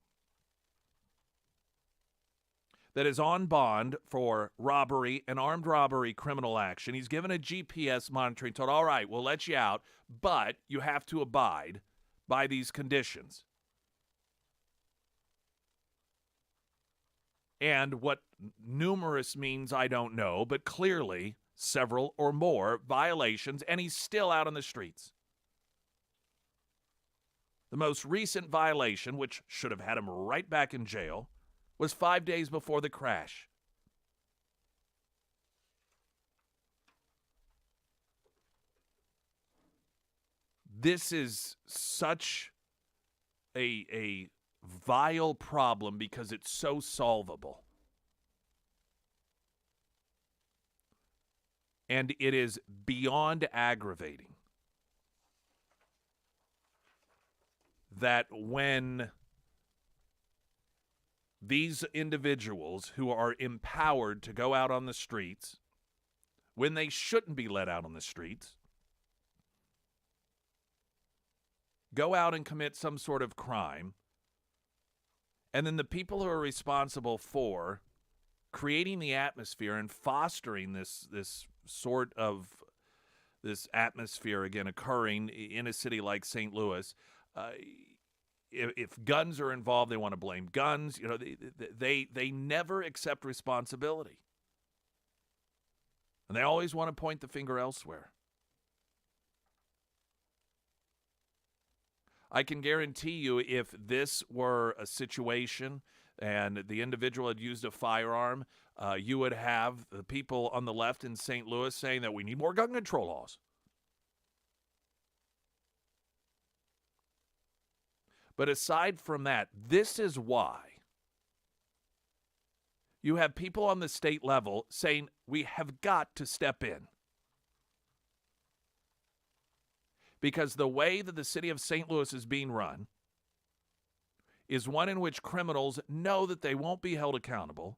A: that is on bond for robbery and armed robbery criminal action. He's given a GPS monitoring, told, all right, we'll let you out, but you have to abide by these conditions. And what numerous means, I don't know, but clearly several or more violations, and he's still out on the streets. The most recent violation, which should have had him right back in jail, was 5 days before the crash. This is such a vile problem because it's so solvable. And it is beyond aggravating that when these individuals who are empowered to go out on the streets, when they shouldn't be let out on the streets, go out and commit some sort of crime, and then the people who are responsible for creating the atmosphere and fostering this sort of this atmosphere again occurring in a city like St. Louis, if guns are involved, they want to blame guns. You know, they never accept responsibility, and they always want to point the finger elsewhere. I can guarantee you, if this were a situation and the individual had used a firearm, you would have the people on the left in St. Louis saying that we need more gun control laws. But aside from that, this is why you have people on the state level saying we have got to step in. Because the way that the city of St. Louis is being run is one in which criminals know that they won't be held accountable.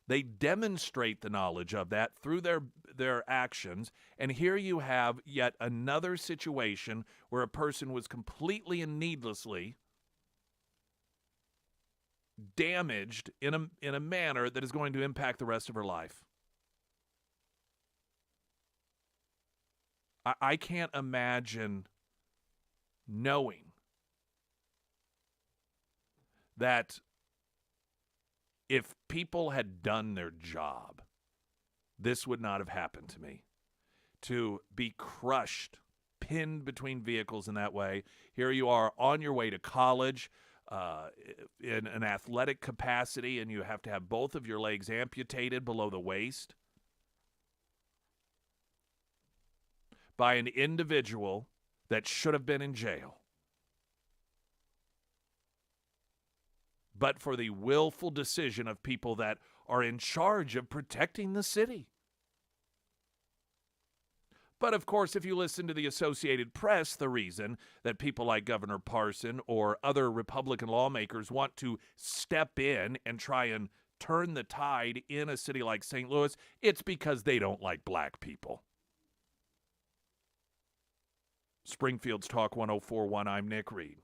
A: They demonstrate the knowledge of that through their actions. And here you have yet another situation where a person was completely and needlessly damaged in a manner that is going to impact the rest of her life. I can't imagine knowing that if people had done their job, this would not have happened to me. To be crushed, pinned between vehicles in that way. Here you are on your way to college in an athletic capacity, and you have to have both of your legs amputated below the waist by an individual that should have been in jail, but for the willful decision of people that are in charge of protecting the city. But of course, if you listen to the Associated Press, the reason that people like Governor Parson or other Republican lawmakers want to step in and try and turn the tide in a city like St. Louis, it's because they don't like black people. Springfield's Talk 104.1, I'm Nick Reed.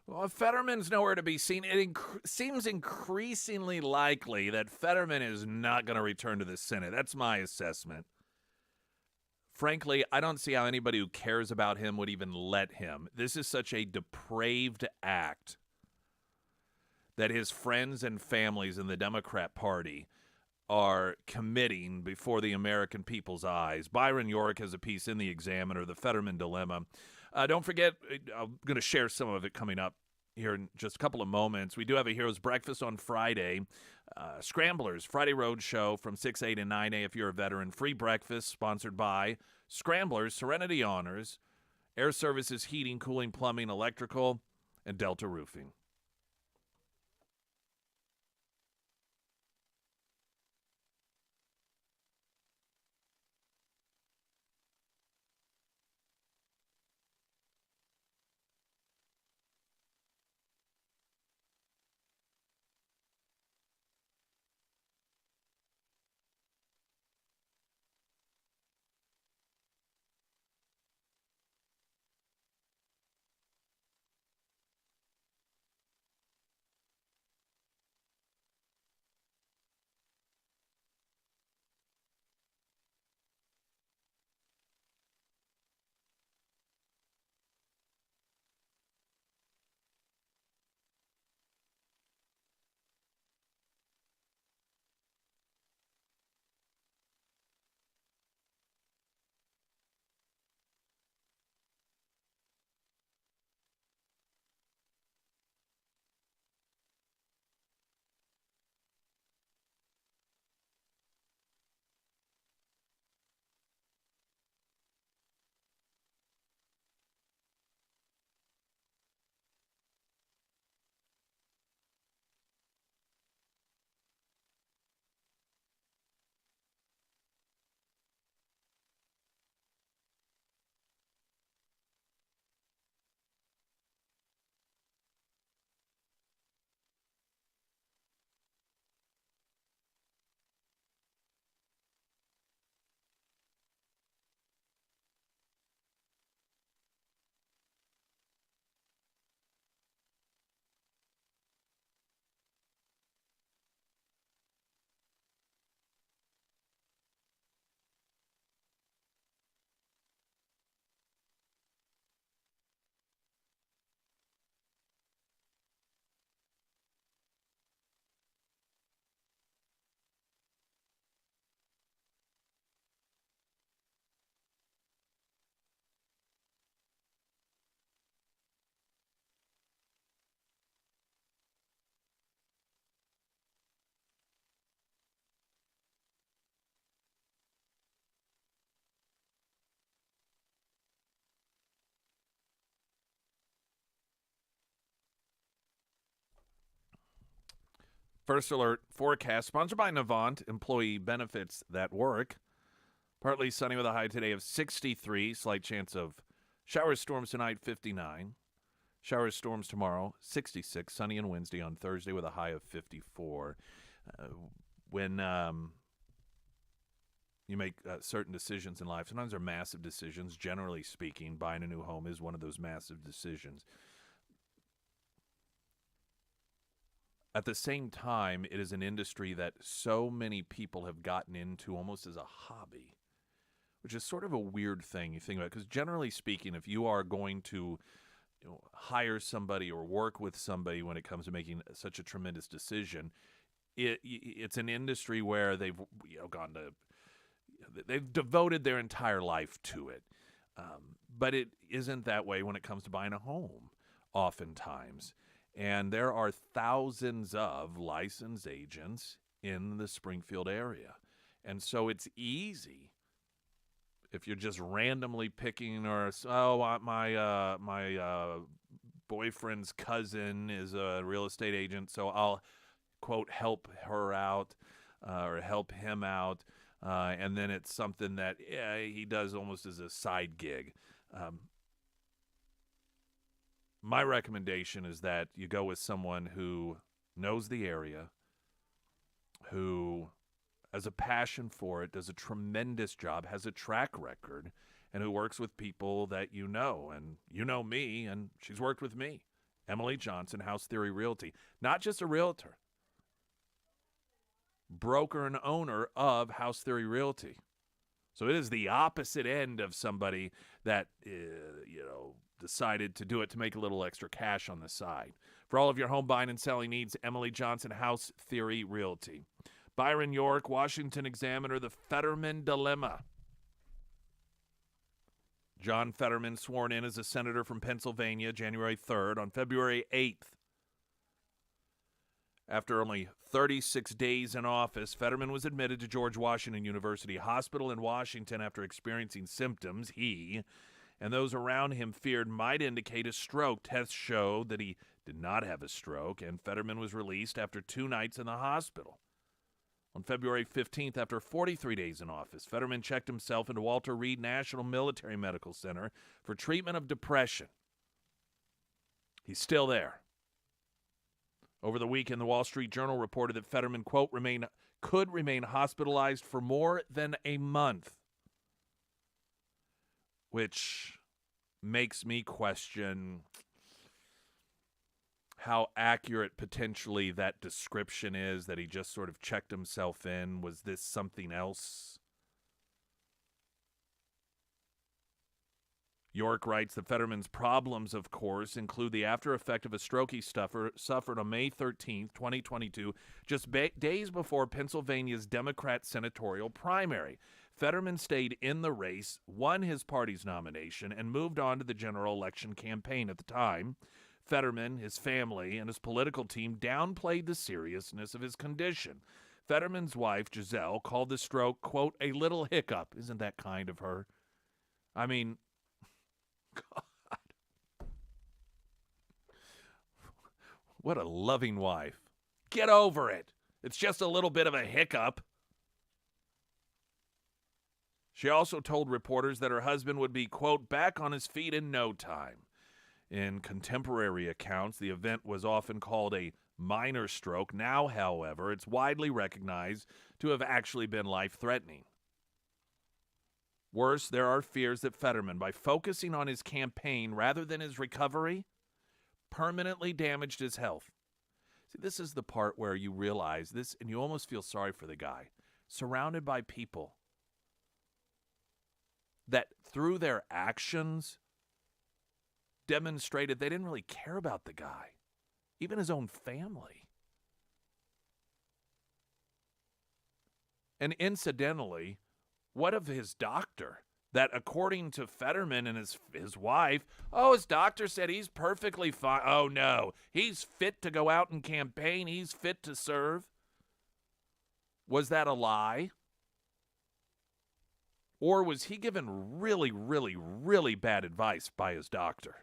A: Well, Fetterman's nowhere to be seen. It seems increasingly likely that Fetterman is not going to return to the Senate. That's my assessment. Frankly, I don't see how anybody who cares about him would even let him. This is such a depraved act that his friends and families in the Democrat Party are committing before the American people's eyes. Byron York has a piece in the Examiner, The Fetterman Dilemma. Don't forget, I'm going to share some of it coming up here in just a couple of moments. We do have a Heroes Breakfast on Friday. Scramblers, Friday Road Show from 6, 8, and 9 a if you're a veteran. Free breakfast sponsored by Scramblers, Serenity Honors, Air Services, Heating, Cooling, Plumbing, Electrical, and Delta Roofing. First Alert forecast sponsored by Navant, employee benefits that work. Partly sunny with a high today of 63. Slight chance of showers, storms tonight, 59. Showers, storms tomorrow, 66. Sunny and Wednesday on Thursday with a high of 54. When you make certain decisions in life, sometimes they're massive decisions. Generally speaking, buying a new home is one of those massive decisions. At the same time, it is an industry that so many people have gotten into almost as a hobby, which is sort of a weird thing you think about. Because generally speaking, if you are going to hire somebody or work with somebody when it comes to making such a tremendous decision, it's an industry where they've they've devoted their entire life to it. But it isn't that way when it comes to buying a home, oftentimes. And there are thousands of licensed agents in the Springfield area. And so it's easy if you're just randomly picking my boyfriend's cousin is a real estate agent, so I'll, quote, help her out or help him out. And then it's something that he does almost as a side gig. My recommendation is that you go with someone who knows the area, who has a passion for it, does a tremendous job, has a track record, and who works with people that you know. And you know me, and she's worked with me. Emily Johnson, House Theory Realty. Not just a realtor, broker and owner of House Theory Realty. So it is the opposite end of somebody that, decided to do it to make a little extra cash on the side. For all of your home buying and selling needs, Emily Johnson, House Theory Realty. Byron York, Washington Examiner, The Fetterman Dilemma. John Fetterman sworn in as a senator from Pennsylvania January 3rd. On February 8th, after only 36 days in office, Fetterman was admitted to George Washington University Hospital in Washington after experiencing symptoms he and those around him feared might indicate a stroke. Tests showed that he did not have a stroke, and Fetterman was released after 2 nights in the hospital. On February 15th, after 43 days in office, Fetterman checked himself into Walter Reed National Military Medical Center for treatment of depression. He's still there. Over the weekend, the Wall Street Journal reported that Fetterman, quote, could remain hospitalized for more than a month, which makes me question how accurate potentially that description is, that he just sort of checked himself in. Was this something else? York writes that Fetterman's problems, of course, include the after effect of a stroke he suffered on May 13th, 2022, just days before Pennsylvania's Democrat senatorial primary. Fetterman stayed in the race, won his party's nomination, and moved on to the general election campaign. At the time, Fetterman, his family, and his political team downplayed the seriousness of his condition. Fetterman's wife, Giselle, called the stroke, quote, a little hiccup. Isn't that kind of her? I mean, God. What a loving wife. Get over it. It's just a little bit of a hiccup. She also told reporters that her husband would be, quote, back on his feet in no time. In contemporary accounts, the event was often called a minor stroke. Now, however, it's widely recognized to have actually been life-threatening. Worse, there are fears that Fetterman, by focusing on his campaign rather than his recovery, permanently damaged his health. See, this is the part where you realize this, and you almost feel sorry for the guy. Surrounded by people that, through their actions, demonstrated they didn't really care about the guy, even his own family. And incidentally, what of his doctor? That according to Fetterman and his wife, his doctor said he's perfectly fine. Oh, no, he's fit to go out and campaign. He's fit to serve. Was that a lie? Or was he given really, really, really bad advice by his doctor?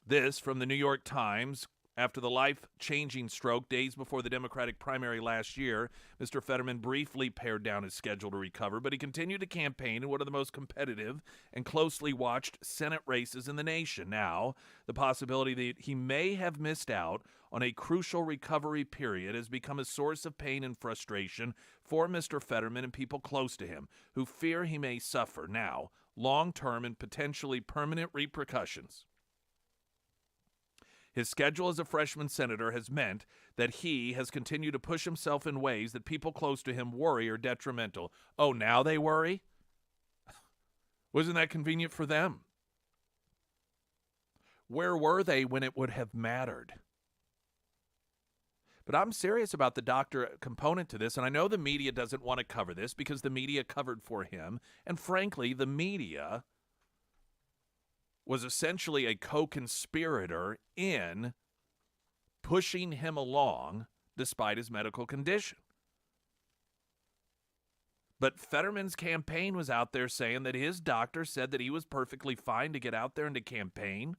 A: This from the New York Times. After the life-changing stroke days before the Democratic primary last year, Mr. Fetterman briefly pared down his schedule to recover, but he continued to campaign in one of the most competitive and closely watched Senate races in the nation. Now, the possibility that he may have missed out on a crucial recovery period has become a source of pain and frustration for Mr. Fetterman and people close to him, who fear he may suffer now long-term and potentially permanent repercussions. His schedule as a freshman senator has meant that he has continued to push himself in ways that people close to him worry are detrimental. Oh, now they worry? Wasn't that convenient for them? Where were they when it would have mattered? But I'm serious about the doctor component to this, and I know the media doesn't want to cover this because the media covered for him, and frankly, the media was essentially a co-conspirator in pushing him along despite his medical condition. But Fetterman's campaign was out there saying that his doctor said that he was perfectly fine to get out there and to campaign.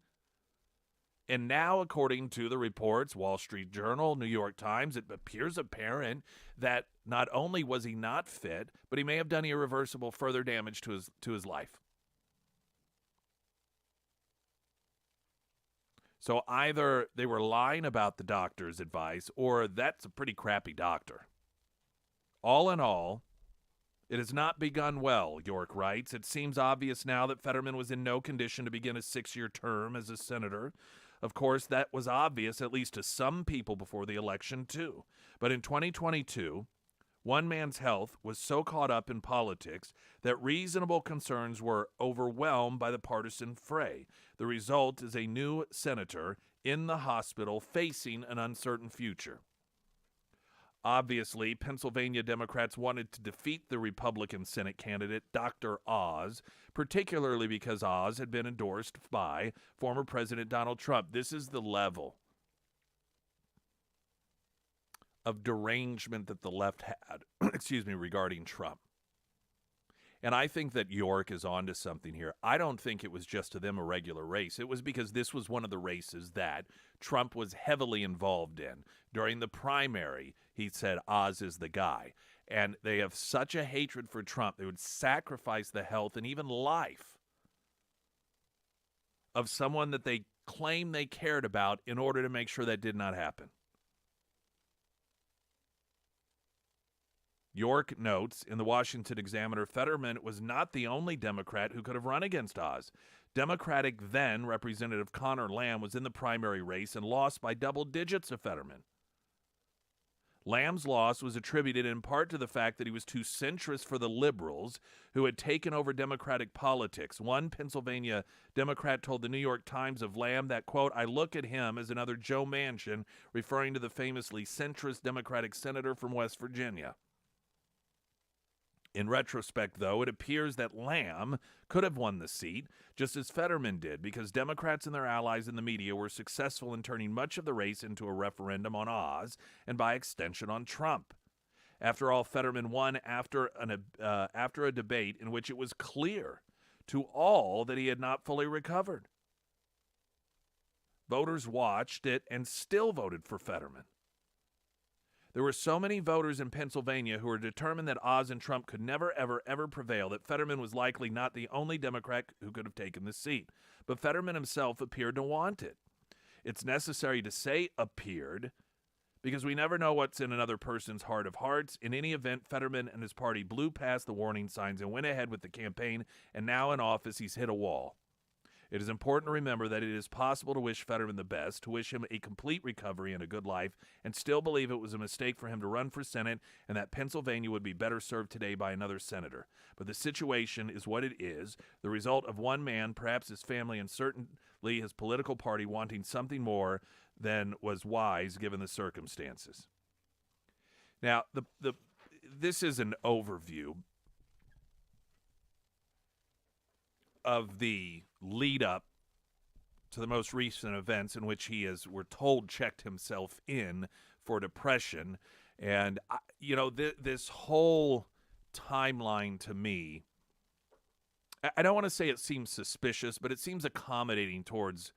A: And now, according to the reports, Wall Street Journal, New York Times, it appears apparent that not only was he not fit, but he may have done irreversible further damage to his life. So either they were lying about the doctor's advice, or that's a pretty crappy doctor. All in all, It has not begun well, York writes. It seems obvious now that Fetterman was in no condition to begin a 6-year term as a senator. Of course, that was obvious, at least to some people before the election, too. But in 2022, one man's health was so caught up in politics that reasonable concerns were overwhelmed by the partisan fray. The result is a new senator in the hospital facing an uncertain future. Obviously, Pennsylvania Democrats wanted to defeat the Republican Senate candidate, Dr. Oz, particularly because Oz had been endorsed by former President Donald Trump. This is the level of derangement that the left had, regarding Trump. And I think that York is onto something here. I don't think it was just to them a regular race. It was because this was one of the races that Trump was heavily involved in. During the primary, he said Oz is the guy. And they have such a hatred for Trump, they would sacrifice the health and even life of someone that they claim they cared about in order to make sure that did not happen. York notes in the Washington Examiner, Fetterman was not the only Democrat who could have run against Oz. Democratic then Representative Connor Lamb was in the primary race and lost by double digits to Fetterman. Lamb's loss was attributed in part to the fact that he was too centrist for the liberals who had taken over Democratic politics. One Pennsylvania Democrat told the New York Times of Lamb that, quote, I look at him as another Joe Manchin, referring to the famously centrist Democratic senator from West Virginia. In retrospect, though, it appears that Lamb could have won the seat, just as Fetterman did, because Democrats and their allies in the media were successful in turning much of the race into a referendum on Oz and, by extension, on Trump. After all, Fetterman won after a debate in which it was clear to all that he had not fully recovered. Voters watched it and still voted for Fetterman. There were so many voters in Pennsylvania who were determined that Oz and Trump could never, ever, ever prevail that Fetterman was likely not the only Democrat who could have taken the seat. But Fetterman himself appeared to want it. It's necessary to say appeared because we never know what's in another person's heart of hearts. In any event, Fetterman and his party blew past the warning signs and went ahead with the campaign, and now in office he's hit a wall. It is important to remember that it is possible to wish Fetterman the best, to wish him a complete recovery and a good life, and still believe it was a mistake for him to run for Senate and that Pennsylvania would be better served today by another senator. But the situation is what it is, the result of one man, perhaps his family, and certainly his political party wanting something more than was wise given the circumstances. Now, this is an overview of the lead up to the most recent events in which he has, we're told, checked himself in for depression. And, this whole timeline to me, I don't want to say it seems suspicious, but it seems accommodating towards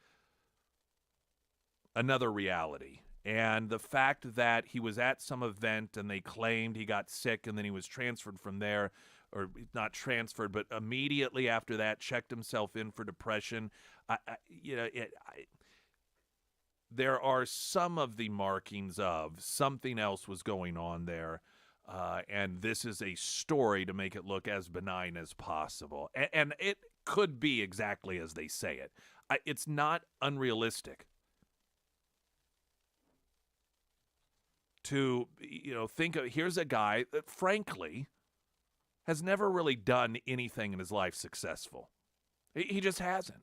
A: another reality. And the fact that he was at some event and they claimed he got sick and then he was transferred from there, or not transferred, but immediately after that checked himself in for depression. There are some of the markings of something else was going on there, and this is a story to make it look as benign as possible. And it could be exactly as they say it. It's not unrealistic to think of, here's a guy that, frankly, has never really done anything in his life successful. He just hasn't.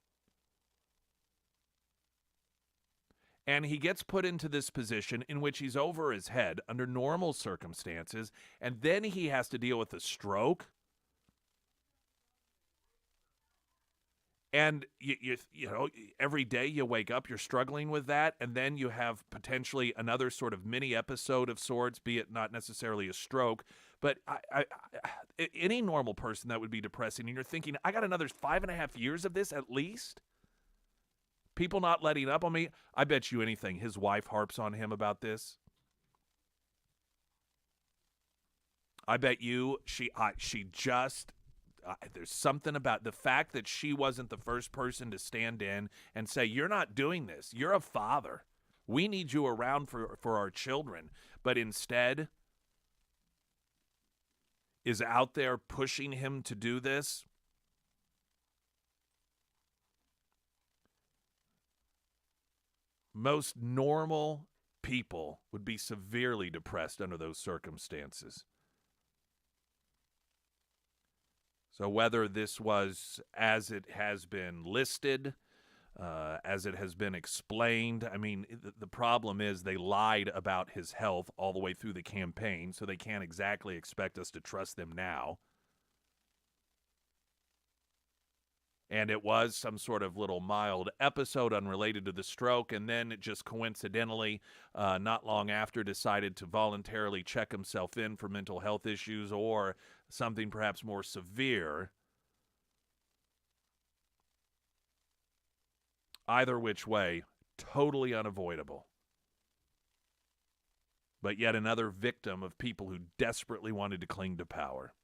A: And he gets put into this position in which he's over his head under normal circumstances, and then he has to deal with a stroke. And, every day you wake up, you're struggling with that, and then you have potentially another sort of mini episode of sorts, be it not necessarily a stroke. But any normal person, that would be depressing. And you're thinking, I got another 5.5 years of this at least? People not letting up on me? I bet you anything his wife harps on him about this. I bet you she just... there's something about the fact that she wasn't the first person to stand in and say, you're not doing this. You're a father. We need you around for our children. But instead, is out there pushing him to do this, most normal people would be severely depressed under those circumstances. So whether this was as it has been listed, as it has been explained, I mean, the problem is they lied about his health all the way through the campaign, so they can't exactly expect us to trust them now. And it was some sort of little mild episode unrelated to the stroke, and then it just coincidentally, not long after, decided to voluntarily check himself in for mental health issues or something perhaps more severe. Either which way, totally unavoidable. But yet another victim of people who desperately wanted to cling to power.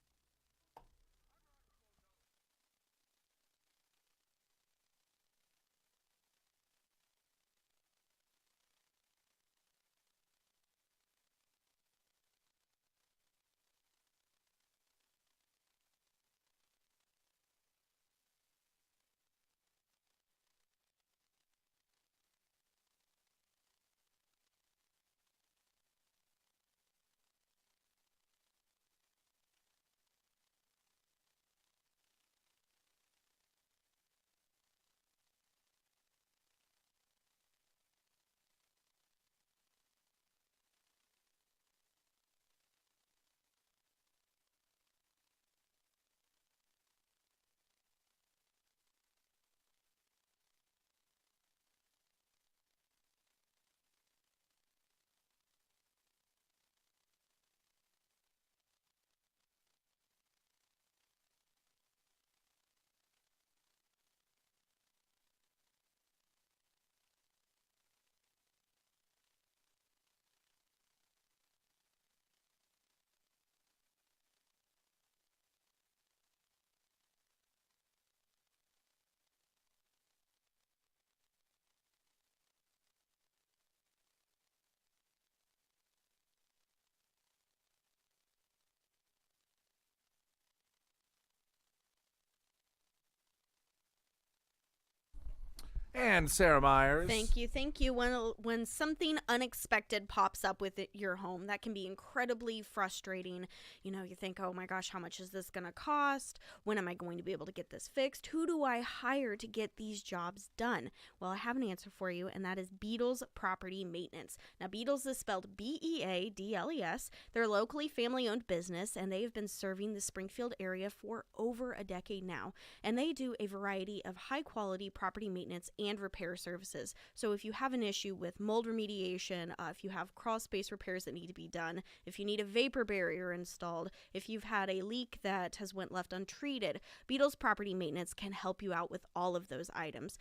A: And Sarah Myers.
B: Thank you, thank you. When something unexpected pops up with your home, that can be incredibly frustrating. You know, you think, oh my gosh, how much is this going to cost? When am I going to be able to get this fixed? Who do I hire to get these jobs done? Well, I have an answer for you, and that is Beadles Property Maintenance. Now, Beadles is spelled Beadles. They're a locally family-owned business, and they have been serving the Springfield area for over a decade now. And they do a variety of high-quality property maintenance and repair services. So if you have an issue with mold remediation, if you have crawl space repairs that need to be done, if you need a vapor barrier installed, if you've had a leak that has went left untreated, Beadles Property Maintenance can help you out with all of those items.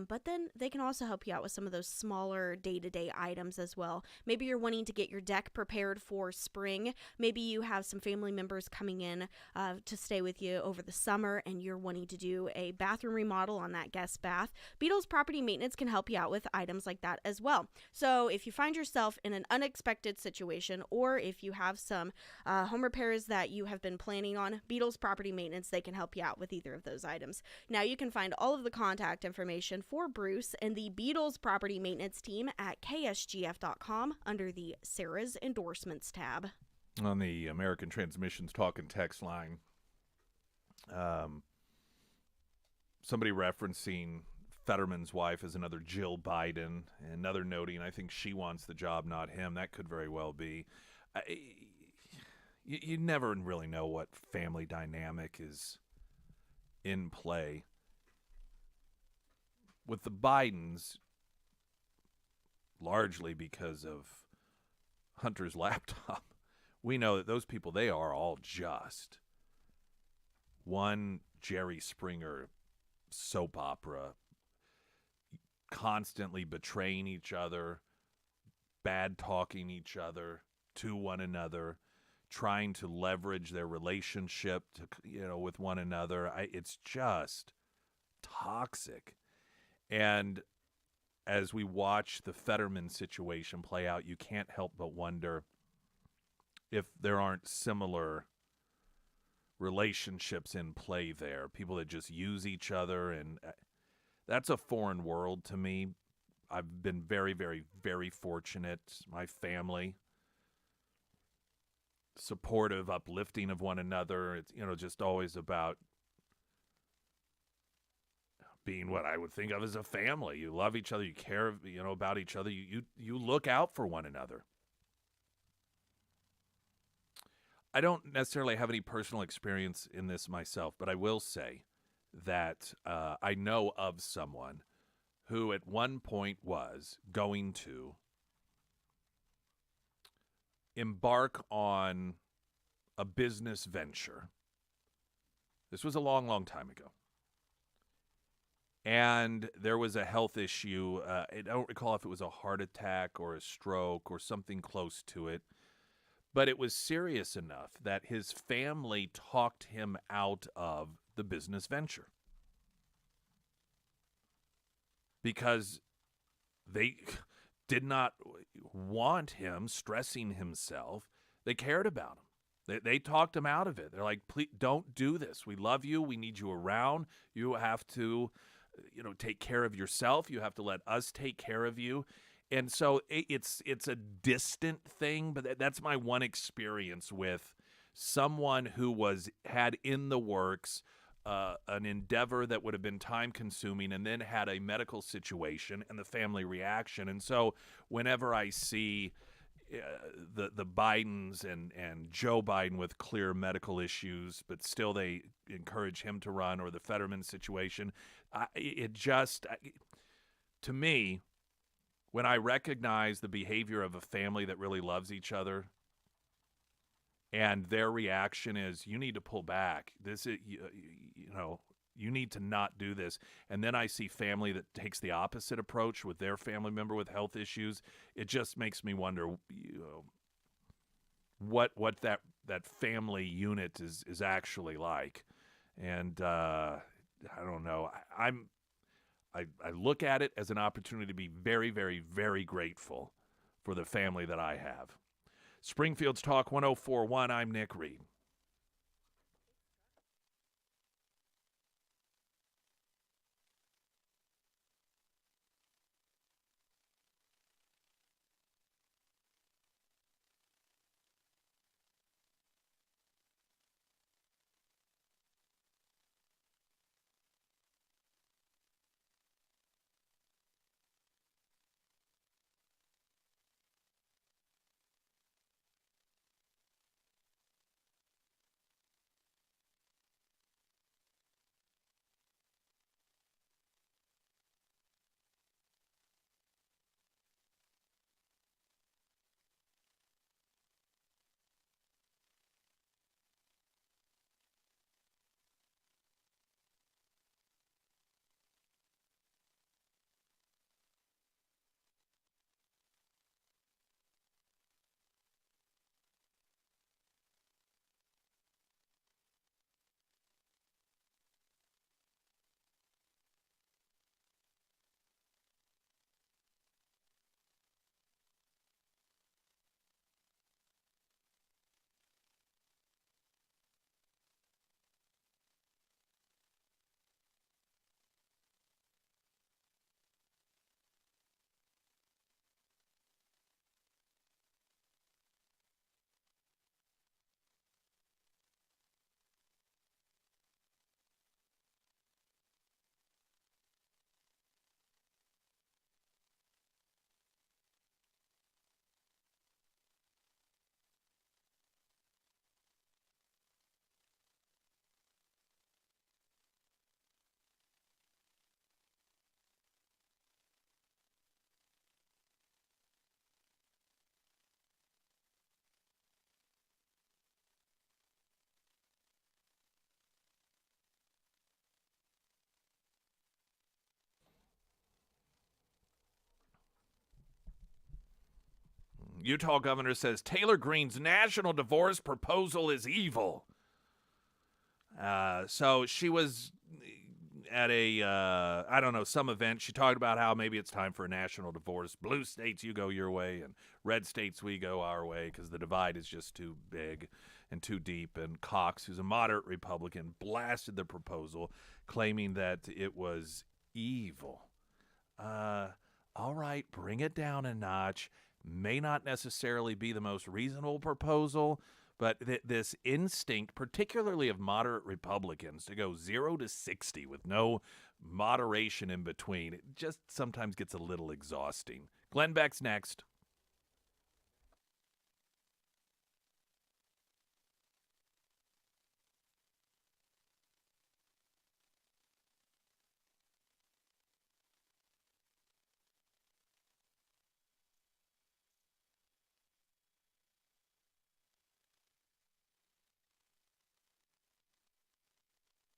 B: But then they can also help you out with some of those smaller day-to-day items as well. Maybe you're wanting to get your deck prepared for spring. Maybe you have some family members coming in to stay with you over the summer, and you're wanting to do a bathroom remodel on that guest bath. Beadles Property Maintenance can help you out with items like that as well. So if you find yourself in an unexpected situation, or if you have some home repairs that you have been planning on, Beadles Property Maintenance, they can help you out with either of those items. Now you can find all of the contact information for Bruce and the Beadles Property Maintenance team at ksgf.com under the Sarah's Endorsements tab.
A: On the American Transmissions talk and text line, somebody referencing Fetterman's wife as another Jill Biden, another noting I think she wants the job, not him. That could very well be. You never really know what family dynamic is in play. With the Bidens, largely because of Hunter's laptop, we know that those people, they are all just one Jerry Springer soap opera, constantly betraying each other, bad talking each other to one another, trying to leverage their relationship to, with one another. It's just toxic. And as we watch the Fetterman situation play out, you can't help but wonder if there aren't similar relationships in play there, people that just use each other, and that's a foreign world to me. I've been very, very, very fortunate. My family, supportive, uplifting of one another. It's, just always about being what I would think of as a family. You love each other, you care, about each other, you look out for one another. I don't necessarily have any personal experience in this myself, but I will say that I know of someone who at one point was going to embark on a business venture. This was a long, long time ago. And there was a health issue. I don't recall if it was a heart attack or a stroke or something close to it. But it was serious enough that his family talked him out of the business venture. Because they did not want him stressing himself. They cared about him. They talked him out of it. They're like, please don't do this. We love you. We need you around. You have to, take care of yourself. You have to let us take care of you. And so it's a distant thing, but that's my one experience with someone who had in the works an endeavor that would have been time-consuming and then had a medical situation and the family reaction. And so whenever I see the Bidens and Joe Biden with clear medical issues, but still they encourage him to run, or the Fetterman situation, to me, when I recognize the behavior of a family that really loves each other, and their reaction is, you need to pull back. This is, you need to not do this. And then I see family that takes the opposite approach with their family member with health issues. It just makes me wonder, what that family unit is actually like. And I don't know. I look at it as an opportunity to be very, very, very grateful for the family that I have. Springfield's Talk 104.1, I'm Nick Reed. Utah governor says Taylor Greene's national divorce proposal is evil. So she was at a, I don't know, some event. She talked about how maybe it's time for a national divorce. Blue states, you go your way, and red states, we go our way, because the divide is just too big and too deep. And Cox, who's a moderate Republican, blasted the proposal, claiming that it was evil. All right, bring it down a notch. May not necessarily be the most reasonable proposal, but this instinct, particularly of moderate Republicans, to go 0 to 60 with no moderation in between, it just sometimes gets a little exhausting. Glenn Beck's next.